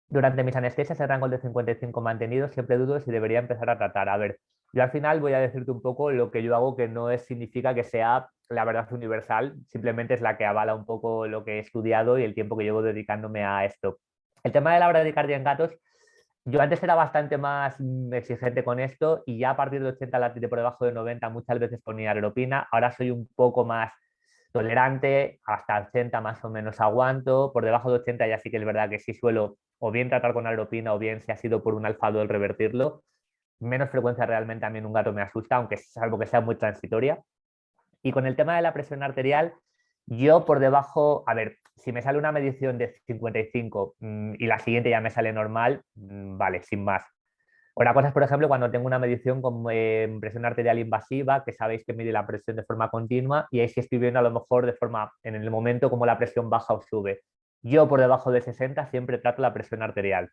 Durante mis anestesias, el rango de 55 mantenido, siempre dudo si debería empezar a tratar. A ver, yo al final voy a decirte un poco lo que yo hago, que no significa que sea la verdad universal, simplemente es la que avala un poco lo que he estudiado y el tiempo que llevo dedicándome a esto. El tema de la bradicardia en gatos, yo antes era bastante más exigente con esto y ya a partir de 80 latidos por debajo de 90 muchas veces ponía aeropina. Ahora soy un poco más tolerante, hasta 80 más o menos aguanto. Por debajo de 80 ya sí que es verdad que sí suelo o bien tratar con aeropina o bien si ha sido por un alfado el revertirlo. Menos frecuencia realmente a mí en un gato me asusta, aunque salvo que sea muy transitoria. Y con el tema de la presión arterial, yo por debajo, a ver, si me sale una medición de 55 y la siguiente ya me sale normal, vale, sin más. Otra cosa es, por ejemplo, cuando tengo una medición con presión arterial invasiva, que sabéis que mide la presión de forma continua, y ahí sí estoy viendo a lo mejor de forma, en el momento, como la presión baja o sube. Yo por debajo de 60 siempre trato la presión arterial.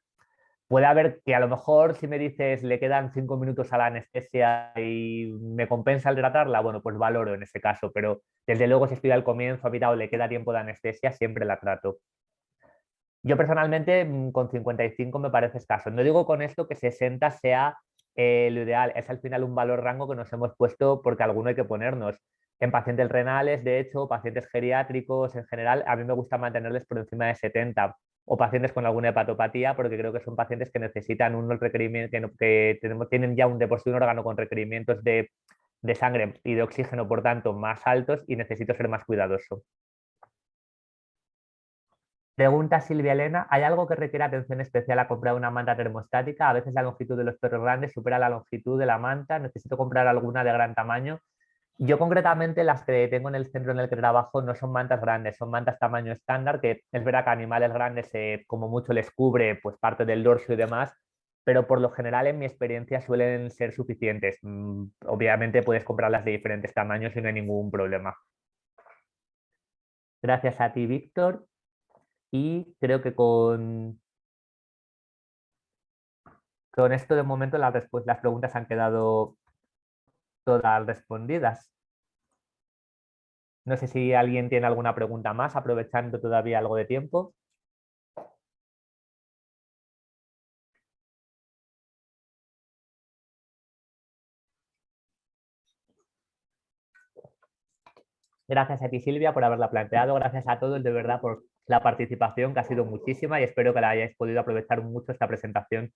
Puede haber que a lo mejor si me dices le quedan 5 minutos a la anestesia y me compensa el tratarla, bueno, pues valoro en ese caso, pero desde luego si estoy al comienzo, a mitad o le queda tiempo de anestesia, siempre la trato. Yo personalmente con 55 me parece escaso. No digo con esto que 60 sea lo ideal, es al final un valor rango que nos hemos puesto porque alguno hay que ponernos. En pacientes renales, de hecho, pacientes geriátricos en general, a mí me gusta mantenerles por encima de 70 o pacientes con alguna hepatopatía porque creo que son pacientes que necesitan un requerimiento, tienen ya de por sí un órgano con requerimientos de sangre y de oxígeno, por tanto, más altos y necesito ser más cuidadoso. Pregunta Silvia Elena, ¿hay algo que requiera atención especial a comprar una manta termostática? A veces la longitud de los perros grandes supera la longitud de la manta, necesito comprar alguna de gran tamaño. Yo concretamente las que tengo en el centro en el que trabajo no son mantas grandes, son mantas tamaño estándar, que es verdad que a animales grandes como mucho les cubre pues parte del dorso y demás, pero por lo general en mi experiencia suelen ser suficientes. Obviamente puedes comprarlas de diferentes tamaños y no hay ningún problema. Gracias a ti, Víctor. Y creo que con esto de momento las preguntas han quedado todas respondidas. No sé si alguien tiene alguna pregunta más, aprovechando todavía algo de tiempo. Gracias a ti, Silvia, por haberla planteado. Gracias a todos, de verdad, por la participación, que ha sido muchísima y espero que la hayáis podido aprovechar mucho esta presentación.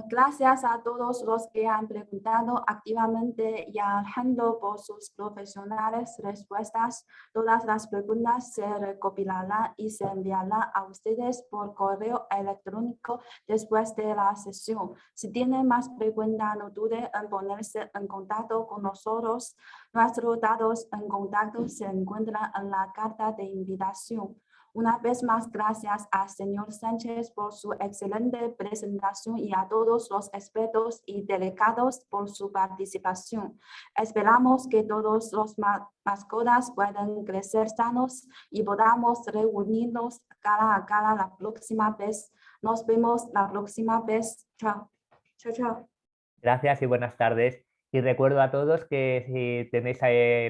Gracias a todos los que han preguntado activamente y Alejandro por sus profesionales respuestas. Todas las preguntas se recopilarán y se enviarán a ustedes por correo electrónico después de la sesión. Si tienen más preguntas, no duden en ponerse en contacto con nosotros. Nuestros datos en contacto se encuentran en la carta de invitación. Una vez más, gracias al señor Sánchez por su excelente presentación y a todos los expertos y delegados por su participación. Esperamos que todos los mascotas puedan crecer sanos y podamos reunirnos cara a cara la próxima vez. Nos vemos la próxima vez. Chao. Chao, chao. Gracias y buenas tardes. Y recuerdo a todos que si tenéis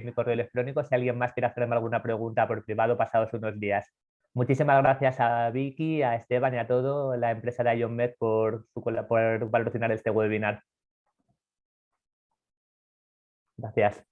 mi correo electrónico, si alguien más quiere hacerme alguna pregunta por privado pasados unos días. Muchísimas gracias a Vicky, a Esteban y a todo la empresa de IONMED por patrocinar este webinar. Gracias.